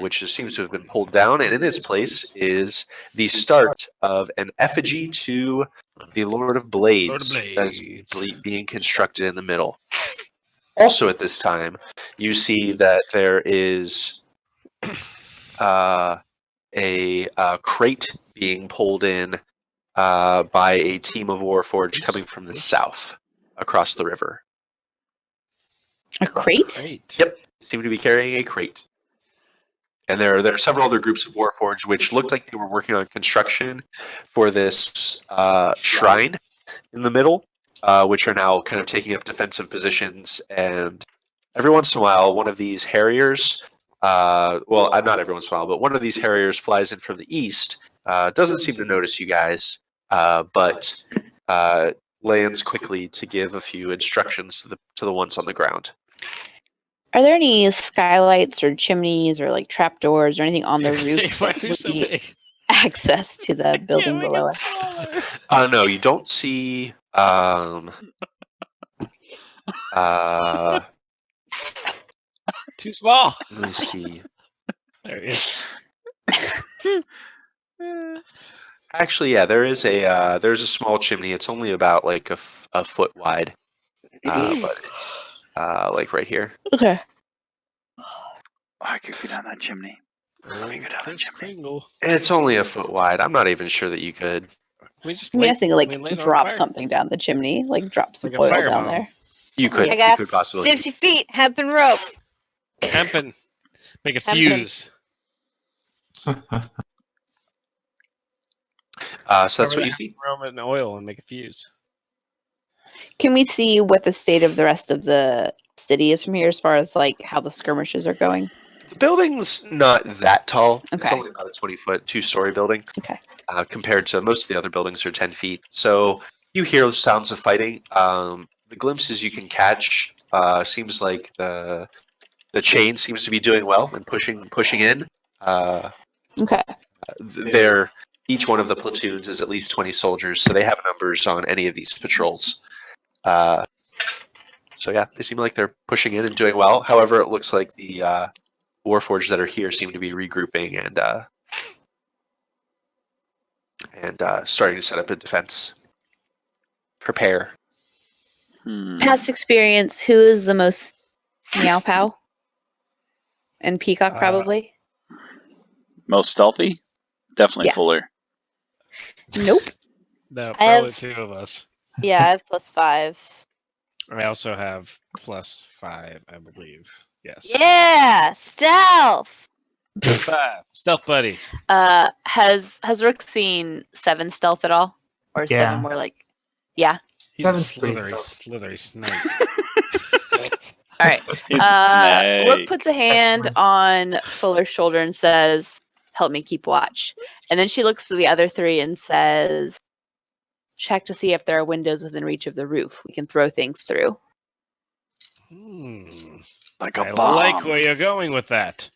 which seems to have been pulled down, and in its place is the start of an effigy to the Lord of Blades, that is being constructed in the middle. Also at this time, you see that there is a crate being pulled in by a team of Warforged coming from the south across the river. A crate? Great. Yep, seem to be carrying a crate. And there are several other groups of Warforged which looked like they were working on construction for this shrine in the middle, which are now kind of taking up defensive positions. And every once in a while, one of these Harriers, well, not every once in a while, but one of these Harriers flies in from the east, doesn't seem to notice you guys, but lands quickly to give a few instructions to the ones on the ground. Are there any skylights or chimneys or like trapdoors or anything on the roof Why that are you would so be big? access to the building below us? No, you don't see. Too small. Let me see. There he is. Actually, yeah, there's a small chimney. It's only about like a foot wide, but it's like right here. Okay. I could go down that chimney. Let me go down that Kris chimney. Kringle. It's only a foot wide. I'm not even sure that you could. We just I mean, I was thinking like we laid it on drop fire. something down the chimney, like drop some Like a oil fire down bomb. there. You could. I You got could possibly. 50 feet, hemp and rope. Hempen. Make a Hempen. fuse. So that's Cover what the you see. Room in oil and make a fuse. Can we see what the state of the rest of the city is from here, as far as like how the skirmishes are going? The building's not that tall. It's Okay. only about a 20-foot, two-story building. Okay. Compared to most of the other buildings are 10 feet. So you hear sounds of fighting. The glimpses you can catch seems like the chain seems to be doing well and pushing in. Okay. Each one of the platoons is at least 20 soldiers, so they have numbers on any of these patrols. So yeah, they seem like they're pushing in and doing well. However, it looks like the Warforged that are here seem to be regrouping and starting to set up a defense. Prepare. Past experience, who is the most meow pow? And Peacock, probably? Most stealthy? Definitely Yeah. Fuller. Nope. No, I probably have- two of us. Yeah, I have +5. I also have +5, I believe. Yes. Yeah, stealth. +5. Stealth buddies. Has Rook seen 7 stealth at all? Or is 7 Yeah. more like yeah? He's a Seven's pretty slithery snake. Alright. It's a Rook snake. puts a hand nice. on Fuller's shoulder and says, "Help me keep watch." And then she looks to the other 3 and says, "Check to see if there are windows within reach of the roof. We can throw things through." Like a I bomb. like where you're going with that.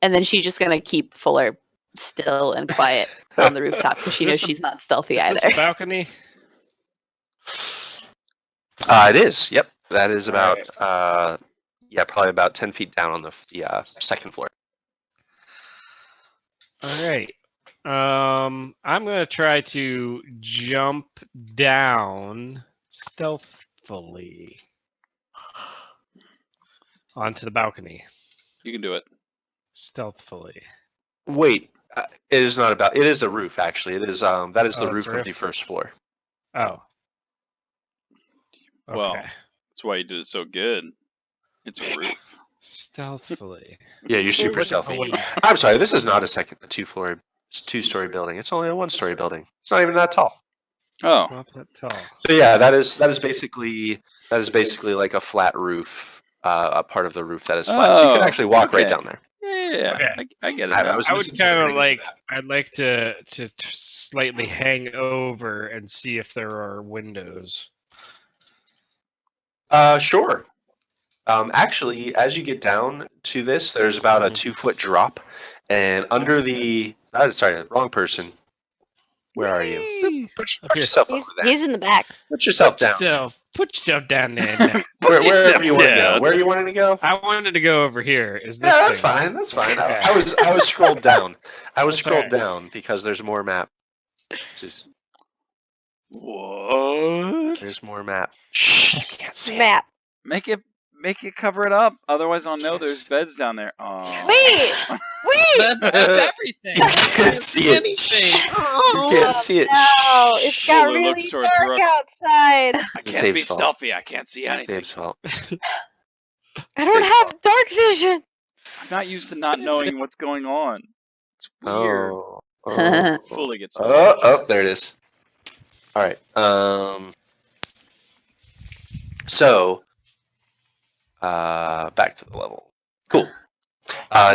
And then she's just gonna keep Fuller still and quiet on the rooftop because she Is knows this a- she's not stealthy Is this either. a balcony? It is. Yep, that is about probably about 10 feet down on the second floor. All right. I'm gonna try to jump down stealthily onto the balcony. You can do it. Stealthily. Wait, it is not about. It is a roof actually. It is that is the Oh, it's roof a of roof? the first floor. Oh. Okay. Well. That's why you did it so good. It's a roof. Stealthily. Yeah, you're super What's the stealthy. window? I'm sorry, this is not a two-story building. It's only a one-story building. It's not even that tall. Oh, It's not that tall. So yeah, that is basically like a flat roof, a part of the roof that is flat. So you can Oh, actually walk right okay. down there. yeah. Okay. I get it. I now. was I would listening to kind of everything like. about I'd like to slightly hang over and see if there are windows. Sure. Actually, as you get down to this, there's about a 2-foot drop, and under the sorry, wrong person. Where are you? Whee! Put Up here. yourself over there. He's in the back. Put yourself down. Put yourself down there. now. Wherever you want to go. down. Where you wanting to go? I wanted to go over here. Is this? Yeah, that's thing. fine. That's fine. Okay. I was scrolled down. I was That's scrolled alright. down because there's more map. What? There's more map. Shh, you can't see it. Map. Make it make it cover it up. Otherwise, I'll know there's beds down there. Oh. Wait! Wait! That's everything. You can't see it. You can't see it. No, it's got Shula looks really towards dark Rook. outside. I It's can't Abe's be fault. stealthy. I can't see anything. Dave's fault. I don't have dark vision. I'm not used to not knowing what's going on. It's weird. Oh. Fully gets. Oh, there it is. All right. So, back to the level. Cool.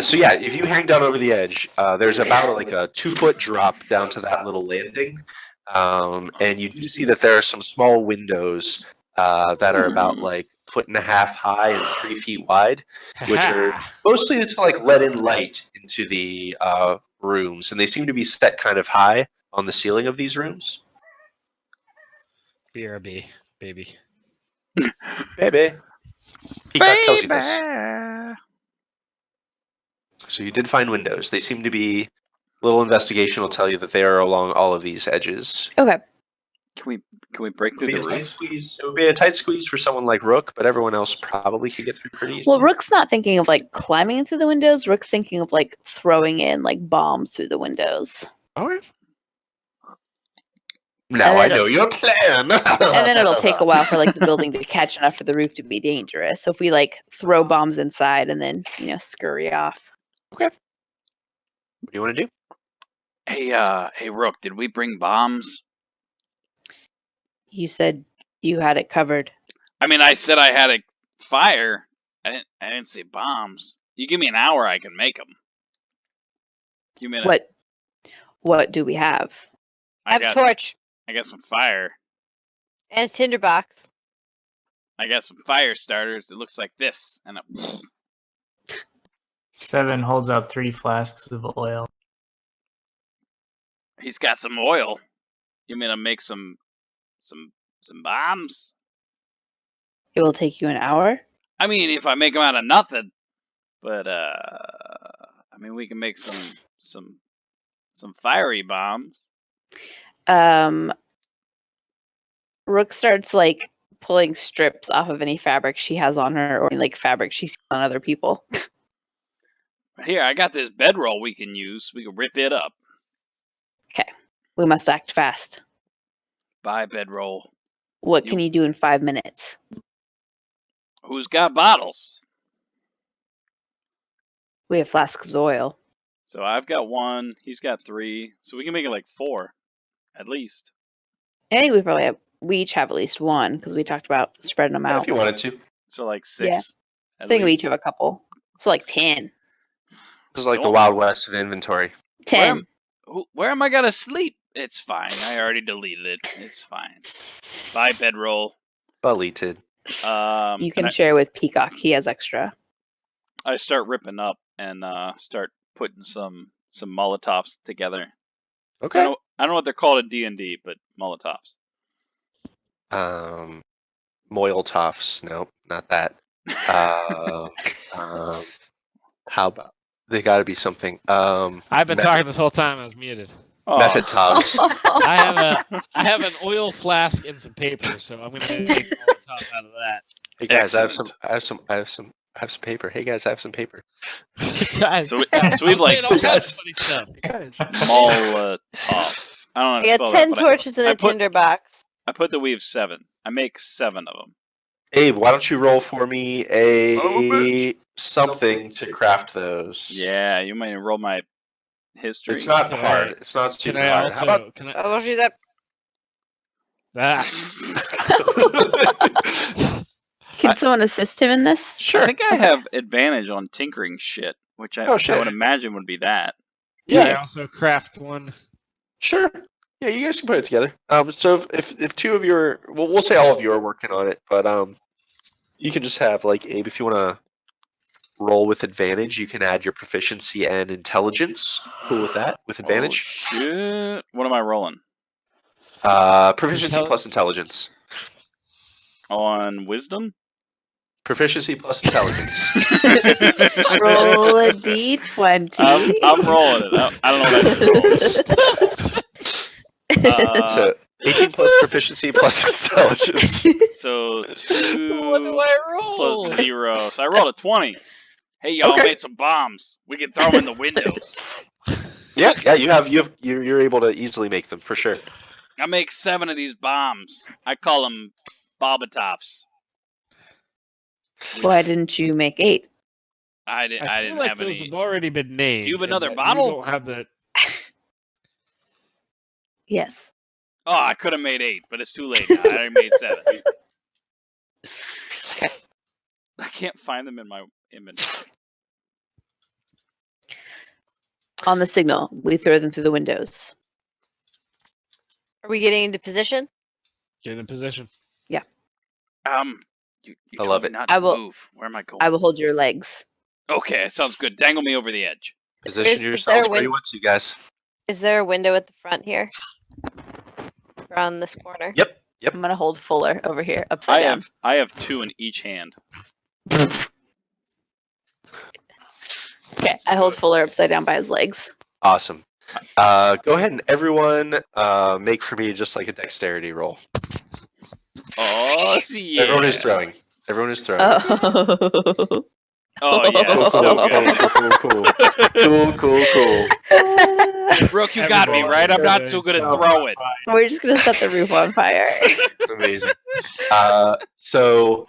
So yeah, if you hang down over the edge, there's about like a 2-foot drop down to that little landing, and you do see that there are some small windows that are about like 1.5 feet high and 3 feet wide, which are mostly to like let in light into the rooms, and they seem to be set kind of high on the ceiling of these rooms. BRB, baby. Baby. Peacock tells you this. So you did find windows. They seem to be. Little investigation will tell you that they are along all of these edges. Okay. Can we break It through would be the a tight roof? squeeze. It would be a tight squeeze for someone like Rook, but everyone else probably could get through pretty easily. Well, Rook's not thinking of like climbing into the windows. Rook's thinking of like throwing in like bombs through the windows. Okay. Now I know your plan. And then it'll take a while for like the building to catch enough for the roof to be dangerous. So if we like throw bombs inside and then, scurry off. What do you want to do? Hey, Rook, did we bring bombs? You said you had it covered. I mean, I said I had a fire. I didn't say bombs. You give me an hour, I can make them. Give me an What do we have? I have a torch I got some fire. and a tinderbox. I got some fire starters. It looks like this, and Seven holds out 3 flasks of oil. he's got some oil. You mean to make some bombs? It will take you an hour. I mean, if I make them out of nothing, but I mean, we can make some fiery bombs. Rook starts like pulling strips off of any fabric she has on her or like fabric she's on other people. Here, I got this bedroll we can use. We can rip it up. We must act fast. Buy bedroll. What can you do in 5 minutes? Who's got bottles? We have flasks of oil. So I've got 1. He's got 3. So we can make it like 4, at least. I think we each have at least one because we talked about spreading them out. If you wanted to. So like 6. Yeah. at I think we least. each have a couple. So like 10. This is like the Wild West of inventory. 10. Where am I gonna sleep? It's fine. I already deleted it. It's fine. Buy bedroll. Deleted. You can and share with Peacock. He has extra. I start ripping up and start putting some Molotovs together. Okay. I don't know what they're called in D&D, but Molotovs. Moiltoffs. Nope, not that. How about they got to be something? I've been talking this whole time. I was muted. Oh, Method tops. I have an oil flask and some paper, so I'm gonna make a top out of that. Hey guys, I have Excellent. some paper. Hey guys, I have some paper. Guys, So we've I'm like saying all kinds of funny stuff. Guys. Molotov. I don't know how I to got spell 10 that, but torches in I a put- tinderbox. I put that we have 7. I make 7 of them. Abe, why don't you roll for me Son of a a something to craft those? Yeah, you might roll my history. It's not Can hard. I- It's not Can super I hard. also? How about Can I? Oh, she's up. Ah. Can someone assist him in this? I think I have advantage on tinkering shit, which Oh, shit. I would imagine would be that. Can I yeah, also craft one? sure. Yeah, you guys can put it together. So if 2 of you are, we'll say all of you are working on it, but you can just have like Abe, if you want to roll with advantage, you can add your proficiency and intelligence. Cool with that? With advantage? Oh, shit. What am I rolling? Proficiency plus intelligence. On wisdom? Proficiency plus intelligence. Roll a d20. I'm rolling it. I don't know what that's rolling. So 18 plus proficiency plus intelligence. So 2 What do I roll? plus 0. So I rolled a 20. Hey, y'all Okay. made some bombs. We can throw them in the windows. Yeah, you're able to easily make them for sure. I make 7 of these bombs. I call them Bobatovs. Why didn't you make 8? I I feel didn't like have those any. have already been named. You have and another that bottle? You don't have the. Yes. Oh, I could have made 8, but it's too late now. I already made 7. I can't find them in my inventory. On the signal, we throw them through the windows. Are we getting into position? Get in position. You I told love me it. not I to will- move. Where am I going? I will hold your legs. Okay, that sounds good. Dangle me over the edge. Position Is there yourselves a where win- you want to, guys. Is there a window at the front here? Around this corner? Yep. I'm gonna hold Fuller over here, upside down. I have 2 in each hand. Okay, I hold Fuller upside down by his legs. Awesome. Go ahead and everyone make for me just like a dexterity roll. Oh, yeah. Everyone is throwing. Everyone is throwing. Oh. Oh, yeah. So good. Cool. Brooke, you got me, Everyone right? I'm not is so good at throwing. throwing. We're just gonna set the roof on fire. Amazing. So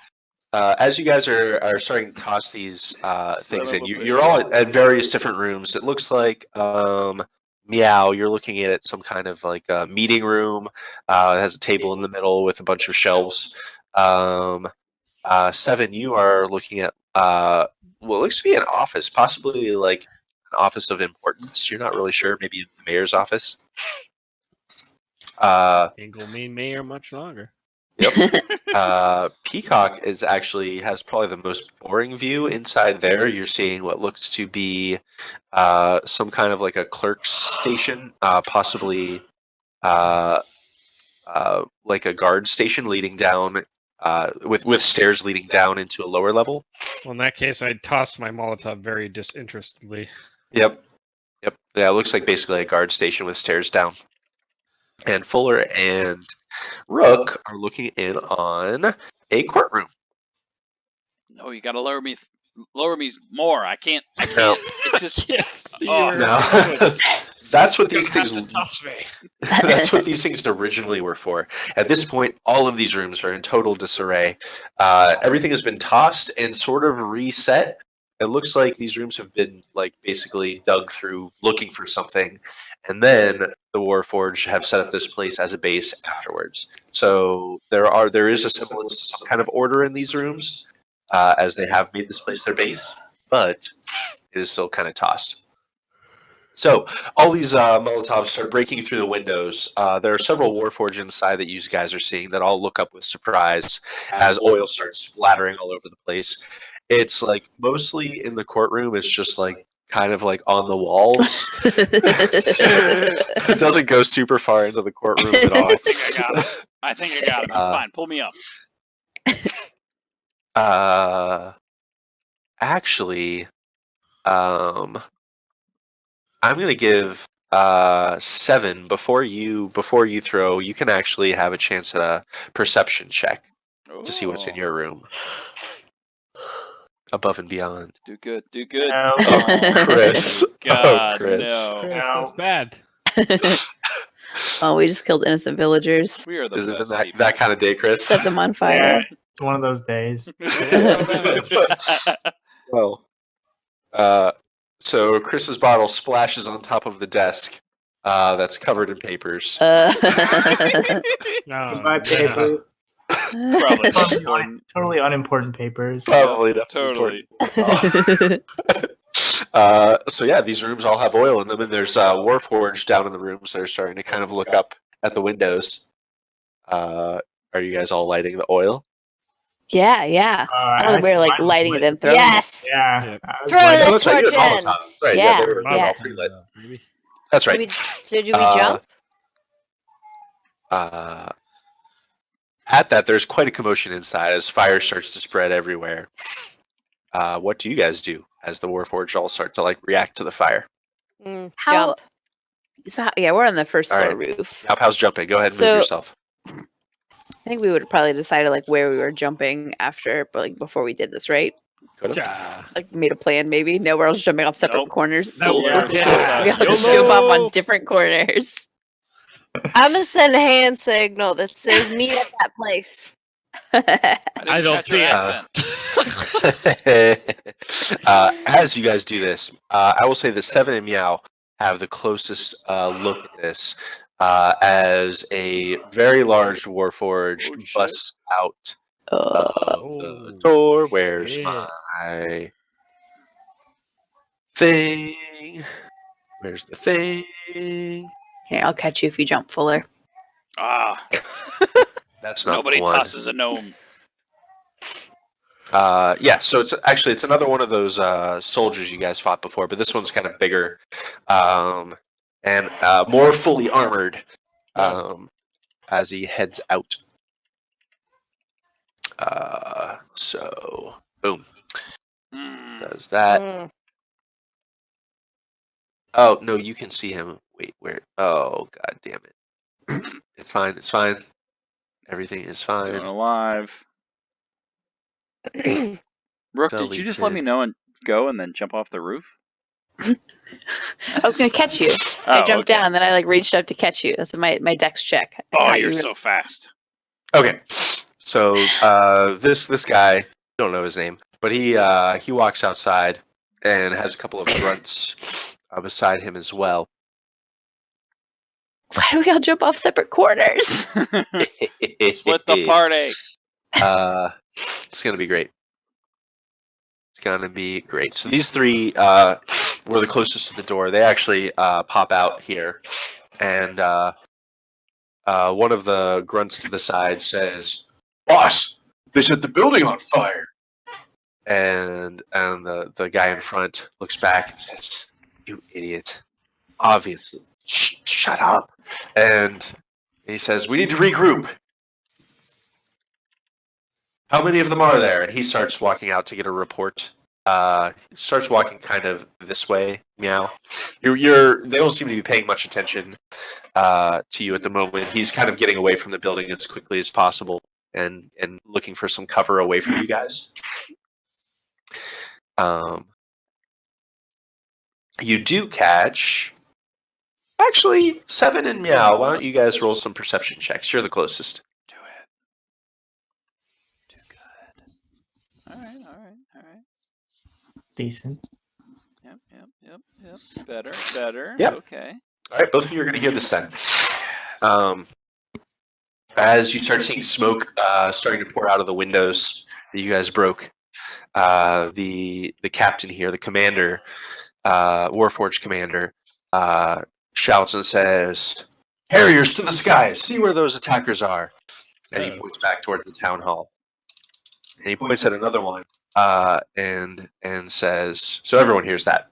as you guys are starting to toss these things in, you're all at various different rooms. It looks like Meow, you're looking at some kind of like a meeting room. It has a table in the middle with a bunch of shelves. Seven, you are looking at what looks to be an office, possibly like an office of importance. You're not really sure. Maybe the mayor's office. Ain't gonna mean mayor much longer. Peacock has probably the most boring view inside there. You're seeing what looks to be some kind of like a clerk's station, possibly like a guard station leading down with stairs leading down into a lower level. Well, in that case, I'd toss my Molotov very disinterestedly. Yep. Yeah, it looks like basically a guard station with stairs down. And Fuller and Rook are looking in on a courtroom. No, you gotta lower me more. I can't. No. It's just. Yes, Oh, No. That's what these Have things. to toss me. That's what these things originally were for. At this point, all of these rooms are in total disarray. Everything has been tossed and sort of reset. It looks like these rooms have been like basically dug through, looking for something, and then the Warforged have set up this place as a base afterwards. So there is a semblance to some kind of order in these rooms, as they have made this place their base, but it is still kind of tossed. So all these Molotovs start breaking through the windows. There are several Warforged inside that you guys are seeing that all look up with surprise as oil starts splattering all over the place. It's like mostly in the courtroom. It's just like kind of like on the walls. It doesn't go super far into the courtroom at all. I think I got him. It's fine. Pull me up. Actually, I'm gonna give 7 before you throw. You can actually have a chance at a perception check to see what's in your room, above and beyond. Do good. Do good. No. Oh, Chris. God, Chris. no. Chris, No. that's bad. Oh, we just killed innocent villagers. We are the Is it best been people. that kind of day, Chris? Set them on Yeah, fire. it's one of those days. Well, so Chris's bottle splashes on top of the desk. That's covered in papers. No, Goodbye, no. papers. Probably Totally, important. totally unimportant papers. Probably definitely Totally. So yeah, these rooms all have oil in them, and there's Warforged down in the rooms that are starting to kind of look up at the windows. Are you guys all lighting the oil? yeah. I We're like see mine lighting was it and throwing Yes. Yeah. Yep. I was Throw like, it. Oh, that's right. You had torch in. Molotov. Right. Yeah, they were yeah. all pre-lit. Maybe. That's Do right. we Uh, jump? At that, there's quite a commotion inside as fire starts to spread everywhere. What do you guys do as the Warforged all start to like react to the fire? Jump. How So yeah, we're on the first All floor right. roof. Now, how's jumping? Go ahead and move So- yourself. I think we would have probably decided like where we were jumping after, but like before we did this, right? Could have. Ja. Like made a plan, maybe. No, we're all just jumping off separate Nope. corners. No, Cool. we're We just, all just jump off on YOLO! different corners. I'm gonna send a hand signal that says meet at that place. I don't catch your see it. accent. As you guys do this, I will say the Seven and Meow have the closest look at this as a very large Warforged Oh, shit. busts out of the Oh, door. Where's shit. my thing? Where's the thing? Here, I'll catch you if you jump, Fuller. Ah, That's not nobody the one. tosses a gnome. Yeah, so it's another one of those soldiers you guys fought before, but this one's kind of bigger and more fully armored as he heads out. So boom, Mm. does that. Mm. Oh no, you can see him. Wait, where? Oh god damn it! It's fine. It's fine. Everything is Doing fine. alive. Rook, did you just let me Deleted. know and go and then jump off the roof? I was gonna catch you. I Oh, jumped okay. down, then I like reached up to catch you. That's my dex check. I Oh, caught you're you so fast. Okay, so this guy, I don't know his name, but he walks outside and has a couple of grunts beside him as well. Why do we all jump off separate corners? Split the party. It's gonna be great. It's gonna be great. So these three were the closest to the door. They actually pop out here, and one of the grunts to the side says, "Boss, they set the building on fire." And the guy in front looks back and says, "You idiot! Obviously, shut up." And he says, "We need to regroup. How many of them are there?" And he starts walking out to get a report. Starts walking kind of this way. Meow. They don't seem to be paying much attention to you at the moment. He's kind of getting away from the building as quickly as possible and looking for some cover away from you guys. You do catch. Actually, Seven and Meow. Why don't you guys roll some perception checks? You're the closest. Do it. Do good. All right. Decent. Yep. Better. Yep. Okay. All right, both of you are going to hear this then. As you start seeing smoke starting to pour out of the windows that you guys broke, the captain here, the commander, Warforged commander, shouts and says, "Harriers to the skies! See where those attackers are!" And he points back towards the town hall. And he points at another one and says, so everyone hears that.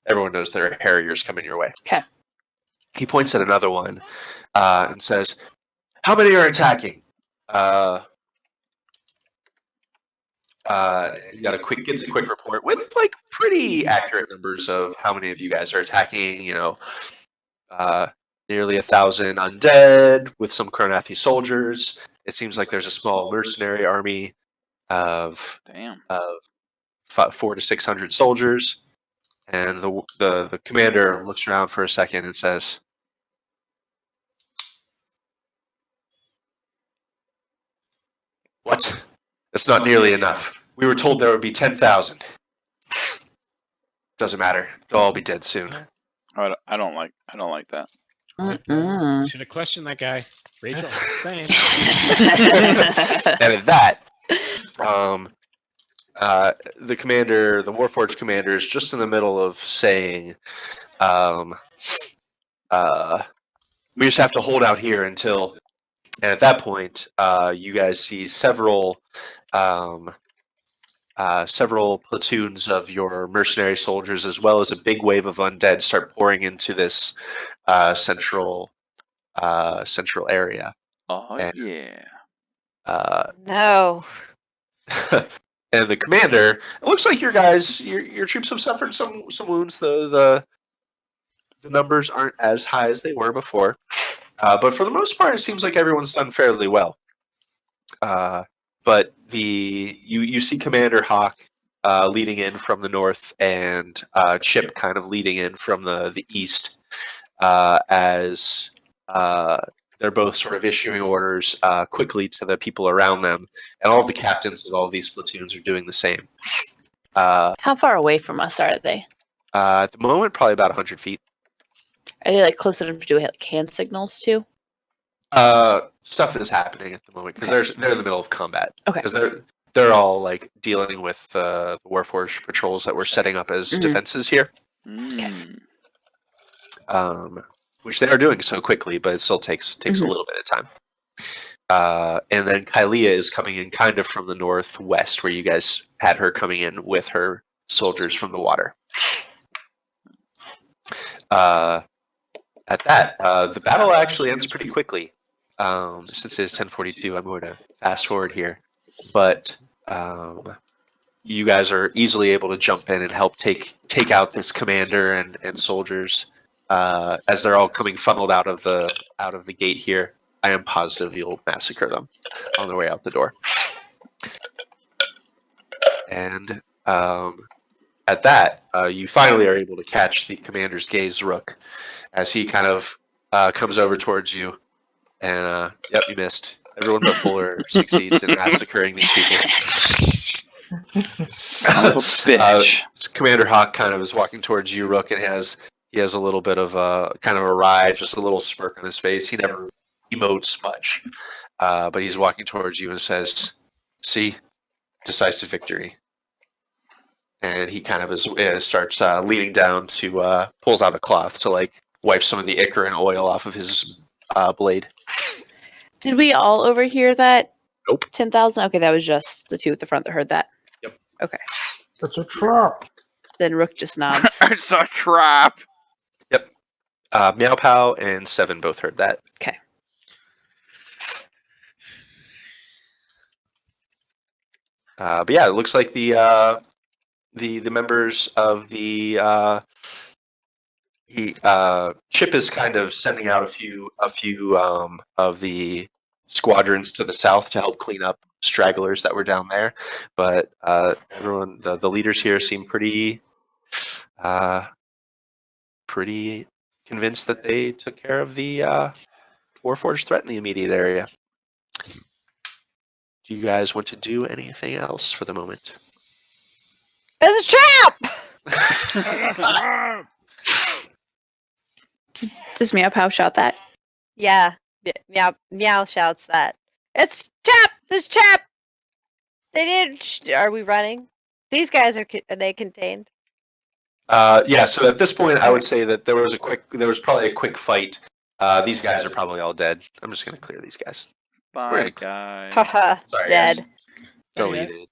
Everyone knows there are Harriers coming your way. Okay. He points at another one and says, "How many are attacking?" You got gets a quick report with like pretty accurate numbers of how many of you guys are attacking. Nearly 1,000 undead with some Karnathi soldiers. It seems like there's a small mercenary army of Damn. 400 to 600 soldiers. And the commander looks around for a second and says, "What? That's not nearly enough. We were told there would be 10,000. Doesn't matter. They'll all be dead soon." I don't like that. Mm-mm. Should have questioned that guy. Rachel, same. And at that, the commander, the Warforged commander, is just in the middle of saying, "We just have to hold out here until." And at that point, you guys see several platoons of your mercenary soldiers, as well as a big wave of undead, start pouring into this central area. Oh And- yeah. No. And the commander, it looks like your troops have suffered some wounds. The the numbers aren't as high as they were before, but for the most part, it seems like everyone's done fairly well. But you see Commander Hawk leading in from the north, and Chip kind of leading in from the east, as they're both sort of issuing orders quickly to the people around them, and all of the captains of all of these platoons are doing the same. How far away from us are they? At the moment, probably about 100 feet. Are they like close enough to do like hand signals too? Stuff is happening at the moment because they're in the middle of combat. Okay. Because they're all like dealing with the Warforged patrols that we're setting up as defenses here. Which they are doing so quickly, but it still takes a little bit of time. And then Kylea is coming in kind of from the northwest, where you guys had her coming in with her soldiers from the water. At that, the battle actually ends pretty quickly. Since it is 10:42, I'm going to fast forward here. But you guys are easily able to jump in and help take out this commander and soldiers as they're all coming funneled out of the gate here. I am positive you'll massacre them on their way out the door. And at that, you finally are able to catch the commander's gaze, Rook, as he kind of comes over towards you. And, yep, you missed. Everyone but Fuller succeeds in massacring these people. Son of a bitch. Commander Hawk kind of is walking towards you, Rook, and he has a little bit of a kind of a wry, just a little smirk on his face. He never emotes much, but he's walking towards you and says, "See, decisive victory." And he kind of starts leaning down to pulls out a cloth to like wipe some of the ichor and oil off of his blade. Did we all overhear that? Nope. 10,000? Okay, that was just the two at the front that heard that. Yep. Okay. It's a trap. Then Rook just nods. It's a trap. Yep. Meow Pow and Seven both heard that. Okay. But yeah, it looks like the members of the Chip is kind of sending out a few of the squadrons to the south to help clean up stragglers that were down there. But everyone, the leaders here seem pretty convinced that they took care of the Warforged threat in the immediate area. Do you guys want to do anything else for the moment? It's a trap! Does Meow Pow shout that? Yeah. Meow shouts that. It's trap! This trap! They did. Are we running? These guys are they contained? Yeah. So at this point, I would say that there was probably a quick fight. These guys are probably all dead. I'm just gonna clear these guys. Bye, guys. Haha. Sorry, Dead. guys. Deleted.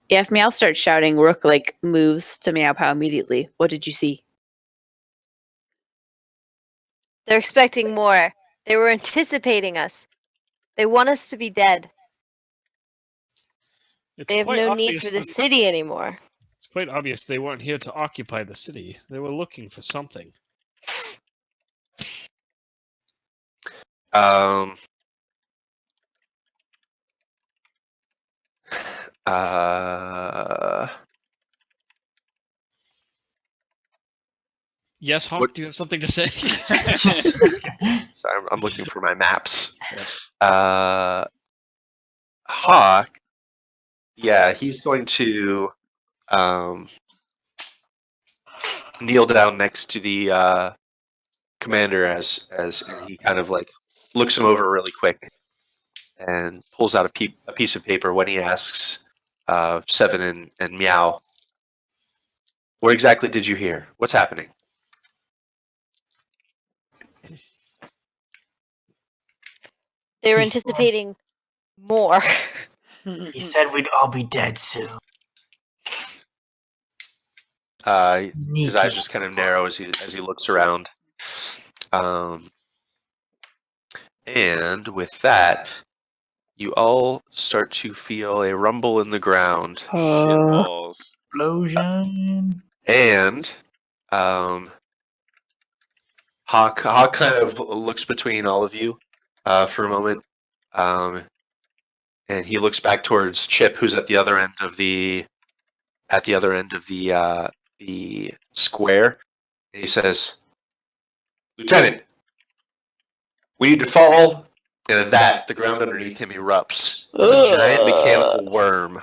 Yeah, if Meow starts shouting, Rook like moves to Meow Pow immediately. What did you see? They're expecting more. They were anticipating us. They want us to be dead. It's They have quite no need obvious for the that- city anymore. It's quite obvious they weren't here to occupy the city. They were looking for something. Yes, Hawk, What- do you have something to say? Sorry, I'm looking for my maps. Hawk. Yeah, he's going to kneel down next to the commander as and he kind of like looks him over really quick and pulls out a piece of paper when he asks Seven and Meow, "What exactly did you hear? What's happening?" They were He said- anticipating more. He said we'd all be dead soon. His eyes just kind of narrow as he looks around. And with that, you all start to feel a rumble in the ground. Shitballs. Explosion. And Hawk kind of looks between all of you for a moment, and he looks back towards Chip, who's at the other end of the the square, and he says, "Lieutenant, we need to fall." And at that, the ground underneath him erupts as a giant mechanical worm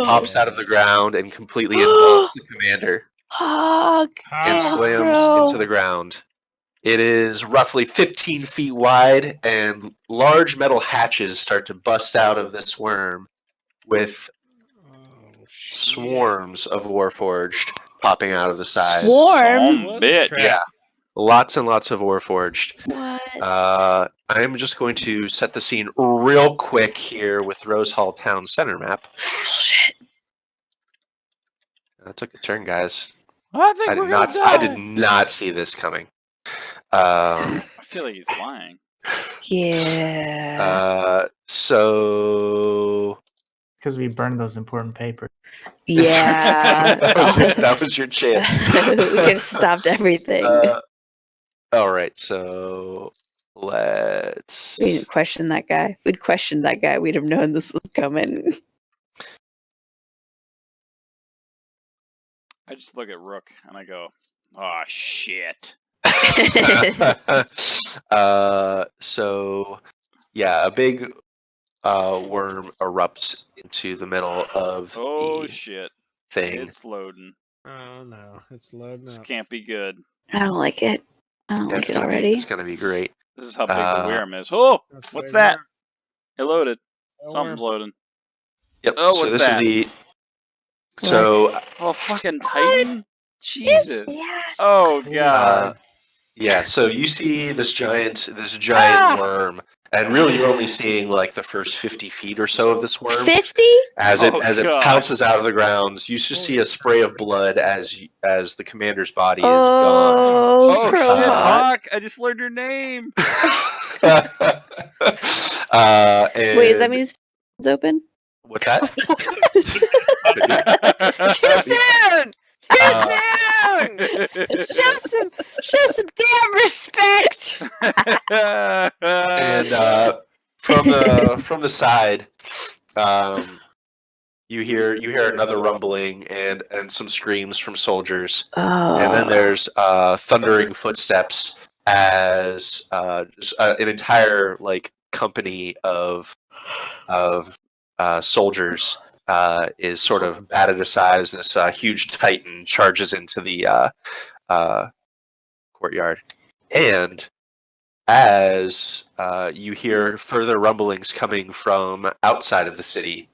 pops out of the ground and completely engulfs the commander Hawk. and Ah, slams bro. into the ground. It is roughly 15 feet wide, and large metal hatches start to bust out of this worm with oh, shit. swarms of Warforged popping out of the sides. Swarms? Some Was bitch. a trap. Yeah. Lots and lots of Warforged. What? I'm just going to set the scene real quick here with Rose Hall Town Center map. Bullshit. That took a turn, guys. I think I we're did gonna not. die. I did not see this coming. I feel like he's lying. Yeah. So Because we burned those important papers. Yeah. that was your chance. we could have stopped everything. All right, so let's. We didn't question that guy. If we'd questioned that guy, we'd have known this was coming. I just look at Rook and I go, "Oh shit!" So yeah, a big worm erupts into the middle of Oh the shit! thing. It's loading. Oh no, it's loading This up. can't be good. I don't like it. I don't like it already. It's gonna be great. This is how big the worm is. That's Oh, what's what I that? It loaded. want. Something's loading. Yep. Oh, so what's this that? is the. So Oh, fucking Titan! Jesus! Oh god! yeah, so you see this giant worm, and really you're only seeing like the first 50 feet or so of this worm 50? as Oh, it God. pounces out of the ground. You just see a spray of blood as the commander's body is gone. Oh Crow shit, Hawk. Hawk! I just learned your name. Wait, does that and- mean his is open? what's that? Too soon! Too Uh, soon! Show some damn respect! And from the side, you hear another rumbling and some screams from soldiers, Oh. and then there's thundering footsteps as just, an entire like company of soldiers is sort of batted aside as this huge Titan charges into the courtyard, and as you hear further rumblings coming from outside of the city,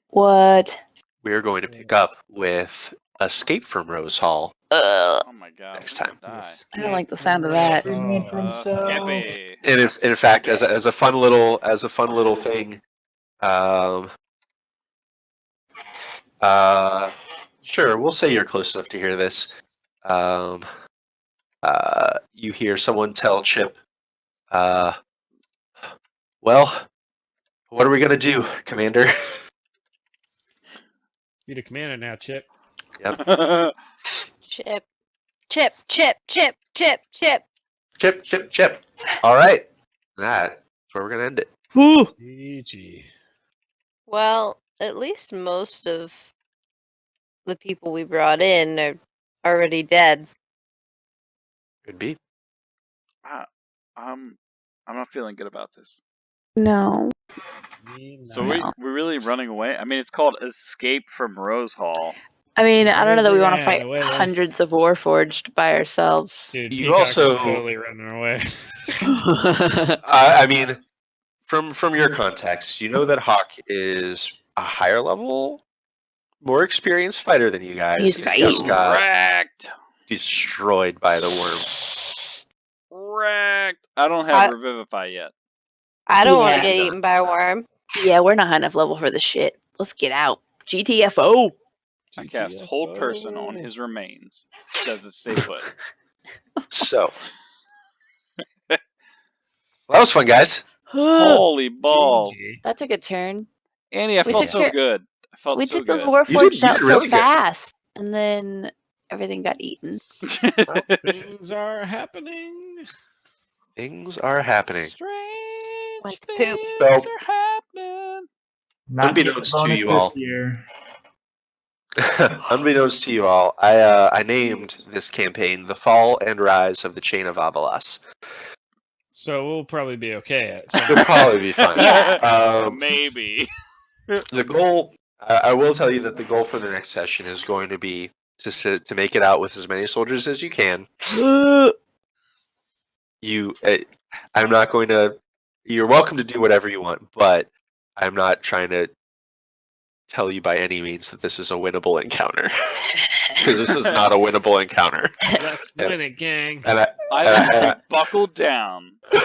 What? we're going to pick up with Escape from Rose Hall Ugh. Oh my god! next we're time. gonna die. I don't like the sound of that. Free man for himself. Scampy. And if, in fact, as a fun little thing, sure, we'll say you're close enough to hear this. You hear someone tell Chip, "Well, what are we gonna do, Commander?" You're the commander now, Chip. Chip. Chip, chip, chip, chip, chip. Chip, chip, chip. All right, that's where we're gonna end it. GG. Well, at least most of the people we brought in are already dead. Could be. I'm not feeling good about this. No. So we're really running away? I mean, it's called Escape from Rose Hall. I mean, I don't know that we want to Yeah, fight the way they- hundreds of Warforged by ourselves. Dude, You Peacock also- is totally running away. I mean, from your context, you know that Hawk is a higher level, more experienced fighter than you guys. He's just got Wrecked. destroyed by the worm. Wrecked. I don't have I- Revivify yet. I don't want Yeah. to get eaten by a worm. Yeah, we're not high enough level for this shit. Let's get out. GTFO. I cast Hold Person on his remains. Does it stay put? So, well, that was fun, guys. Holy balls. That took a turn. Annie, I We felt took so care- good. I felt We so took those good. Warforged You out did so really good. fast. And then Everything got eaten. Things are happening. Things are happening. Strange Like poop. things So- are happening. Not getting a Unbeknownst to bonus you this all. year. Unbeknownst to you all, I named this campaign "The Fall and Rise of the Chain of Avalas." So we'll probably be okay at some You'll probably be fine. Yeah. Maybe. The goal, I will tell you that the goal for the next session is going to be to make it out with as many soldiers as you can. I'm not going to. You're welcome to do whatever you want, but I'm not trying to tell you by any means that this is a winnable encounter, because this is not a winnable encounter. Let's win it, gang. And I buckle down. You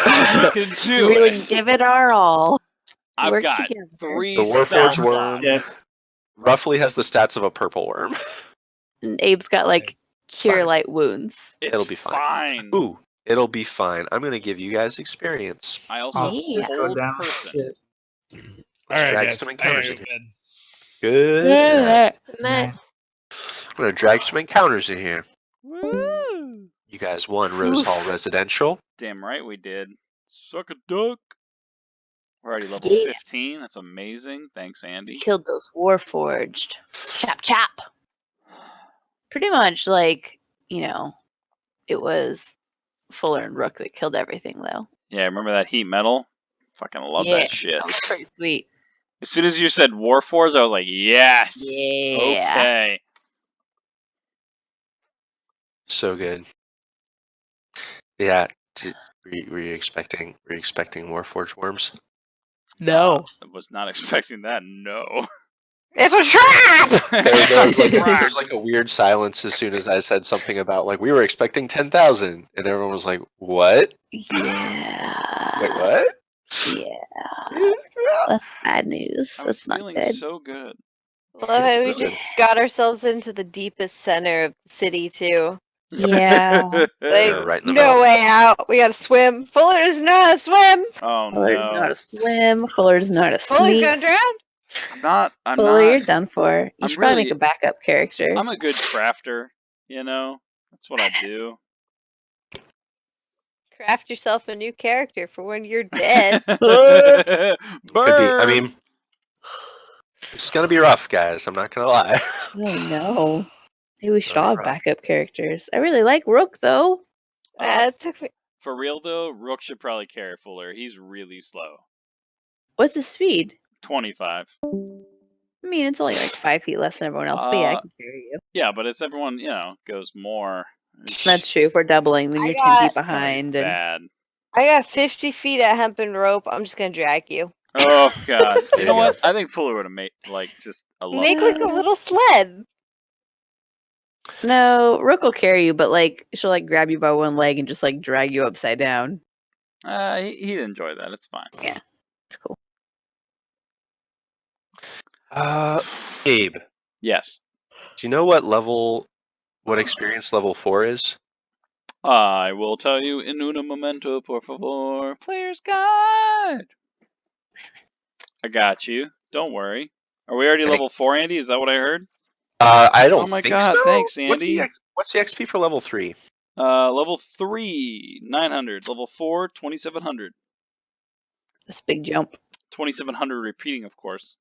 can do Really it. give it our all. I've Work got together. 3 the Warforged spell worm slots. roughly has the stats of a purple worm. And Abe's got like cure fine. light wounds. It's It'll be fine. fine. Ooh, it'll be fine. I'm gonna give you guys experience. I also Yeah. Just go hold down. person. Shit. Let's All right, drag guys. some I encounters gotta in go here. bed. Good. Nah. I'm gonna drag some encounters in here. Woo! You guys won Rose Hall Residential. Damn right we did. Suck a duck. We're already level Yeah. 15. That's amazing. Thanks, Andy. Killed those Warforged. Chop chop. Pretty much like, it was Fuller and Rook that killed everything though. Yeah, remember that heat metal? Fucking love Yeah. that shit. That was pretty sweet. As soon as you said Warforged, I was like, yes. Yeah. Okay. So good. Yeah. Were you expecting Warforged worms? No. I was not expecting that. No. It's a trap! There's like a weird silence as soon as I said something about like we were expecting 10,000, and everyone was like, "What? Yeah. Wait, what?" Yeah. That's bad news. I was That's not feeling good. so good. Love how we It's good. just got ourselves into the deepest center of the city too. Yeah. Like, Yeah, right in the no middle. way out. We gotta swim. Fuller doesn't know how to swim. Oh Fuller doesn't know how no. to swim. Fuller doesn't know how to Fuller's sneak. gonna drown. I'm Fuller, you're not. done for. You I'm should probably really- make a backup character. I'm a good crafter, That's what I do. Craft yourself a new character for when you're dead. Could be. Burn. I mean, it's gonna be rough, guys. I'm not gonna lie. Oh no. Maybe we should That'd be all have rough. backup characters. I really like Rook though. That took me. For real though, Rook should probably carry Fuller. He's really slow. What's his speed? 25. I mean, it's only like 5 feet less than everyone else, but yeah, I Uh, can carry you. Yeah, but it's everyone, goes more. That's true. If we're doubling, then I you're 10 got- feet It's kinda behind. And bad. I got 50 feet of hemp and rope. I'm just gonna drag you. Oh god. There You know you what? I think Fuller would have made just a love. Make like a little sled. no, Rook will carry you, but like she'll like grab you by one leg and just like drag you upside down. He'd enjoy that. It's fine. Yeah. It's cool. Abe, Yes. do you know what experience level 4 is? I will tell you in una momento, por favor. Player's guide. I got you. Don't worry. Are we already Any- level 4, Andy? Is that what I heard? I don't Oh my think God, so. thanks, What's the, Andy. what's the XP for level 3? Level 3, 900. Level 4, 2700. This big jump. 2700 repeating, of course.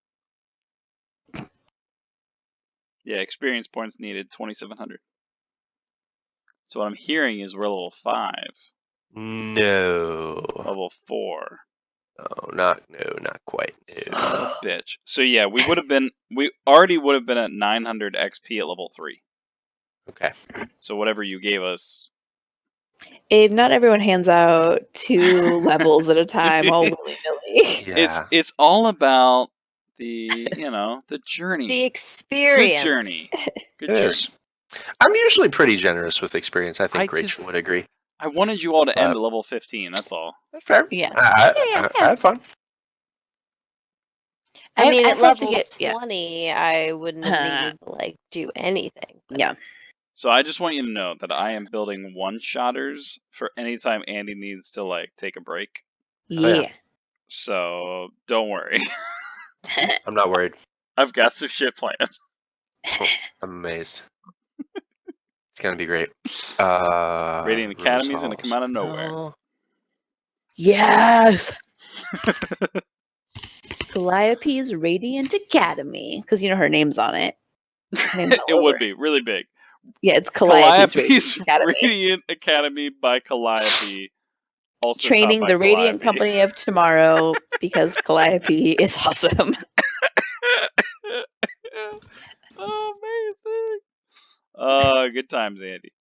Yeah, experience points needed, 2700. So what I'm hearing is we're level 5. No. Level 4. No, not quite. Son No. of a bitch. So yeah, we already would have been at 900 XP at level 3. Okay. So whatever you gave us. Abe, not everyone hands out 2 levels at a time all willy nilly. Yeah. It's all about the, the journey. The experience. Good journey. Good It journey. is. I'm usually pretty generous with experience. I think I just- Rachel would agree. I wanted you all to end at level 15, that's all. That's fair. Yeah. I had fun. I mean, at I'd love to level get 20, I wouldn't have needed to like do anything. Yeah. So I just want you to know that I am building one-shotters for any time Andy needs to take a break. yeah. Yeah. So don't worry. I'm not worried. I've got some shit planned. I'm amazed. gonna be great. Radiant Academy's gonna come out of Rose nowhere. Hall. Yes. Calliope's Radiant Academy, because you know her name's on it. Her name's all It would over. be really big. Yeah, it's Calliope's Calliope's Radiant Academy. Radiant Academy by Calliope. Also Training taught by the Radiant Calliope. Company of tomorrow because Calliope is awesome. Amazing. Good times, Andy.